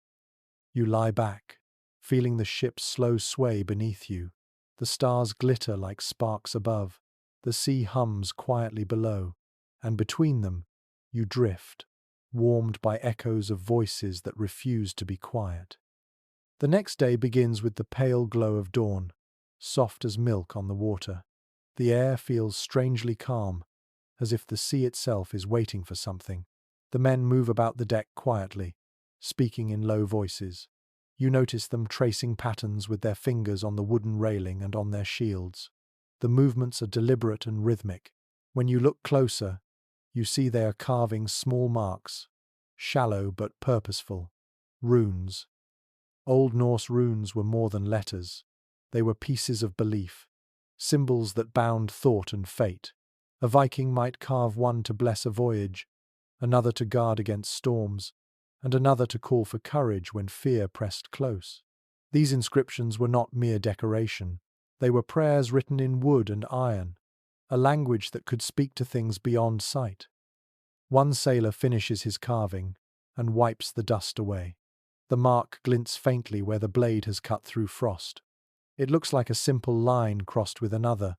S1: You lie back, feeling the ship's slow sway beneath you. The stars glitter like sparks above, the sea hums quietly below, and between them, you drift, warmed by echoes of voices that refuse to be quiet. The next day begins with the pale glow of dawn, soft as milk on the water. The air feels strangely calm, as if the sea itself is waiting for something. The men move about the deck quietly, speaking in low voices. You notice them tracing patterns with their fingers on the wooden railing and on their shields. The movements are deliberate and rhythmic. When you look closer, you see they are carving small marks, shallow but purposeful, runes. Old Norse runes were more than letters. They were pieces of belief, symbols that bound thought and fate. A Viking might carve one to bless a voyage, another to guard against storms, and another to call for courage when fear pressed close. These inscriptions were not mere decoration. They were prayers written in wood and iron, a language that could speak to things beyond sight. One sailor finishes his carving and wipes the dust away. The mark glints faintly where the blade has cut through frost. It looks like a simple line crossed with another,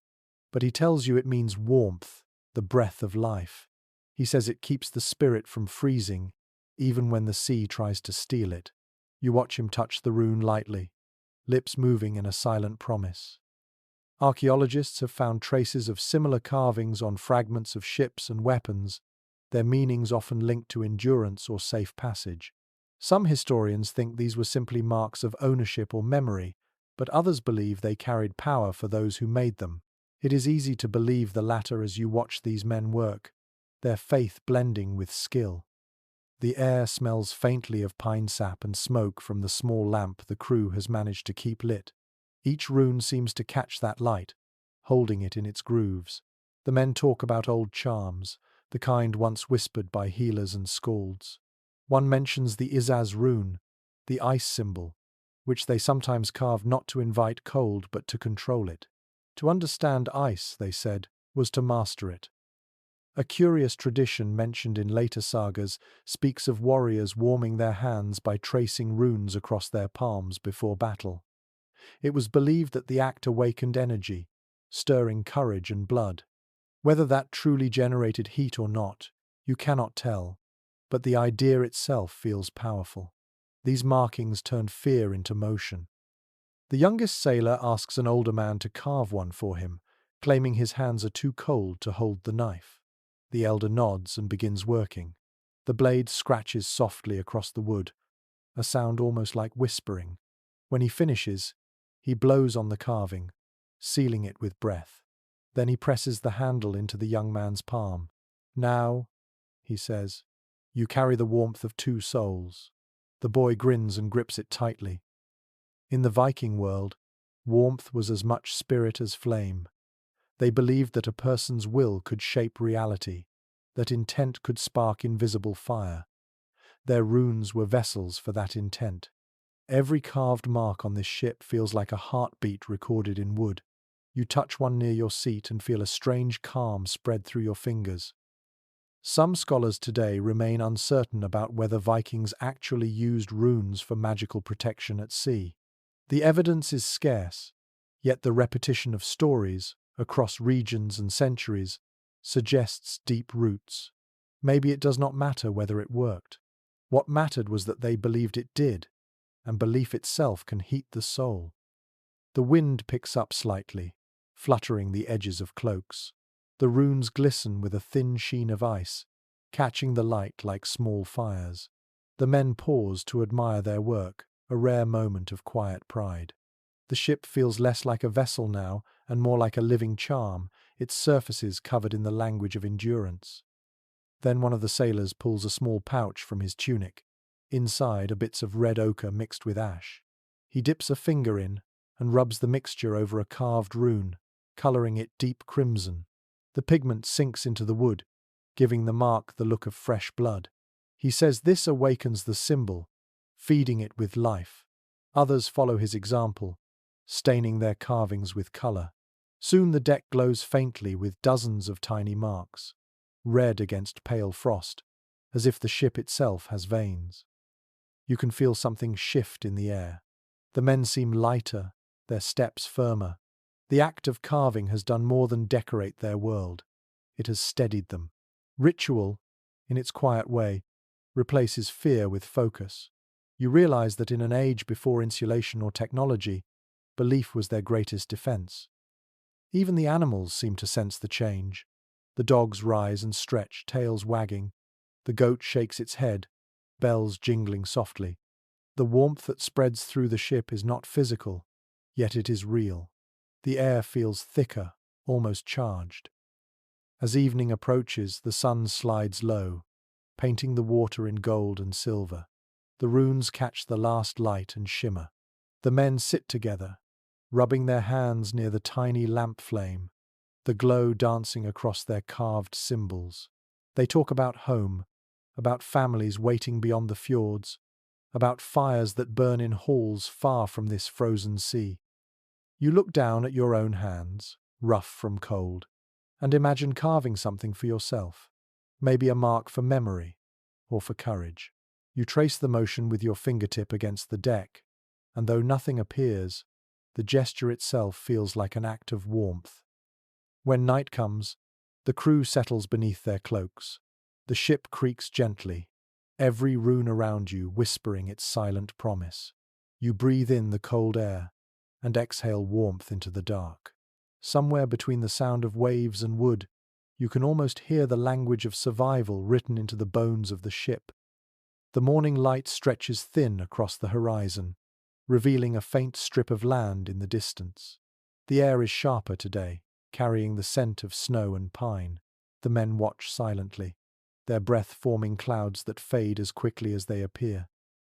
S1: but he tells you it means warmth, the breath of life. He says it keeps the spirit from freezing, even when the sea tries to steal it. You watch him touch the rune lightly, lips moving in a silent promise. Archaeologists have found traces of similar carvings on fragments of ships and weapons, their meanings often linked to endurance or safe passage. Some historians think these were simply marks of ownership or memory, but others believe they carried power for those who made them. It is easy to believe the latter as you watch these men work, their faith blending with skill. The air smells faintly of pine sap and smoke from the small lamp the crew has managed to keep lit. Each rune seems to catch that light, holding it in its grooves. The men talk about old charms, the kind once whispered by healers and skalds. One mentions the Izaz rune, the ice symbol, which they sometimes carved not to invite cold but to control it. To understand ice, they said, was to master it. A curious tradition mentioned in later sagas speaks of warriors warming their hands by tracing runes across their palms before battle. It was believed that the act awakened energy, stirring courage and blood. Whether that truly generated heat or not, you cannot tell, but the idea itself feels powerful. These markings turn fear into motion. The youngest sailor asks an older man to carve one for him, claiming his hands are too cold to hold the knife. The elder nods and begins working. The blade scratches softly across the wood, a sound almost like whispering. When he finishes, he blows on the carving, sealing it with breath. Then he presses the handle into the young man's palm. "Now," he says, "you carry the warmth of two souls." The boy grins and grips it tightly. In the Viking world, warmth was as much spirit as flame. They believed that a person's will could shape reality, that intent could spark invisible fire. Their runes were vessels for that intent. Every carved mark on this ship feels like a heartbeat recorded in wood. You touch one near your seat and feel a strange calm spread through your fingers. Some scholars today remain uncertain about whether Vikings actually used runes for magical protection at sea. The evidence is scarce, yet the repetition of stories, across regions and centuries, suggests deep roots. Maybe it does not matter whether it worked. What mattered was that they believed it did, and belief itself can heat the soul. The wind picks up slightly, fluttering the edges of cloaks. The runes glisten with a thin sheen of ice, catching the light like small fires. The men pause to admire their work, a rare moment of quiet pride. The ship feels less like a vessel now and more like a living charm, its surfaces covered in the language of endurance. Then one of the sailors pulls a small pouch from his tunic. Inside are bits of red ochre mixed with ash. He dips a finger in and rubs the mixture over a carved rune, colouring it deep crimson. The pigment sinks into the wood, giving the mark the look of fresh blood. He says this awakens the symbol, feeding it with life. Others follow his example, staining their carvings with color. Soon the deck glows faintly with dozens of tiny marks, red against pale frost, as if the ship itself has veins. You can feel something shift in the air. The men seem lighter, their steps firmer. The act of carving has done more than decorate their world. It has steadied them. Ritual, in its quiet way, replaces fear with focus. You realize that in an age before insulation or technology, belief was their greatest defense. Even the animals seem to sense the change. The dogs rise and stretch, tails wagging. The goat shakes its head, bells jingling softly. The warmth that spreads through the ship is not physical, yet it is real. The air feels thicker, almost charged. As evening approaches, the sun slides low, painting the water in gold and silver. The runes catch the last light and shimmer. The men sit together, rubbing their hands near the tiny lamp flame, the glow dancing across their carved symbols. They talk about home, about families waiting beyond the fjords, about fires that burn in halls far from this frozen sea. You look down at your own hands, rough from cold, and imagine carving something for yourself, maybe a mark for memory or for courage. You trace the motion with your fingertip against the deck, and though nothing appears, the gesture itself feels like an act of warmth. When night comes, the crew settles beneath their cloaks. The ship creaks gently, every rune around you whispering its silent promise. You breathe in the cold air and exhale warmth into the dark. Somewhere between the sound of waves and wood, you can almost hear the language of survival written into the bones of the ship. The morning light stretches thin across the horizon, revealing a faint strip of land in the distance. The air is sharper today, carrying the scent of snow and pine. The men watch silently, their breath forming clouds that fade as quickly as they appear.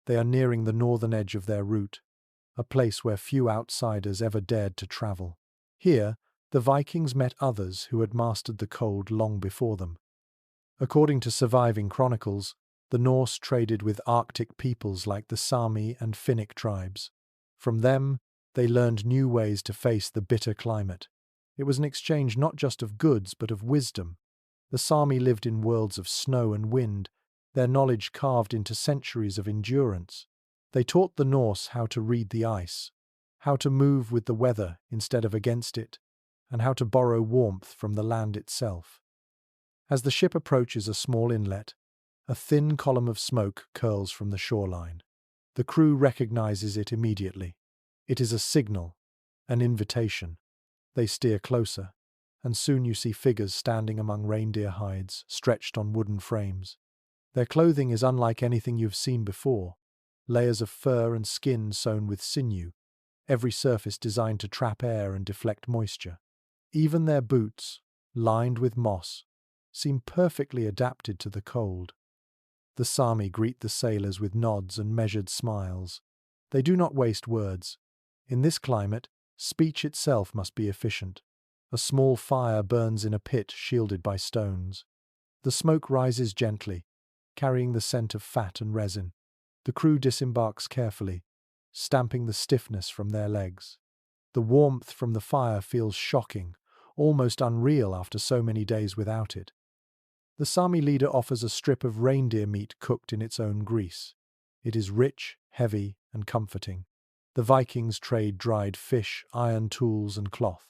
S1: They are nearing the northern edge of their route, a place where few outsiders ever dared to travel. Here, the Vikings met others who had mastered the cold long before them. According to surviving chronicles, the Norse traded with Arctic peoples like the Sami and Finnic tribes. From them, they learned new ways to face the bitter climate. It was an exchange not just of goods but of wisdom. The Sami lived in worlds of snow and wind, their knowledge carved into centuries of endurance. They taught the Norse how to read the ice, how to move with the weather instead of against it, and how to borrow warmth from the land itself. As the ship approaches a small inlet, a thin column of smoke curls from the shoreline. The crew recognizes it immediately. It is a signal, an invitation. They steer closer, and soon you see figures standing among reindeer hides stretched on wooden frames. Their clothing is unlike anything you've seen before, layers of fur and skin sewn with sinew, every surface designed to trap air and deflect moisture. Even their boots, lined with moss, seem perfectly adapted to the cold. The Sami greet the sailors with nods and measured smiles. They do not waste words. In this climate, speech itself must be efficient. A small fire burns in a pit shielded by stones. The smoke rises gently, carrying the scent of fat and resin. The crew disembarks carefully, stamping the stiffness from their legs. The warmth from the fire feels shocking, almost unreal after so many days without it. The Sami leader offers a strip of reindeer meat cooked in its own grease. It is rich, heavy, and comforting. The Vikings trade dried fish, iron tools, and cloth.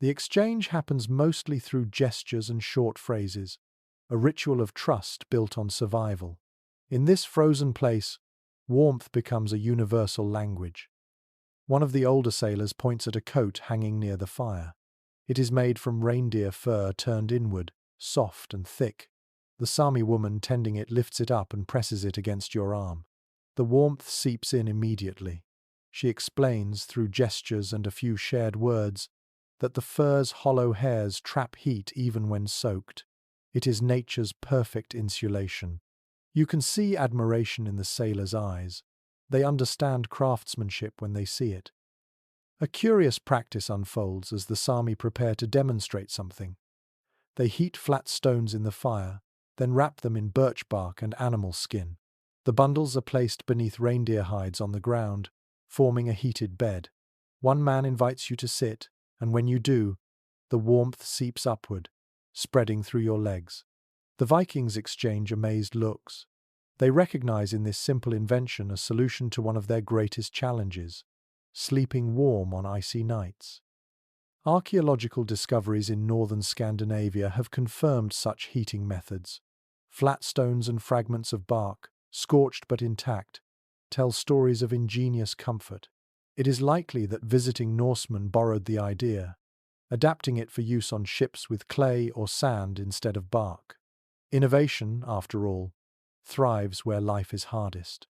S1: The exchange happens mostly through gestures and short phrases, a ritual of trust built on survival. In this frozen place, warmth becomes a universal language. One of the older sailors points at a coat hanging near the fire. It is made from reindeer fur turned inward, soft and thick. The Sami woman tending it lifts it up and presses it against your arm. The warmth seeps in immediately. She explains, through gestures and a few shared words, that the fur's hollow hairs trap heat even when soaked. It is nature's perfect insulation. You can see admiration in the sailors' eyes. They understand craftsmanship when they see it. A curious practice unfolds as the Sami prepare to demonstrate something. They heat flat stones in the fire, then wrap them in birch bark and animal skin. The bundles are placed beneath reindeer hides on the ground, forming a heated bed. One man invites you to sit, and when you do, the warmth seeps upward, spreading through your legs. The Vikings exchange amazed looks. They recognize in this simple invention a solution to one of their greatest challenges: sleeping warm on icy nights. Archaeological discoveries in northern Scandinavia have confirmed such heating methods. Flat stones and fragments of bark, scorched but intact, tell stories of ingenious comfort. It is likely that visiting Norsemen borrowed the idea, adapting it for use on ships with clay or sand instead of bark. Innovation, after all, thrives where life is hardest.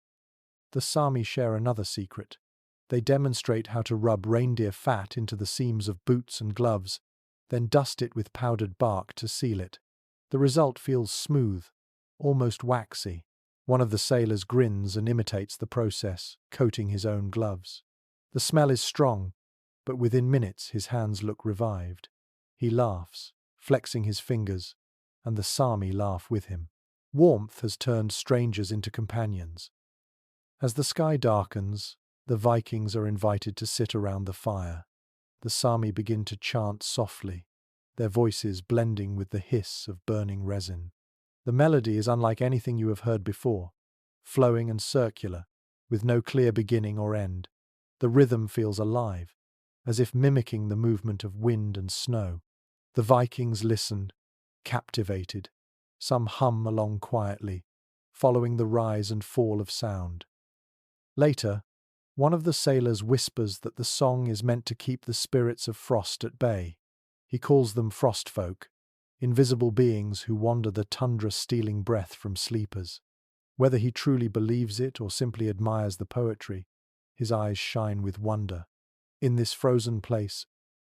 S1: The Sami share another secret. They demonstrate how to rub reindeer fat into the seams of boots and gloves, then dust it with powdered bark to seal it. The result feels smooth, almost waxy. One of the sailors grins and imitates the process, coating his own gloves. The smell is strong, but within minutes his hands look revived. He laughs, flexing his fingers, and the Sami laugh with him. Warmth has turned strangers into companions. As the sky darkens, the Vikings are invited to sit around the fire. The Sami begin to chant softly, their voices blending with the hiss of burning resin. The melody is unlike anything you have heard before, flowing and circular, with no clear beginning or end. The rhythm feels alive, as if mimicking the movement of wind and snow. The Vikings listen, captivated. Some hum along quietly, following the rise and fall of sound. Later, one of the sailors whispers that the song is meant to keep the spirits of frost at bay. He calls them frost folk, invisible beings who wander the tundra stealing breath from sleepers. Whether he truly believes it or simply admires the poetry, his eyes shine with wonder. In this frozen place,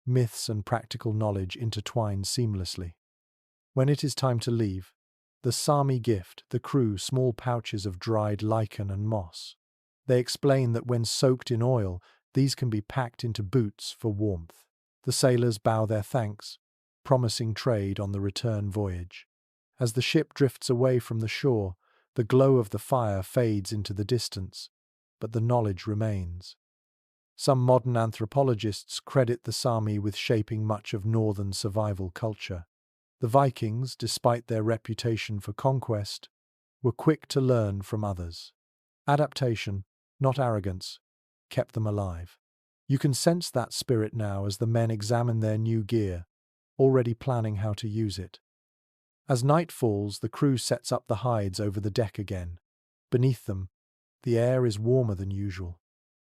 S1: myths and practical knowledge intertwine seamlessly. When it is time to leave, the Sami gift the crew small pouches of dried lichen and moss. They explain that when soaked in oil, these can be packed into boots for warmth. The sailors bow their thanks, promising trade on the return voyage. As the ship drifts away from the shore, the glow of the fire fades into the distance, but the knowledge remains. Some modern anthropologists credit the Sami with shaping much of northern survival culture. The Vikings, despite their reputation for conquest, were quick to learn from others. Adaptation, not arrogance, kept them alive. You can sense that spirit now as the men examine their new gear, already planning how to use it. As night falls, the crew sets up the hides over the deck again. Beneath them, the air is warmer than usual.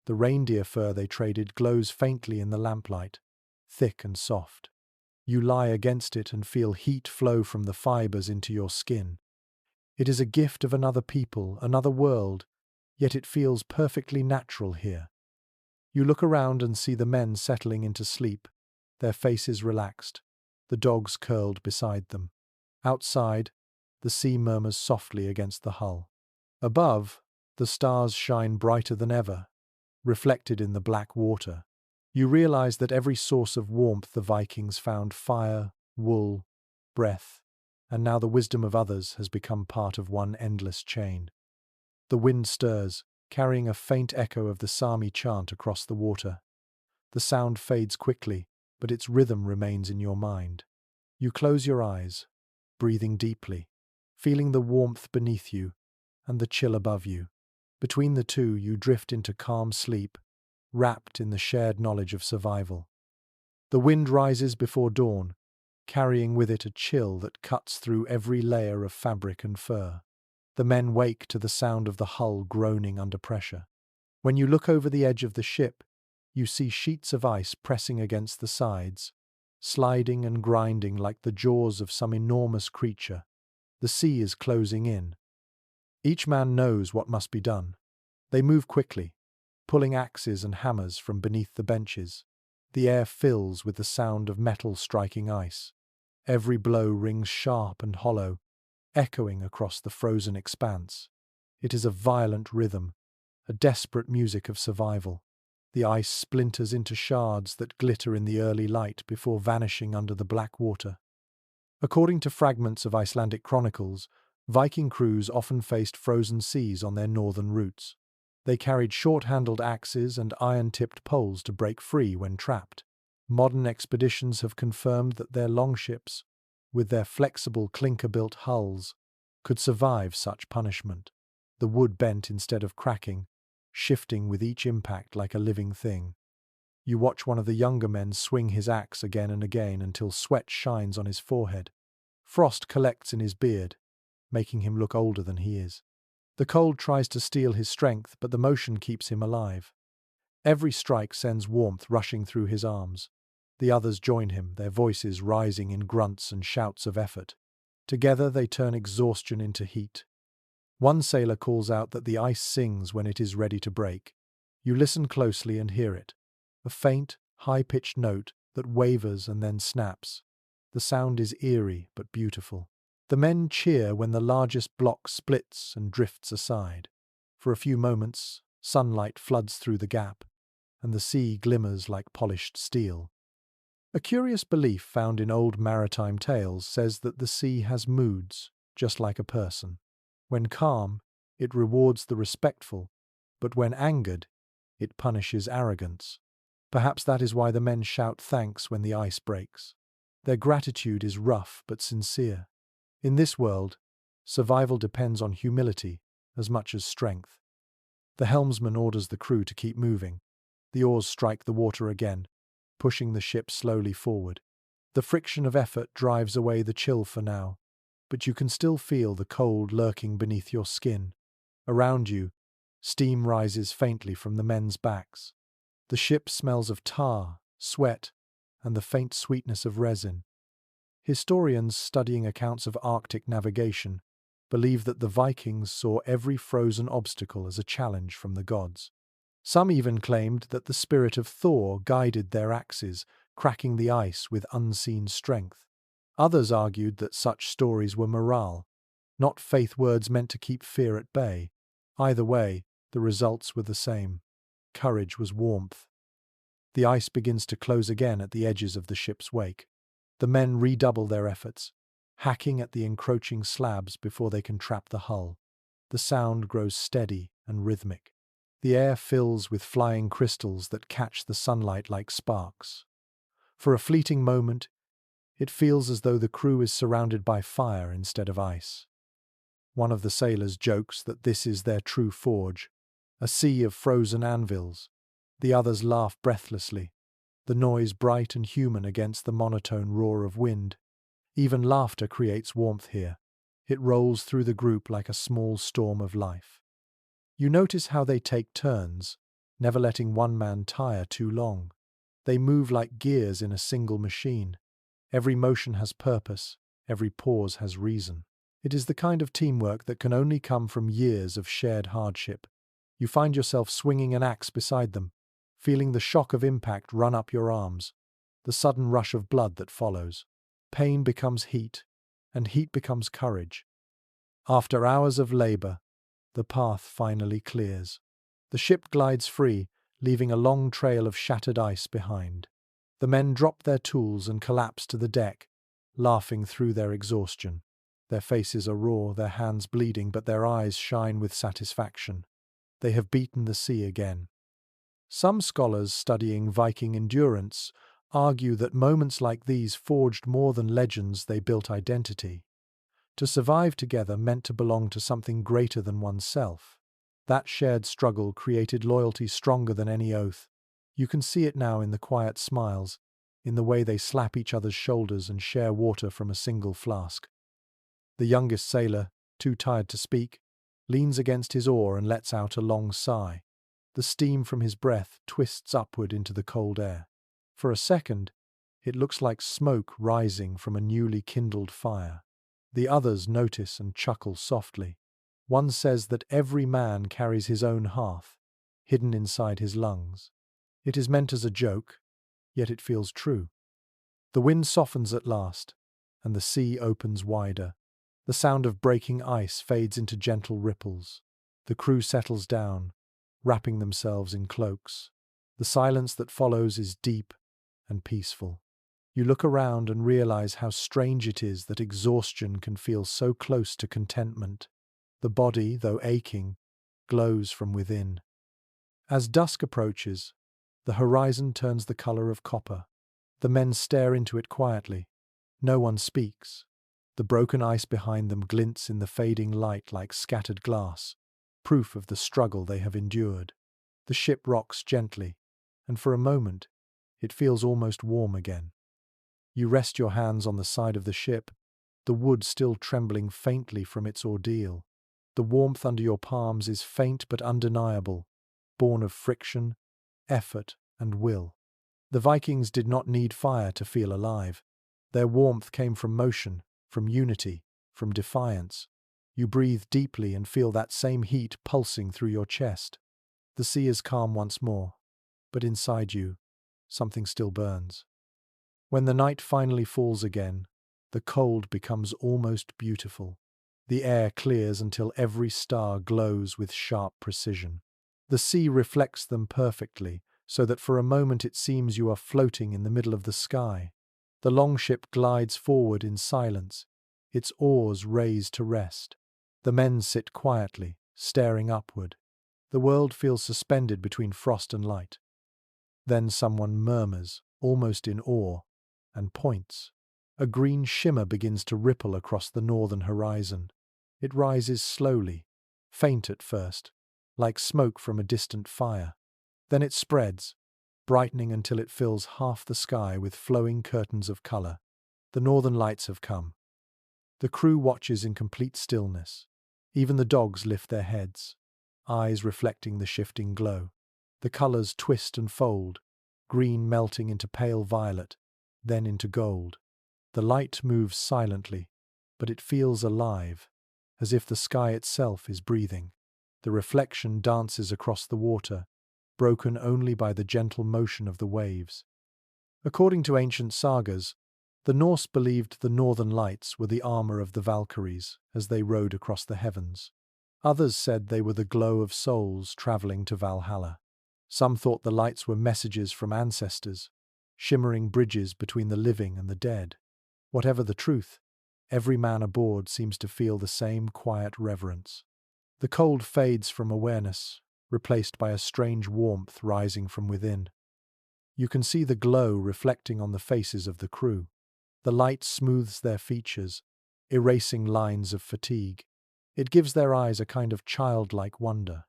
S1: The reindeer fur they traded glows faintly in the lamplight, thick and soft. You lie against it and feel heat flow from the fibers into your skin. It is a gift of another people, another world, yet it feels perfectly natural here. You look around and see the men settling into sleep, their faces relaxed, the dogs curled beside them. Outside, the sea murmurs softly against the hull. Above, the stars shine brighter than ever, reflected in the black water. You realize that every source of warmth the Vikings found: fire, wool, breath, and now the wisdom of others has become part of one endless chain. The wind stirs, carrying a faint echo of the Sami chant across the water. The sound fades quickly, but its rhythm remains in your mind. You close your eyes, breathing deeply, feeling the warmth beneath you and the chill above you. Between the two, you drift into calm sleep, wrapped in the shared knowledge of survival. The wind rises before dawn, carrying with it a chill that cuts through every layer of fabric and fur. The men wake to the sound of the hull groaning under pressure. When you look over the edge of the ship, you see sheets of ice pressing against the sides, sliding and grinding like the jaws of some enormous creature. The sea is closing in. Each man knows what must be done. They move quickly, pulling axes and hammers from beneath the benches. The air fills with the sound of metal striking ice. Every blow rings sharp and hollow, echoing across the frozen expanse. It is a violent rhythm, a desperate music of survival. The ice splinters into shards that glitter in the early light before vanishing under the black water. According to fragments of Icelandic chronicles, Viking crews often faced frozen seas on their northern routes. They carried short-handled axes and iron-tipped poles to break free when trapped. Modern expeditions have confirmed that their longships, with their flexible clinker-built hulls, could survive such punishment. The wood bent instead of cracking, shifting with each impact like a living thing. You watch one of the younger men swing his axe again and again until sweat shines on his forehead. Frost collects in his beard, making him look older than he is. The cold tries to steal his strength, but the motion keeps him alive. Every strike sends warmth rushing through his arms. The others join him, their voices rising in grunts and shouts of effort. Together they turn exhaustion into heat. One sailor calls out that the ice sings when it is ready to break. You listen closely and hear it. A faint, high-pitched note that wavers and then snaps. The sound is eerie but beautiful. The men cheer when the largest block splits and drifts aside. For a few moments, sunlight floods through the gap, and the sea glimmers like polished steel. A curious belief found in old maritime tales says that the sea has moods, just like a person. When calm, it rewards the respectful, but when angered, it punishes arrogance. Perhaps that is why the men shout thanks when the ice breaks. Their gratitude is rough but sincere. In this world, survival depends on humility as much as strength. The helmsman orders the crew to keep moving. The oars strike the water again, pushing the ship slowly forward. The friction of effort drives away the chill for now, but you can still feel the cold lurking beneath your skin. Around you, steam rises faintly from the men's backs. The ship smells of tar, sweat, and the faint sweetness of resin. Historians studying accounts of Arctic navigation believe that the Vikings saw every frozen obstacle as a challenge from the gods. Some even claimed that the spirit of Thor guided their axes, cracking the ice with unseen strength. Others argued that such stories were morale, not faith words meant to keep fear at bay. Either way, the results were the same. Courage was warmth. The ice begins to close again at the edges of the ship's wake. The men redouble their efforts, hacking at the encroaching slabs before they can trap the hull. The sound grows steady and rhythmic. The air fills with flying crystals that catch the sunlight like sparks. For a fleeting moment, it feels as though the crew is surrounded by fire instead of ice. One of the sailors jokes that this is their true forge, a sea of frozen anvils. The others laugh breathlessly, the noise bright and human against the monotone roar of wind. Even laughter creates warmth here. It rolls through the group like a small storm of life. You notice how they take turns, never letting one man tire too long. They move like gears in a single machine. Every motion has purpose, every pause has reason. It is the kind of teamwork that can only come from years of shared hardship. You find yourself swinging an axe beside them, feeling the shock of impact run up your arms, the sudden rush of blood that follows. Pain becomes heat, and heat becomes courage. After hours of labor, the path finally clears. The ship glides free, leaving a long trail of shattered ice behind. The men drop their tools and collapse to the deck, laughing through their exhaustion. Their faces are raw, their hands bleeding, but their eyes shine with satisfaction. They have beaten the sea again. Some scholars studying Viking endurance argue that moments like these forged more than legends, they built identity. To survive together meant to belong to something greater than oneself. That shared struggle created loyalty stronger than any oath. You can see it now in the quiet smiles, in the way they slap each other's shoulders and share water from a single flask. The youngest sailor, too tired to speak, leans against his oar and lets out a long sigh. The steam from his breath twists upward into the cold air. For a second, it looks like smoke rising from a newly kindled fire. The others notice and chuckle softly. One says that every man carries his own hearth, hidden inside his lungs. It is meant as a joke, yet it feels true. The wind softens at last, and the sea opens wider. The sound of breaking ice fades into gentle ripples. The crew settles down, wrapping themselves in cloaks. The silence that follows is deep and peaceful. You look around and realize how strange it is that exhaustion can feel so close to contentment. The body, though aching, glows from within. As dusk approaches, the horizon turns the color of copper. The men stare into it quietly. No one speaks. The broken ice behind them glints in the fading light like scattered glass, proof of the struggle they have endured. The ship rocks gently, and for a moment, it feels almost warm again. You rest your hands on the side of the ship, the wood still trembling faintly from its ordeal. The warmth under your palms is faint but undeniable, born of friction, effort, and will. The Vikings did not need fire to feel alive. Their warmth came from motion, from unity, from defiance. You breathe deeply and feel that same heat pulsing through your chest. The sea is calm once more, but inside you, something still burns. When the night finally falls again, the cold becomes almost beautiful. The air clears until every star glows with sharp precision. The sea reflects them perfectly, so that for a moment it seems you are floating in the middle of the sky. The longship glides forward in silence, its oars raised to rest. The men sit quietly, staring upward. The world feels suspended between frost and light. Then someone murmurs, almost in awe, and points. A green shimmer begins to ripple across the northern horizon. It rises slowly, faint at first, like smoke from a distant fire. Then it spreads, brightening until it fills half the sky with flowing curtains of color. The northern lights have come. The crew watches in complete stillness. Even the dogs lift their heads, eyes reflecting the shifting glow. The colors twist and fold, green melting into pale violet, then into gold. The light moves silently, but it feels alive, as if the sky itself is breathing. The reflection dances across the water, broken only by the gentle motion of the waves. According to ancient sagas, the Norse believed the northern lights were the armor of the Valkyries as they rode across the heavens. Others said they were the glow of souls traveling to Valhalla. Some thought the lights were messages from ancestors, shimmering bridges between the living and the dead. Whatever the truth, every man aboard seems to feel the same quiet reverence. The cold fades from awareness, replaced by a strange warmth rising from within. You can see the glow reflecting on the faces of the crew. The light smooths their features, erasing lines of fatigue. It gives their eyes a kind of childlike wonder.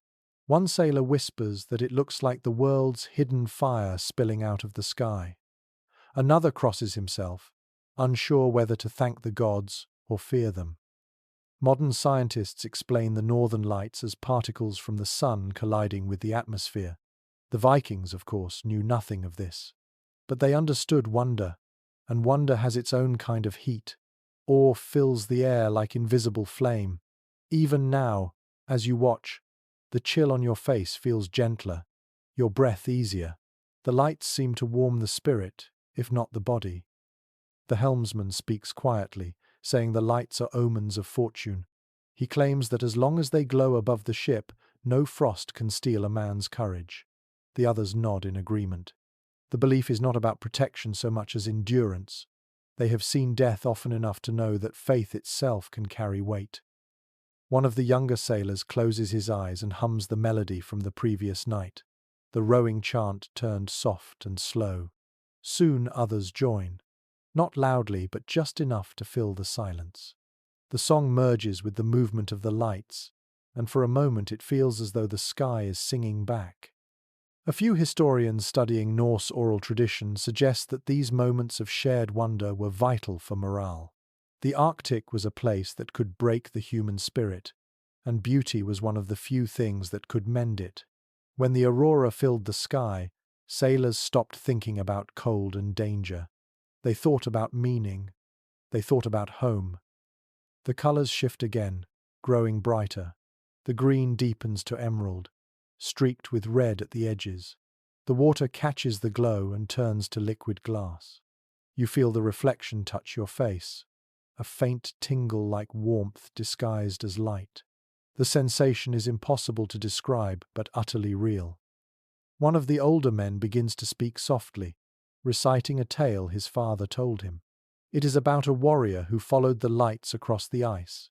S1: One sailor whispers that it looks like the world's hidden fire spilling out of the sky. Another crosses himself, unsure whether to thank the gods or fear them. Modern scientists explain the northern lights as particles from the sun colliding with the atmosphere. The Vikings, of course, knew nothing of this. But they understood wonder, and wonder has its own kind of heat. Awe fills the air like invisible flame. Even now, as you watch, the chill on your face feels gentler, your breath easier. The lights seem to warm the spirit, if not the body. The helmsman speaks quietly, saying the lights are omens of fortune. He claims that as long as they glow above the ship, no frost can steal a man's courage. The others nod in agreement. The belief is not about protection so much as endurance. They have seen death often enough to know that faith itself can carry weight. One of the younger sailors closes his eyes and hums the melody from the previous night. The rowing chant turned soft and slow. Soon others join. Not loudly, but just enough to fill the silence. The song merges with the movement of the lights, and for a moment it feels as though the sky is singing back. A few historians studying Norse oral tradition suggest that these moments of shared wonder were vital for morale. The Arctic was a place that could break the human spirit, and beauty was one of the few things that could mend it. When the aurora filled the sky, sailors stopped thinking about cold and danger. They thought about meaning. They thought about home. The colors shift again, growing brighter. The green deepens to emerald, streaked with red at the edges. The water catches the glow and turns to liquid glass. You feel the reflection touch your face, a faint tingle like warmth disguised as light. The sensation is impossible to describe, but utterly real. One of the older men begins to speak softly, reciting a tale his father told him. It is about a warrior who followed the lights across the ice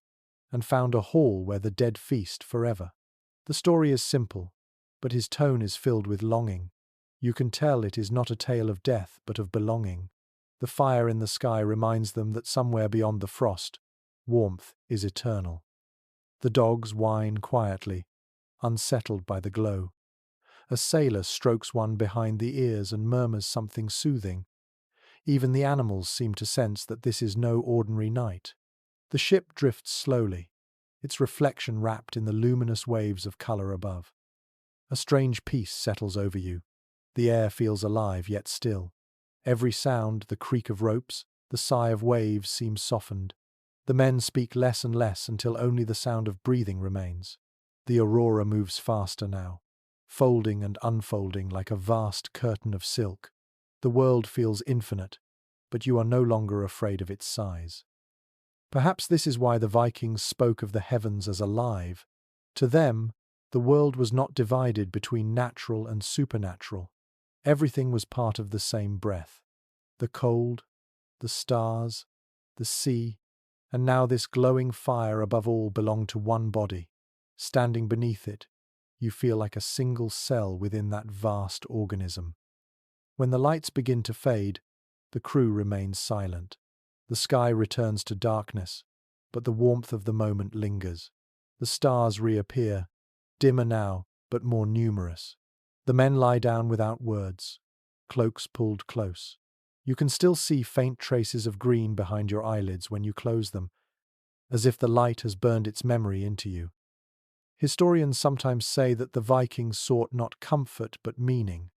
S1: and found a hall where the dead feast forever. The story is simple, but his tone is filled with longing. You can tell it is not a tale of death but of belonging. The fire in the sky reminds them that somewhere beyond the frost, warmth is eternal. The dogs whine quietly, unsettled by the glow. A sailor strokes one behind the ears and murmurs something soothing. Even the animals seem to sense that this is no ordinary night. The ship drifts slowly, its reflection wrapped in the luminous waves of color above. A strange peace settles over you. The air feels alive yet still. Every sound, the creak of ropes, the sigh of waves seems softened. The men speak less and less until only the sound of breathing remains. The aurora moves faster now, folding and unfolding like a vast curtain of silk. The world feels infinite, but you are no longer afraid of its size. Perhaps this is why the Vikings spoke of the heavens as alive. To them, the world was not divided between natural and supernatural. Everything was part of the same breath. The cold, the stars, the sea, and now this glowing fire above all belonged to one body. Standing beneath it, you feel like a single cell within that vast organism. When the lights begin to fade, the crew remains silent. The sky returns to darkness, but the warmth of the moment lingers. The stars reappear, dimmer now, but more numerous. The men lie down without words, cloaks pulled close. You can still see faint traces of green behind your eyelids when you close them, as if the light has burned its memory into you. Historians sometimes say that the Vikings sought not comfort but meaning.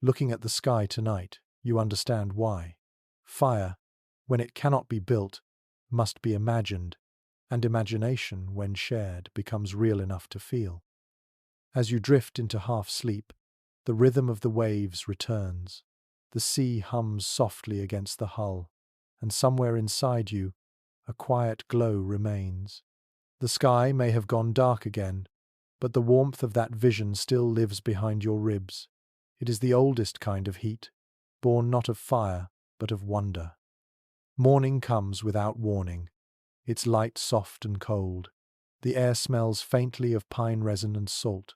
S1: Looking at the sky tonight, you understand why. Fire, when it cannot be built, must be imagined, and imagination, when shared, becomes real enough to feel. As you drift into half-sleep, the rhythm of the waves returns. The sea hums softly against the hull, and somewhere inside you, a quiet glow remains. The sky may have gone dark again, but the warmth of that vision still lives behind your ribs. It is the oldest kind of heat, born not of fire, but of wonder. Morning comes without warning, its light soft and cold. The air smells faintly of pine resin and salt.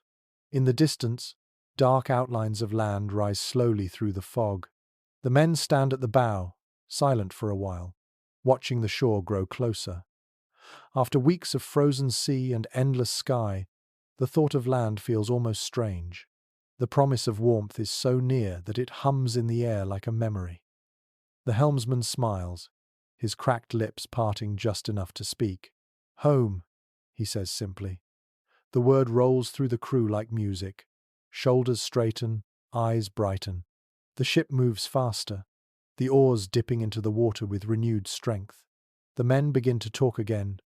S1: In the distance, dark outlines of land rise slowly through the fog. The men stand at the bow, silent for a while, watching the shore grow closer. After weeks of frozen sea and endless sky, the thought of land feels almost strange. The promise of warmth is so near that it hums in the air like a memory. The helmsman smiles, his cracked lips parting just enough to speak. "Home," he says simply. The word rolls through the crew like music. Shoulders straighten, eyes brighten. The ship moves faster, the oars dipping into the water with renewed strength. The men begin to talk again,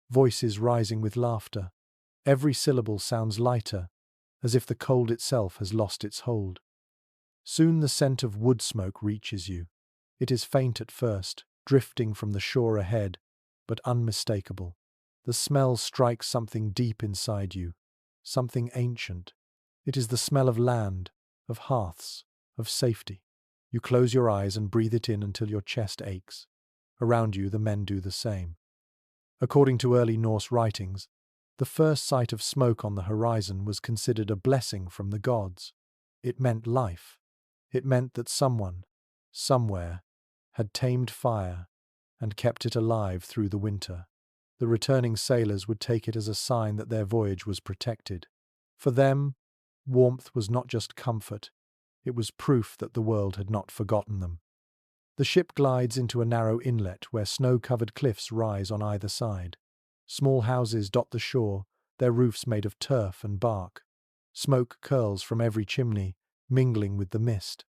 S1: voices rising with laughter. Every syllable sounds lighter, as if the cold itself has lost its hold. Soon the scent of wood smoke reaches you. It is faint at first, drifting from the shore ahead, but unmistakable. The smell strikes something deep inside you, something ancient. It is the smell of land, of hearths, of safety. You close your eyes and breathe it in until your chest aches. Around you, the men do the same. According to early Norse writings, the first sight of smoke on the horizon was considered a blessing from the gods. It meant life. It meant that someone, somewhere, had tamed fire and kept it alive through the winter. The returning sailors would take it as a sign that their voyage was protected. For them, warmth was not just comfort, it was proof that the world had not forgotten them. The ship glides into a narrow inlet where snow-covered cliffs rise on either side. Small houses dot the shore, their roofs made of turf and bark. Smoke curls from every chimney, mingling with the mist.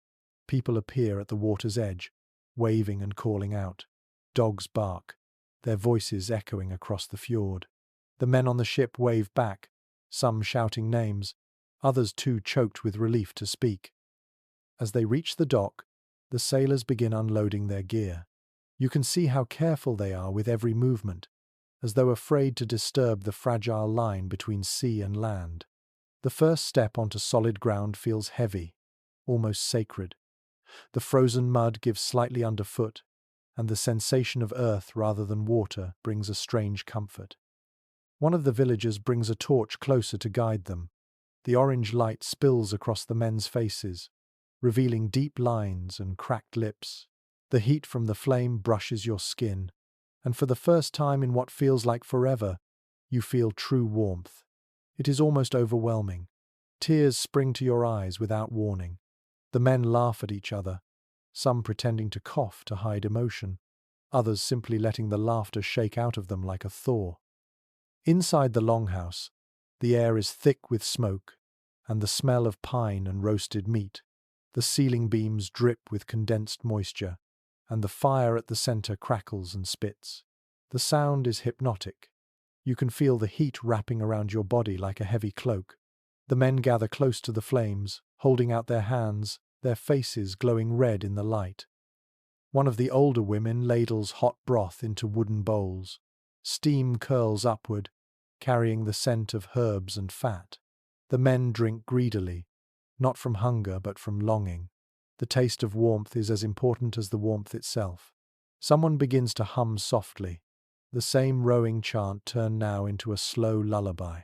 S1: People appear at the water's edge, waving and calling out. Dogs bark, their voices echoing across the fjord. The men on the ship wave back, some shouting names, others too choked with relief to speak. As they reach the dock, the sailors begin unloading their gear. You can see how careful they are with every movement, as though afraid to disturb the fragile line between sea and land. The first step onto solid ground feels heavy, almost sacred. The frozen mud gives slightly underfoot, and the sensation of earth rather than water brings a strange comfort. One of the villagers brings a torch closer to guide them. The orange light spills across the men's faces, revealing deep lines and cracked lips. The heat from the flame brushes your skin, and for the first time in what feels like forever, you feel true warmth. It is almost overwhelming. Tears spring to your eyes without warning. The men laugh at each other, some pretending to cough to hide emotion, others simply letting the laughter shake out of them like a thaw. Inside the longhouse, the air is thick with smoke and the smell of pine and roasted meat. The ceiling beams drip with condensed moisture, and the fire at the center crackles and spits. The sound is hypnotic. You can feel the heat wrapping around your body like a heavy cloak. The men gather close to the flames, holding out their hands, their faces glowing red in the light. One of the older women ladles hot broth into wooden bowls. Steam curls upward, carrying the scent of herbs and fat. The men drink greedily, not from hunger but from longing. The taste of warmth is as important as the warmth itself. Someone begins to hum softly. The same rowing chant turned now into a slow lullaby.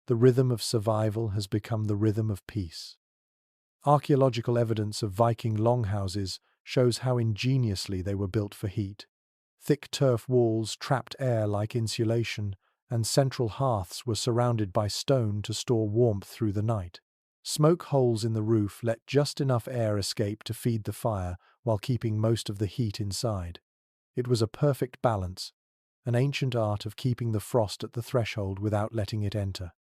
S1: The rhythm of survival has become the rhythm of peace. Archaeological evidence of Viking longhouses shows how ingeniously they were built for heat. Thick turf walls trapped air like insulation, and central hearths were surrounded by stone to store warmth through the night. Smoke holes in the roof let just enough air escape to feed the fire while keeping most of the heat inside. It was a perfect balance, an ancient art of keeping the frost at the threshold without letting it enter.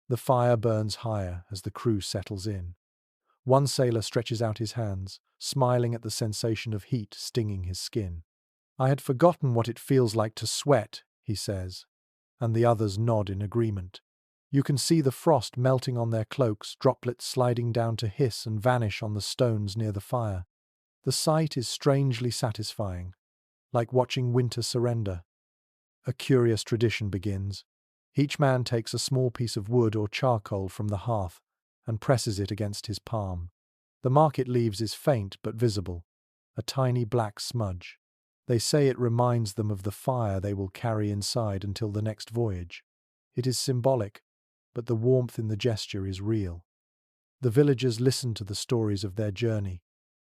S1: The fire burns higher as the crew settles in. One sailor stretches out his hands, smiling at the sensation of heat stinging his skin. "I had forgotten what it feels like to sweat," he says, and the others nod in agreement. You can see the frost melting on their cloaks, droplets sliding down to hiss and vanish on the stones near the fire. The sight is strangely satisfying, like watching winter surrender. A curious tradition begins. Each man takes a small piece of wood or charcoal from the hearth and presses it against his palm. The mark it leaves is faint but visible, a tiny black smudge. They say it reminds them of the fire they will carry inside until the next voyage. It is symbolic, but the warmth in the gesture is real. The villagers listen to the stories of their journey,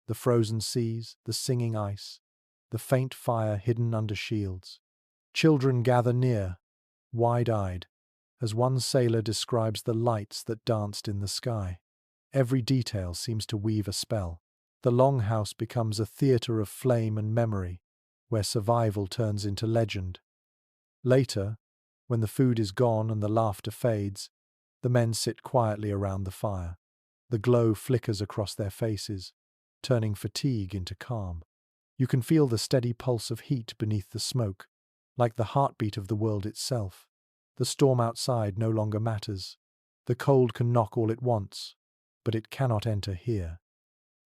S1: the frozen seas, the singing ice, the faint fire hidden under shields. Children gather near, wide-eyed, as one sailor describes the lights that danced in the sky. Every detail seems to weave a spell. The longhouse becomes a theatre of flame and memory, where survival turns into legend. Later, when the food is gone and the laughter fades, the men sit quietly around the fire. The glow flickers across their faces, turning fatigue into calm. You can feel the steady pulse of heat beneath the smoke, like the heartbeat of the world itself. The storm outside no longer matters. The cold can knock all it wants, but it cannot enter here.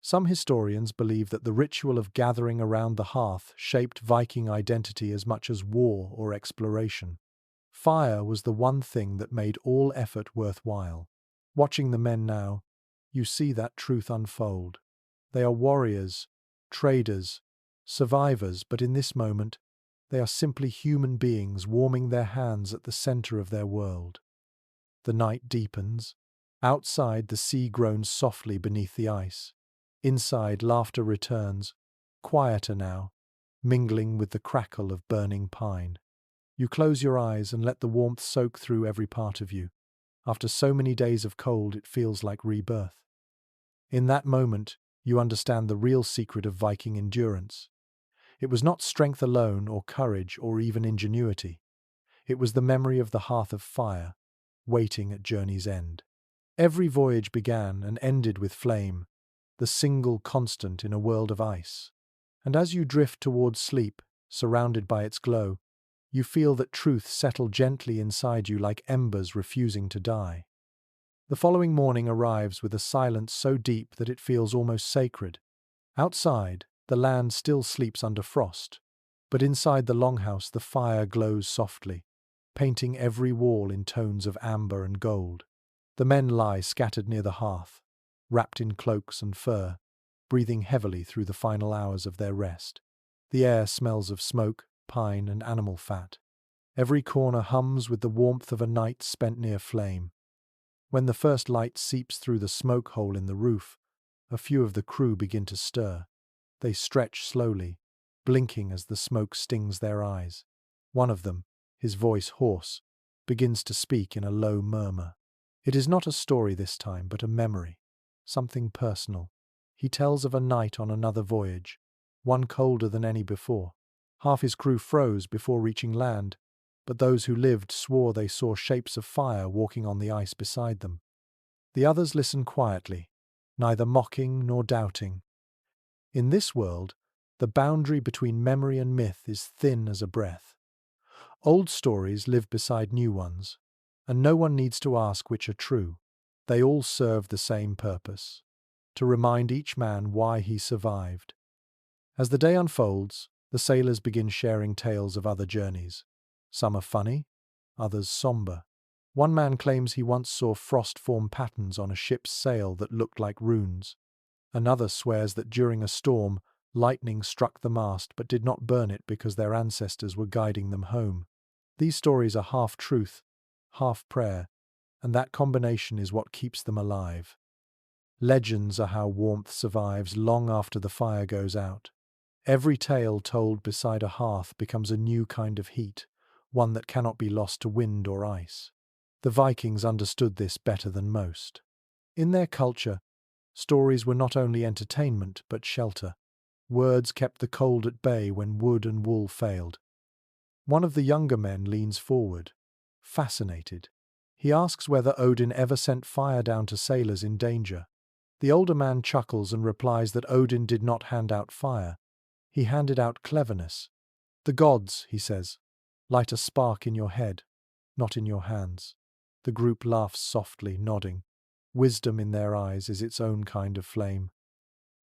S1: Some historians believe that the ritual of gathering around the hearth shaped Viking identity as much as war or exploration. Fire was the one thing that made all effort worthwhile. Watching the men now, you see that truth unfold. They are warriors, traders, survivors, but in this moment, they are simply human beings warming their hands at the center of their world. The night deepens. Outside, the sea groans softly beneath the ice. Inside, laughter returns, quieter now, mingling with the crackle of burning pine. You close your eyes and let the warmth soak through every part of you. After so many days of cold, it feels like rebirth. In that moment, you understand the real secret of Viking endurance. It was not strength alone or courage or even ingenuity. It was the memory of the hearth of fire, waiting at journey's end. Every voyage began and ended with flame, the single constant in a world of ice. And as you drift towards sleep, surrounded by its glow, you feel that truth settle gently inside you like embers refusing to die. The following morning arrives with a silence so deep that it feels almost sacred. Outside, the land still sleeps under frost, but inside the longhouse the fire glows softly, painting every wall in tones of amber and gold. The men lie scattered near the hearth, wrapped in cloaks and fur, breathing heavily through the final hours of their rest. The air smells of smoke, pine, and animal fat. Every corner hums with the warmth of a night spent near flame. When the first light seeps through the smoke hole in the roof, a few of the crew begin to stir. They stretch slowly, blinking as the smoke stings their eyes. One of them, his voice hoarse, begins to speak in a low murmur. It is not a story this time, but a memory, something personal. He tells of a night on another voyage, one colder than any before. Half his crew froze before reaching land, but those who lived swore they saw shapes of fire walking on the ice beside them. The others listened quietly, neither mocking nor doubting. In this world, the boundary between memory and myth is thin as a breath. Old stories live beside new ones, and no one needs to ask which are true. They all serve the same purpose: to remind each man why he survived. As the day unfolds, the sailors begin sharing tales of other journeys. Some are funny, others somber. One man claims he once saw frost form patterns on a ship's sail that looked like runes. Another swears that during a storm, lightning struck the mast but did not burn it because their ancestors were guiding them home. These stories are half truth, half prayer, and that combination is what keeps them alive. Legends are how warmth survives long after the fire goes out. Every tale told beside a hearth becomes a new kind of heat, one that cannot be lost to wind or ice. The Vikings understood this better than most. In their culture, stories were not only entertainment but shelter. Words kept the cold at bay when wood and wool failed. One of the younger men leans forward, fascinated. He asks whether Odin ever sent fire down to sailors in danger. The older man chuckles and replies that Odin did not hand out fire. He handed out cleverness. The gods, he says, light a spark in your head, not in your hands. The group laughs softly, nodding. Wisdom in their eyes is its own kind of flame.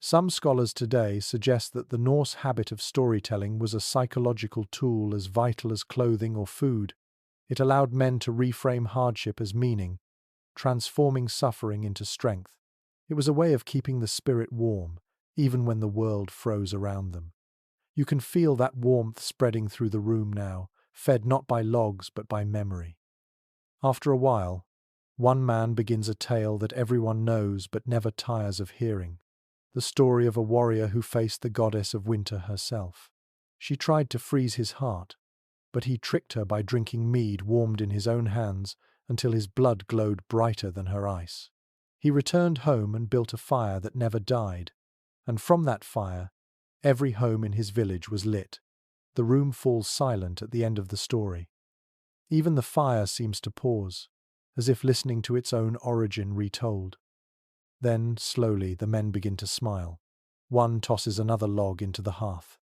S1: Some scholars today suggest that the Norse habit of storytelling was a psychological tool as vital as clothing or food. It allowed men to reframe hardship as meaning, transforming suffering into strength. It was a way of keeping the spirit warm, even when the world froze around them. You can feel that warmth spreading through the room now, fed not by logs but by memory. After a while, one man begins a tale that everyone knows but never tires of hearing. The story of a warrior who faced the goddess of winter herself. She tried to freeze his heart, but he tricked her by drinking mead warmed in his own hands until his blood glowed brighter than her ice. He returned home and built a fire that never died, and from that fire, every home in his village was lit. The room falls silent at the end of the story. Even the fire seems to pause, as if listening to its own origin retold. Then, slowly, the men begin to smile. One tosses another log into the hearth.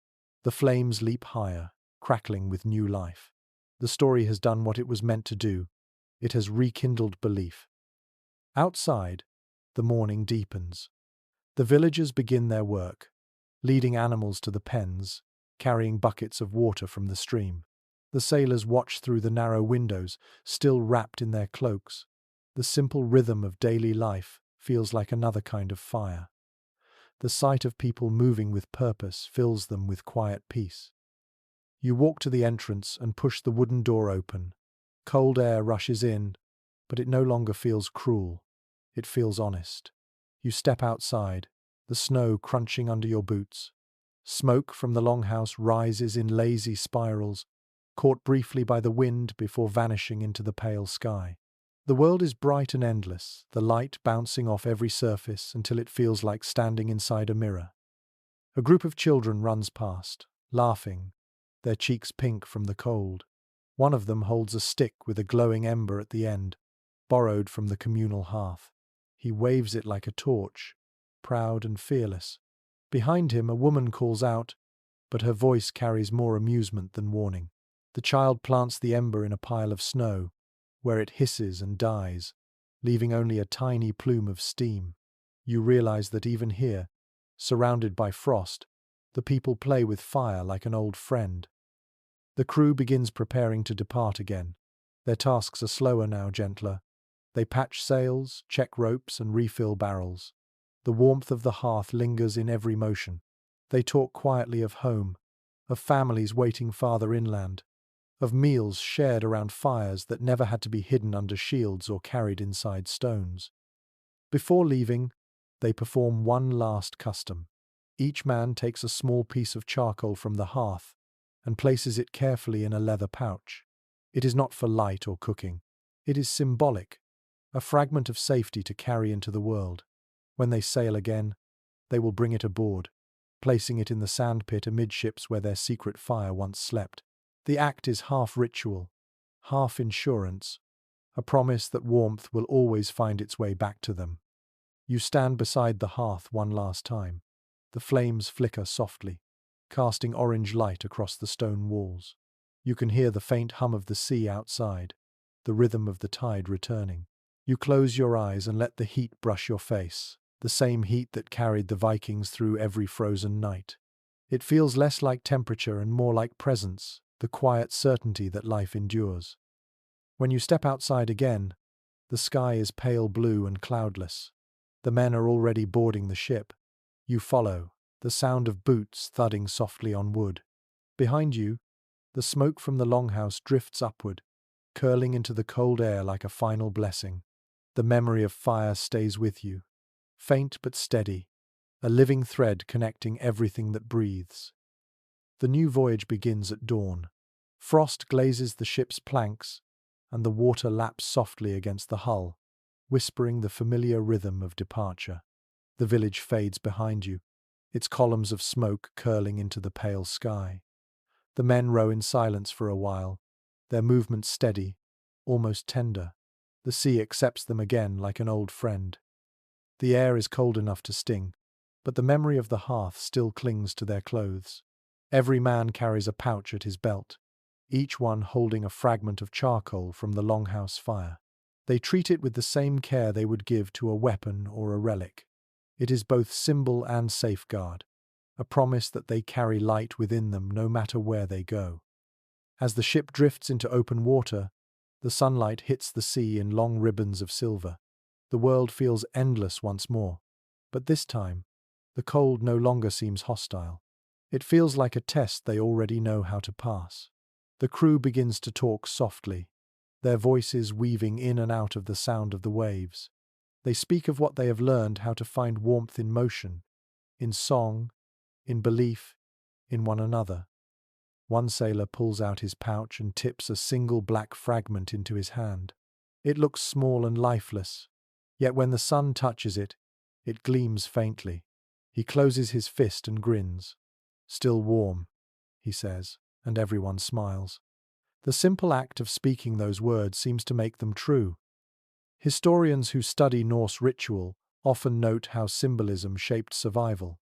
S1: The flames leap higher, crackling with new life. The story has done what it was meant to do. It has rekindled belief. Outside, the morning deepens. The villagers begin their work, leading animals to the pens, carrying buckets of water from the stream. The sailors watch through the narrow windows, still wrapped in their cloaks. The simple rhythm of daily life feels like another kind of fire. The sight of people moving with purpose fills them with quiet peace. You walk to the entrance and push the wooden door open. Cold air rushes in, but it no longer feels cruel. It feels honest. You step outside, the snow crunching under your boots. Smoke from the longhouse rises in lazy spirals, caught briefly by the wind before vanishing into the pale sky. The world is bright and endless, the light bouncing off every surface until it feels like standing inside a mirror. A group of children runs past, laughing, their cheeks pink from the cold. One of them holds a stick with a glowing ember at the end, borrowed from the communal hearth. He waves it like a torch, proud and fearless. Behind him, a woman calls out, but her voice carries more amusement than warning. The child plants the ember in a pile of snow, where it hisses and dies, leaving only a tiny plume of steam. You realize that even here, surrounded by frost, the people play with fire like an old friend. The crew begins preparing to depart again. Their tasks are slower now, gentler. They patch sails, check ropes, and refill barrels. The warmth of the hearth lingers in every motion. They talk quietly of home, of families waiting farther inland, of meals shared around fires that never had to be hidden under shields or carried inside stones. Before leaving, they perform one last custom. Each man takes a small piece of charcoal from the hearth and places it carefully in a leather pouch. It is not for light or cooking. It is symbolic, a fragment of safety to carry into the world. When they sail again, they will bring it aboard, placing it in the sandpit amidships where their secret fire once slept. The act is half ritual, half insurance, a promise that warmth will always find its way back to them. You stand beside the hearth one last time. The flames flicker softly, casting orange light across the stone walls. You can hear the faint hum of the sea outside, the rhythm of the tide returning. You close your eyes and let the heat brush your face, the same heat that carried the Vikings through every frozen night. It feels less like temperature and more like presence, the quiet certainty that life endures. When you step outside again, the sky is pale blue and cloudless. The men are already boarding the ship. You follow, the sound of boots thudding softly on wood. Behind you, the smoke from the longhouse drifts upward, curling into the cold air like a final blessing. The memory of fire stays with you, faint but steady, a living thread connecting everything that breathes. The new voyage begins at dawn. Frost glazes the ship's planks, and the water laps softly against the hull, whispering the familiar rhythm of departure. The village fades behind you, its columns of smoke curling into the pale sky. The men row in silence for a while, their movements steady, almost tender. The sea accepts them again like an old friend. The air is cold enough to sting, but the memory of the hearth still clings to their clothes. Every man carries a pouch at his belt, each one holding a fragment of charcoal from the longhouse fire. They treat it with the same care they would give to a weapon or a relic. It is both symbol and safeguard, a promise that they carry light within them no matter where they go. As the ship drifts into open water, the sunlight hits the sea in long ribbons of silver. The world feels endless once more, but this time, the cold no longer seems hostile. It feels like a test they already know how to pass. The crew begins to talk softly, their voices weaving in and out of the sound of the waves. They speak of what they have learned how to find warmth in motion, in song, in belief, in one another. One sailor pulls out his pouch and tips a single black fragment into his hand. It looks small and lifeless, yet when the sun touches it, it gleams faintly. He closes his fist and grins. "Still warm," he says, and everyone smiles. The simple act of speaking those words seems to make them true. Historians who study Norse ritual often note how symbolism shaped survival.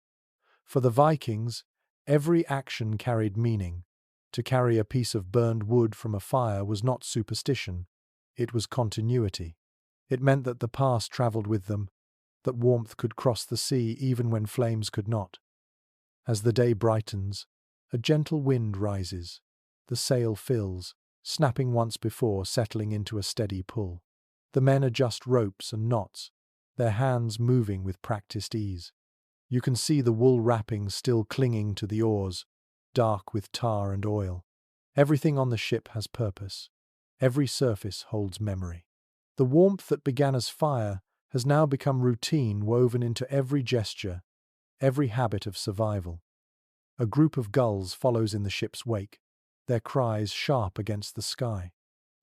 S1: For the Vikings, every action carried meaning. To carry a piece of burned wood from a fire was not superstition, it was continuity. It meant that the past traveled with them, that warmth could cross the sea even when flames could not. As the day brightens, a gentle wind rises. The sail fills, snapping once before settling into a steady pull. The men adjust ropes and knots, their hands moving with practiced ease. You can see the wool wrappings still clinging to the oars, dark with tar and oil. Everything on the ship has purpose. Every surface holds memory. The warmth that began as fire has now become routine woven into every gesture, every habit of survival. A group of gulls follows in the ship's wake, their cries sharp against the sky.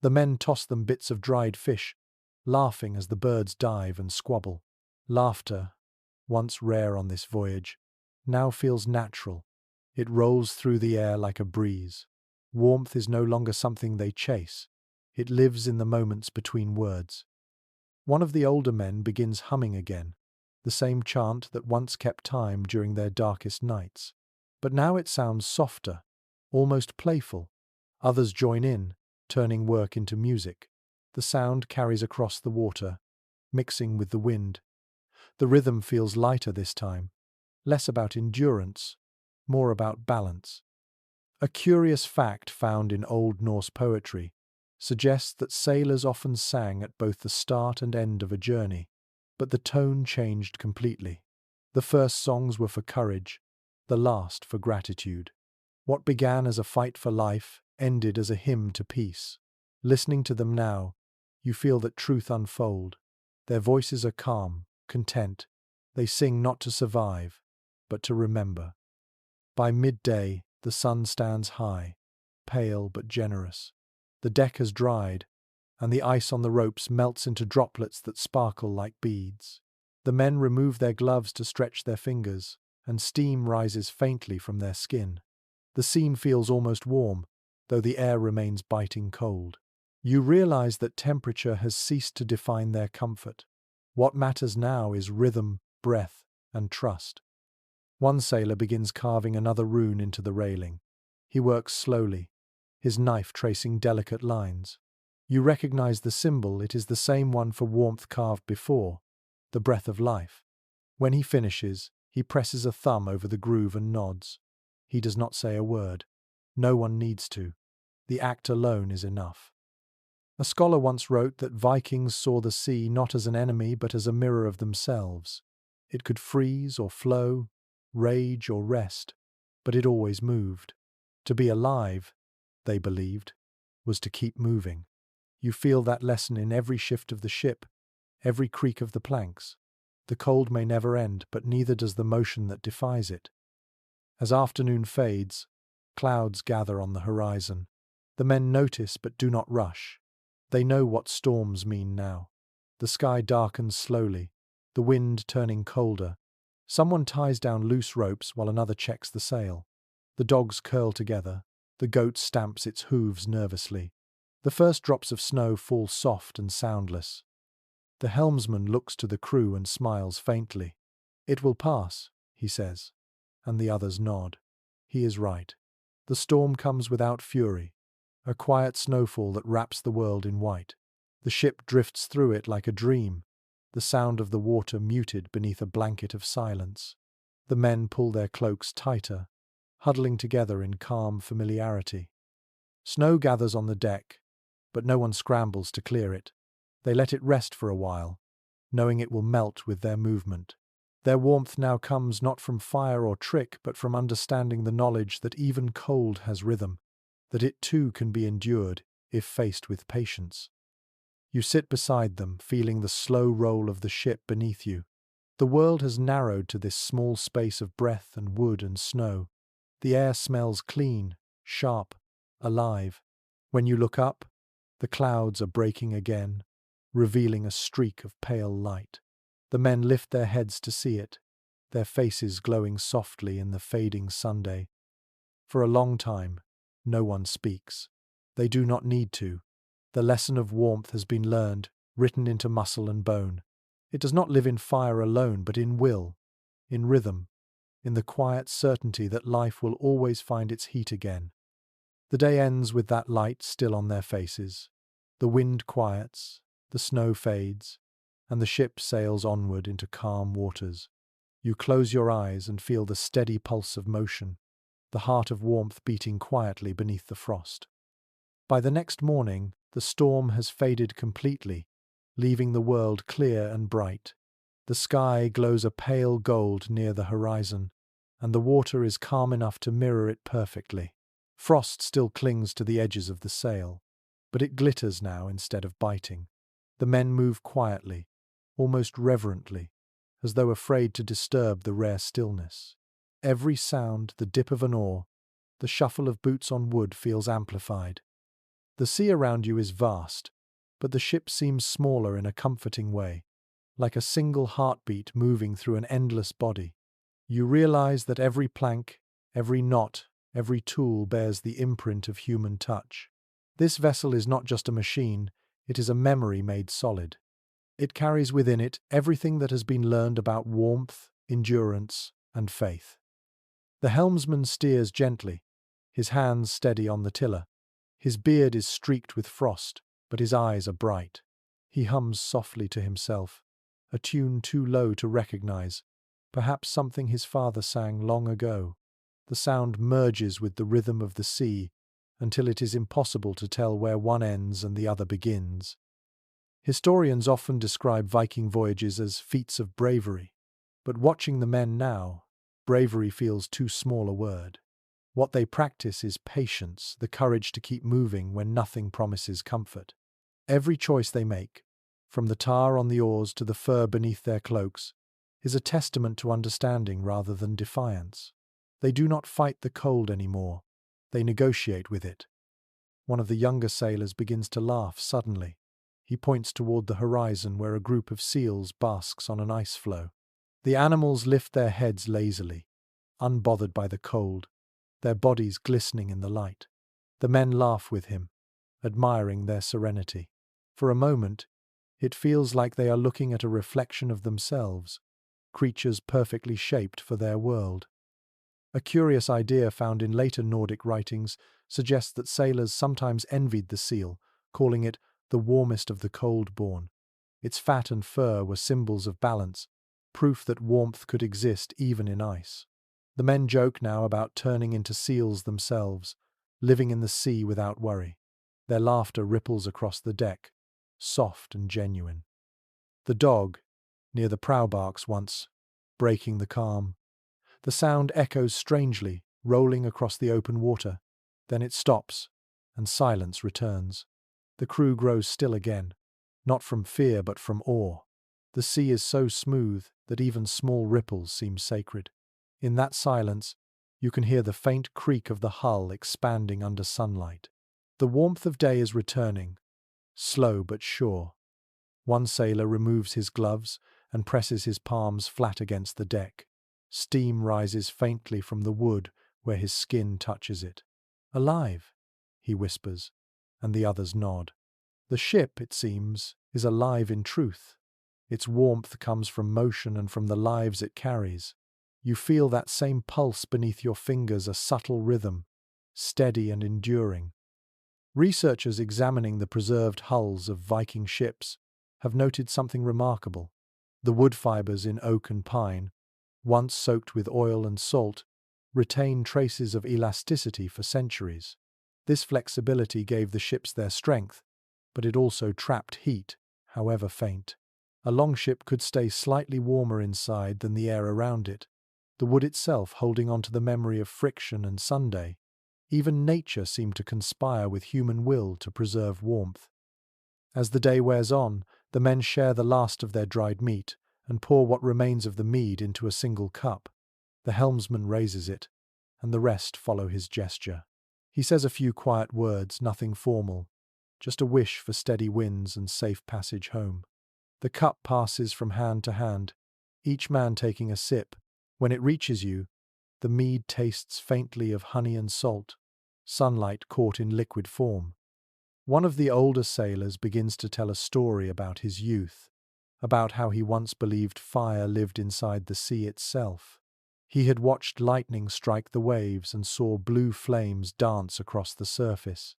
S1: The men toss them bits of dried fish, laughing as the birds dive and squabble. Laughter, once rare on this voyage, now feels natural. It rolls through the air like a breeze. Warmth is no longer something they chase. It lives in the moments between words. One of the older men begins humming again, the same chant that once kept time during their darkest nights. But now it sounds softer, almost playful. Others join in, turning work into music. The sound carries across the water, mixing with the wind. The rhythm feels lighter this time, less about endurance, more about balance. A curious fact found in Old Norse poetry suggests that sailors often sang at both the start and end of a journey, but the tone changed completely. The first songs were for courage, the last for gratitude. What began as a fight for life ended as a hymn to peace. Listening to them now, you feel that truth unfold. Their voices are calm, content. They sing not to survive, but to remember. By midday, the sun stands high, pale but generous. The deck has dried, and the ice on the ropes melts into droplets that sparkle like beads. The men remove their gloves to stretch their fingers, and steam rises faintly from their skin. The scene feels almost warm, though the air remains biting cold. You realize that temperature has ceased to define their comfort. What matters now is rhythm, breath, and trust. One sailor begins carving another rune into the railing. He works slowly, his knife tracing delicate lines. You recognize the symbol, it is the same one for warmth carved before, the breath of life. When he finishes, he presses a thumb over the groove and nods. He does not say a word. No one needs to. The act alone is enough. A scholar once wrote that Vikings saw the sea not as an enemy but as a mirror of themselves. It could freeze or flow, rage or rest, but it always moved. To be alive, they believed, was to keep moving. You feel that lesson in every shift of the ship, every creak of the planks. The cold may never end, but neither does the motion that defies it. As afternoon fades, clouds gather on the horizon. The men notice but do not rush. They know what storms mean now. The sky darkens slowly, the wind turning colder. Someone ties down loose ropes while another checks the sail. The dogs curl together. The goat stamps its hooves nervously. The first drops of snow fall soft and soundless. The helmsman looks to the crew and smiles faintly. "It will pass," he says, and the others nod. He is right. The storm comes without fury, a quiet snowfall that wraps the world in white. The ship drifts through it like a dream, the sound of the water muted beneath a blanket of silence. The men pull their cloaks tighter, huddling together in calm familiarity. Snow gathers on the deck, but no one scrambles to clear it. They let it rest for a while, knowing it will melt with their movement. Their warmth now comes not from fire or trick, but from understanding the knowledge that even cold has rhythm, that it too can be endured if faced with patience. You sit beside them, feeling the slow roll of the ship beneath you. The world has narrowed to this small space of breath and wood and snow. The air smells clean, sharp, alive. When you look up, the clouds are breaking again, revealing a streak of pale light. The men lift their heads to see it, their faces glowing softly in the fading Sunday. For a long time, no one speaks. They do not need to. The lesson of warmth has been learned, written into muscle and bone. It does not live in fire alone, but in will, in rhythm, in the quiet certainty that life will always find its heat again. The day ends with that light still on their faces. The wind quiets, the snow fades, and the ship sails onward into calm waters. You close your eyes and feel the steady pulse of motion, the heart of warmth beating quietly beneath the frost. By the next morning, the storm has faded completely, leaving the world clear and bright. The sky glows a pale gold near the horizon, and the water is calm enough to mirror it perfectly. Frost still clings to the edges of the sail, but it glitters now instead of biting. The men move quietly, almost reverently, as though afraid to disturb the rare stillness. Every sound, the dip of an oar, the shuffle of boots on wood feels amplified. The sea around you is vast, but the ship seems smaller in a comforting way, like a single heartbeat moving through an endless body. You realize that every plank, every knot, every tool bears the imprint of human touch. This vessel is not just a machine, it is a memory made solid. It carries within it everything that has been learned about warmth, endurance, and faith. The helmsman steers gently, his hands steady on the tiller. His beard is streaked with frost, but his eyes are bright. He hums softly to himself, a tune too low to recognize, perhaps something his father sang long ago. The sound merges with the rhythm of the sea until it is impossible to tell where one ends and the other begins. Historians often describe Viking voyages as feats of bravery. But watching the men now, bravery feels too small a word. What they practice is patience, the courage to keep moving when nothing promises comfort. Every choice they make, from the tar on the oars to the fur beneath their cloaks, is a testament to understanding rather than defiance. They do not fight the cold anymore. They negotiate with it. One of the younger sailors begins to laugh suddenly. He points toward the horizon where a group of seals basks on an ice floe. The animals lift their heads lazily, unbothered by the cold, their bodies glistening in the light. The men laugh with him, admiring their serenity. For a moment, it feels like they are looking at a reflection of themselves, creatures perfectly shaped for their world. A curious idea found in later Nordic writings suggests that sailors sometimes envied the seal, calling it the warmest of the cold-born. Its fat and fur were symbols of balance, proof that warmth could exist even in ice. The men joke now about turning into seals themselves, living in the sea without worry. Their laughter ripples across the deck, soft and genuine. The dog, near the prow, barks once, breaking the calm. The sound echoes strangely, rolling across the open water. Then it stops, and silence returns. The crew grows still again, not from fear but from awe. The sea is so smooth that even small ripples seem sacred. In that silence, you can hear the faint creak of the hull expanding under sunlight. The warmth of day is returning, slow but sure. One sailor removes his gloves and presses his palms flat against the deck. Steam rises faintly from the wood where his skin touches it. "Alive," he whispers, and the others nod. The ship, it seems, is alive in truth. Its warmth comes from motion and from the lives it carries. You feel that same pulse beneath your fingers, a subtle rhythm, steady and enduring. Researchers examining the preserved hulls of Viking ships have noted something remarkable. The wood fibers in oak and pine, once soaked with oil and salt, retain traces of elasticity for centuries. This flexibility gave the ships their strength, but it also trapped heat, however faint. A longship could stay slightly warmer inside than the air around it, the wood itself holding on to the memory of friction and Sunday. Even nature seemed to conspire with human will to preserve warmth. As the day wears on, the men share the last of their dried meat and pour what remains of the mead into a single cup. The helmsman raises it, and the rest follow his gesture. He says a few quiet words, nothing formal, just a wish for steady winds and safe passage home. The cup passes from hand to hand, each man taking a sip. When it reaches you, the mead tastes faintly of honey and salt, sunlight caught in liquid form. One of the older sailors begins to tell a story about his youth, about how he once believed fire lived inside the sea itself. He had watched lightning strike the waves and saw blue flames dance across the surface.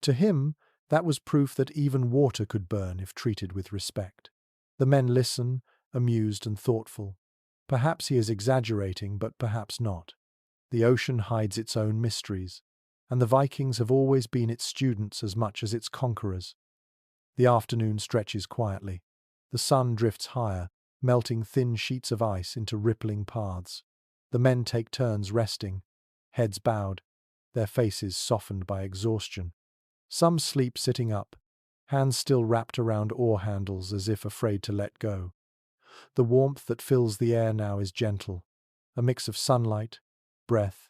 S1: To him, that was proof that even water could burn if treated with respect. The men listen, amused and thoughtful. Perhaps he is exaggerating, but perhaps not. The ocean hides its own mysteries, and the Vikings have always been its students as much as its conquerors. The afternoon stretches quietly. The sun drifts higher, melting thin sheets of ice into rippling paths. The men take turns resting, heads bowed, their faces softened by exhaustion. Some sleep sitting up, hands still wrapped around oar handles as if afraid to let go. The warmth that fills the air now is gentle, a mix of sunlight, breath,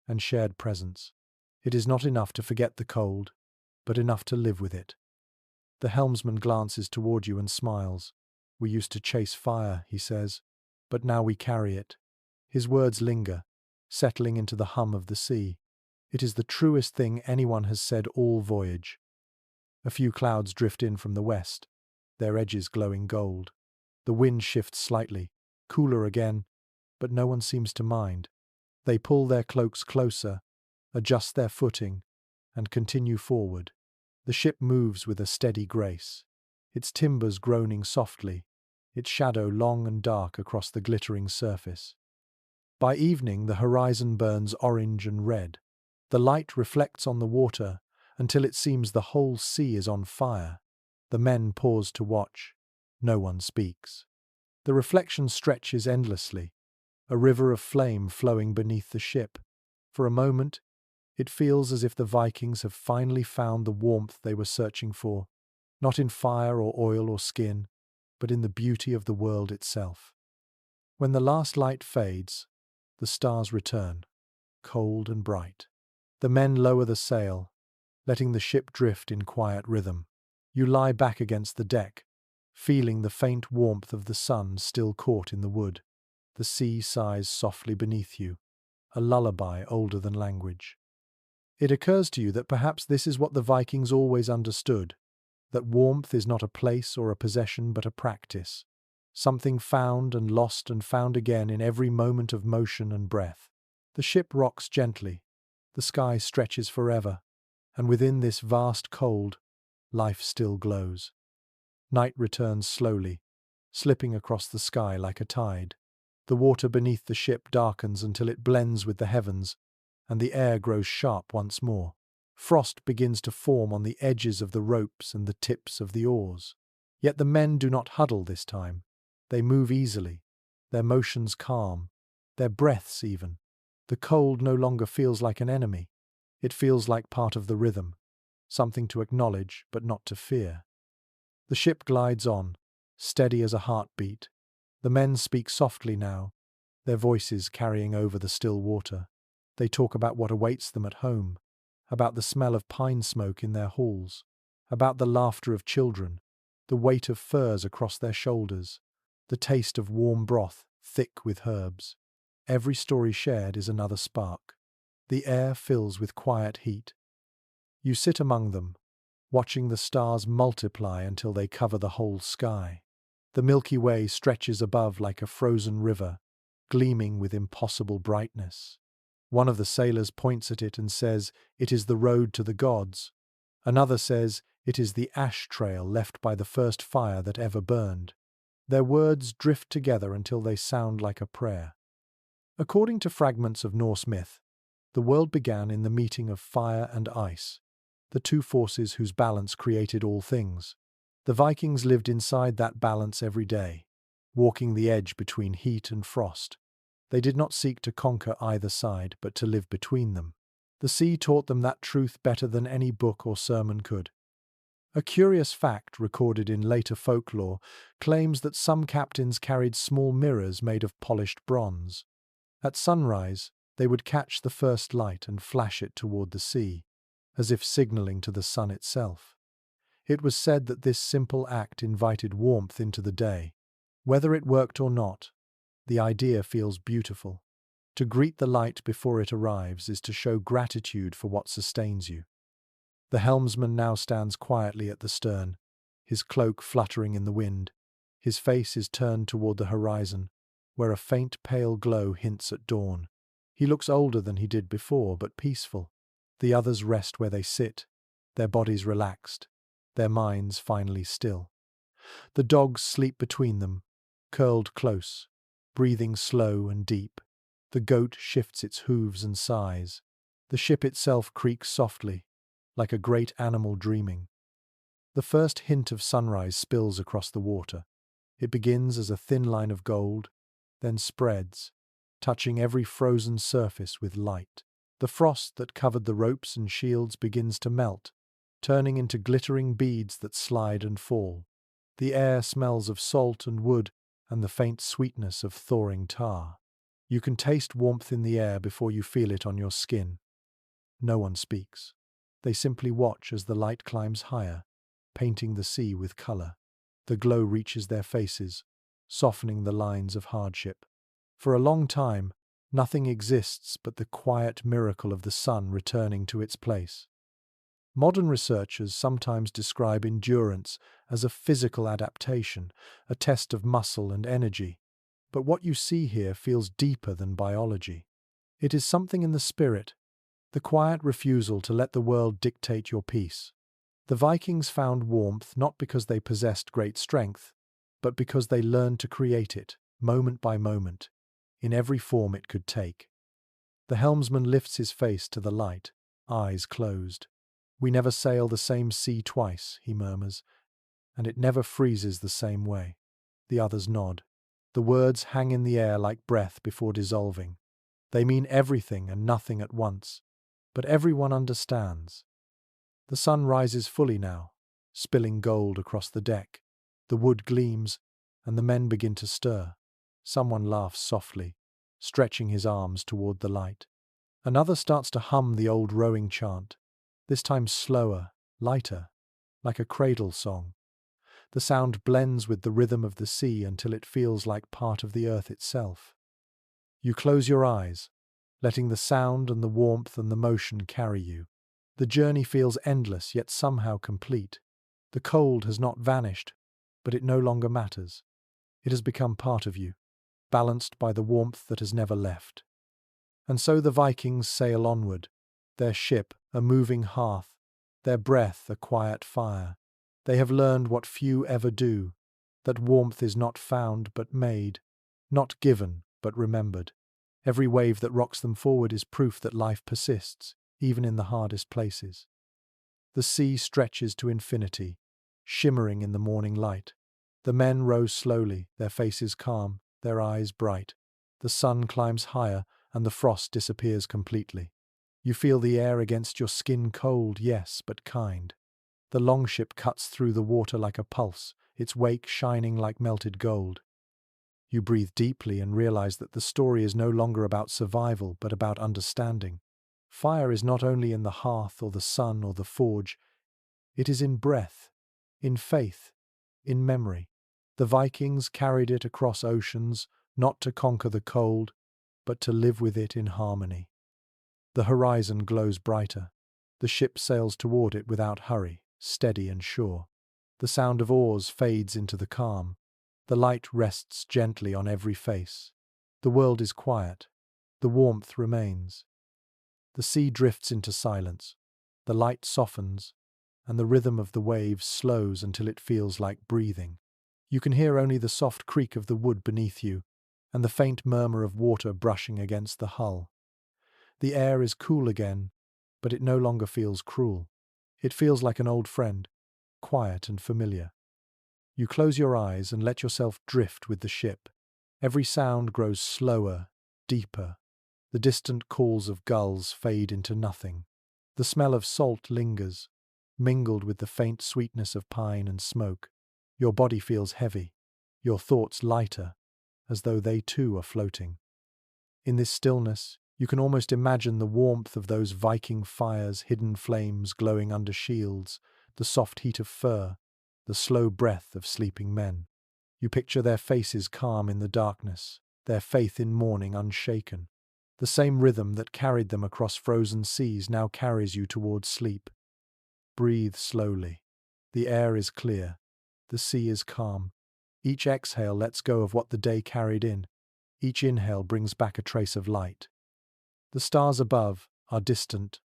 S1: and shared presence. It is not enough to forget the cold, but enough to live with it. The helmsman glances toward you and smiles. "We used to chase fire," he says, "but now we carry it." His words linger, settling into the hum of the sea. It is the truest thing anyone has said all voyage. A few clouds drift in from the west, their edges glowing gold. The wind shifts slightly, cooler again, but no one seems to mind. They pull their cloaks closer, adjust their footing, and continue forward. The ship moves with a steady grace, its timbers groaning softly, its shadow long and dark across the glittering surface. By evening, the horizon burns orange and red. The light reflects on the water until it seems the whole sea is on fire. The men pause to watch. No one speaks. The reflection stretches endlessly, a river of flame flowing beneath the ship. For a moment, it feels as if the Vikings have finally found the warmth they were searching for, not in fire or oil or skin, but in the beauty of the world itself. When the last light fades, the stars return, cold and bright. The men lower the sail, letting the ship drift in quiet rhythm. You lie back against the deck, feeling the faint warmth of the sun still caught in the wood. The sea sighs softly beneath you, a lullaby older than language. It occurs to you that perhaps this is what the Vikings always understood, that warmth is not a place or a possession but a practice, something found and lost and found again in every moment of motion and breath. The ship rocks gently, the sky stretches forever, and within this vast cold, life still glows. Night returns slowly, slipping across the sky like a tide. The water beneath the ship darkens until it blends with the heavens, and the air grows sharp once more. Frost begins to form on the edges of the ropes and the tips of the oars. Yet the men do not huddle this time. They move easily, their motions calm, their breaths even. The cold no longer feels like an enemy. It feels like part of the rhythm, something to acknowledge but not to fear. The ship glides on, steady as a heartbeat. The men speak softly now, their voices carrying over the still water. They talk about what awaits them at home, about the smell of pine smoke in their halls, about the laughter of children, the weight of furs across their shoulders, the taste of warm broth thick with herbs. Every story shared is another spark. The air fills with quiet heat. You sit among them, watching the stars multiply until they cover the whole sky. The Milky Way stretches above like a frozen river, gleaming with impossible brightness. One of the sailors points at it and says, "It is the road to the gods." Another says, "It is the ash trail left by the first fire that ever burned." Their words drift together until they sound like a prayer. According to fragments of Norse myth, the world began in the meeting of fire and ice, the two forces whose balance created all things. The Vikings lived inside that balance every day, walking the edge between heat and frost. They did not seek to conquer either side, but to live between them. The sea taught them that truth better than any book or sermon could. A curious fact recorded in later folklore claims that some captains carried small mirrors made of polished bronze. At sunrise, they would catch the first light and flash it toward the sea, as if signaling to the sun itself. It was said that this simple act invited warmth into the day. Whether it worked or not, the idea feels beautiful. To greet the light before it arrives is to show gratitude for what sustains you. The helmsman now stands quietly at the stern, his cloak fluttering in the wind. His face is turned toward the horizon, where a faint pale glow hints at dawn. He looks older than he did before, but peaceful. The others rest where they sit, their bodies relaxed, their minds finally still. The dogs sleep between them, curled close, breathing slow and deep. The goat shifts its hooves and sighs. The ship itself creaks softly, like a great animal dreaming. The first hint of sunrise spills across the water. It begins as a thin line of gold, then spreads, touching every frozen surface with light. The frost that covered the ropes and shields begins to melt, turning into glittering beads that slide and fall. The air smells of salt and wood and the faint sweetness of thawing tar. You can taste warmth in the air before you feel it on your skin. No one speaks. They simply watch as the light climbs higher, painting the sea with color. The glow reaches their faces, softening the lines of hardship. For a long time, nothing exists but the quiet miracle of the sun returning to its place. Modern researchers sometimes describe endurance as a physical adaptation, a test of muscle and energy. But what you see here feels deeper than biology. It is something in the spirit, the quiet refusal to let the world dictate your peace. The Vikings found warmth not because they possessed great strength, but because they learned to create it, moment by moment, in every form it could take. The helmsman lifts his face to the light, eyes closed. "We never sail the same sea twice," he murmurs, "and it never freezes the same way." The others nod. The words hang in the air like breath before dissolving. They mean everything and nothing at once, but everyone understands. The sun rises fully now, spilling gold across the deck. The wood gleams, and the men begin to stir. Someone laughs softly, stretching his arms toward the light. Another starts to hum the old rowing chant, this time slower, lighter, like a cradle song. The sound blends with the rhythm of the sea until it feels like part of the earth itself. You close your eyes, letting the sound and the warmth and the motion carry you. The journey feels endless yet somehow complete. The cold has not vanished, but it no longer matters. It has become part of you, balanced by the warmth that has never left. And so the Vikings sail onward, their ship a moving hearth, their breath a quiet fire. They have learned what few ever do, that warmth is not found but made, not given but remembered. Every wave that rocks them forward is proof that life persists, even in the hardest places. The sea stretches to infinity, shimmering in the morning light. The men row slowly, their faces calm, their eyes bright. The sun climbs higher, and the frost disappears completely. You feel the air against your skin cold, yes, but kind. The longship cuts through the water like a pulse, its wake shining like melted gold. You breathe deeply and realize that the story is no longer about survival, but about understanding. Fire is not only in the hearth or the sun or the forge, it is in breath, in faith, in memory. The Vikings carried it across oceans, not to conquer the cold, but to live with it in harmony. The horizon glows brighter. The ship sails toward it without hurry, steady and sure. The sound of oars fades into the calm. The light rests gently on every face. The world is quiet. The warmth remains. The sea drifts into silence. The light softens, and the rhythm of the waves slows until it feels like breathing. You can hear only the soft creak of the wood beneath you, and the faint murmur of water brushing against the hull. The air is cool again, but it no longer feels cruel. It feels like an old friend, quiet and familiar. You close your eyes and let yourself drift with the ship. Every sound grows slower, deeper. The distant calls of gulls fade into nothing. The smell of salt lingers, mingled with the faint sweetness of pine and smoke. Your body feels heavy, your thoughts lighter, as though they too are floating. In this stillness, you can almost imagine the warmth of those Viking fires, hidden flames glowing under shields, the soft heat of fur, the slow breath of sleeping men. You picture their faces calm in the darkness, their faith in morning unshaken. The same rhythm that carried them across frozen seas now carries you towards sleep. Breathe slowly. The air is clear. The sea is calm. Each exhale lets go of what the day carried in. Each inhale brings back a trace of light. The stars above are distant,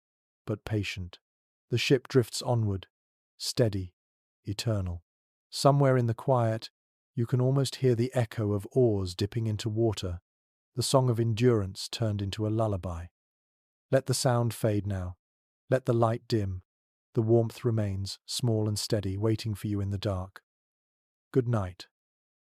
S1: but patient. The ship drifts onward, steady, eternal. Somewhere in the quiet, you can almost hear the echo of oars dipping into water, the song of endurance turned into a lullaby. Let the sound fade now. Let the light dim. The warmth remains, small and steady, waiting for you in the dark. Good night.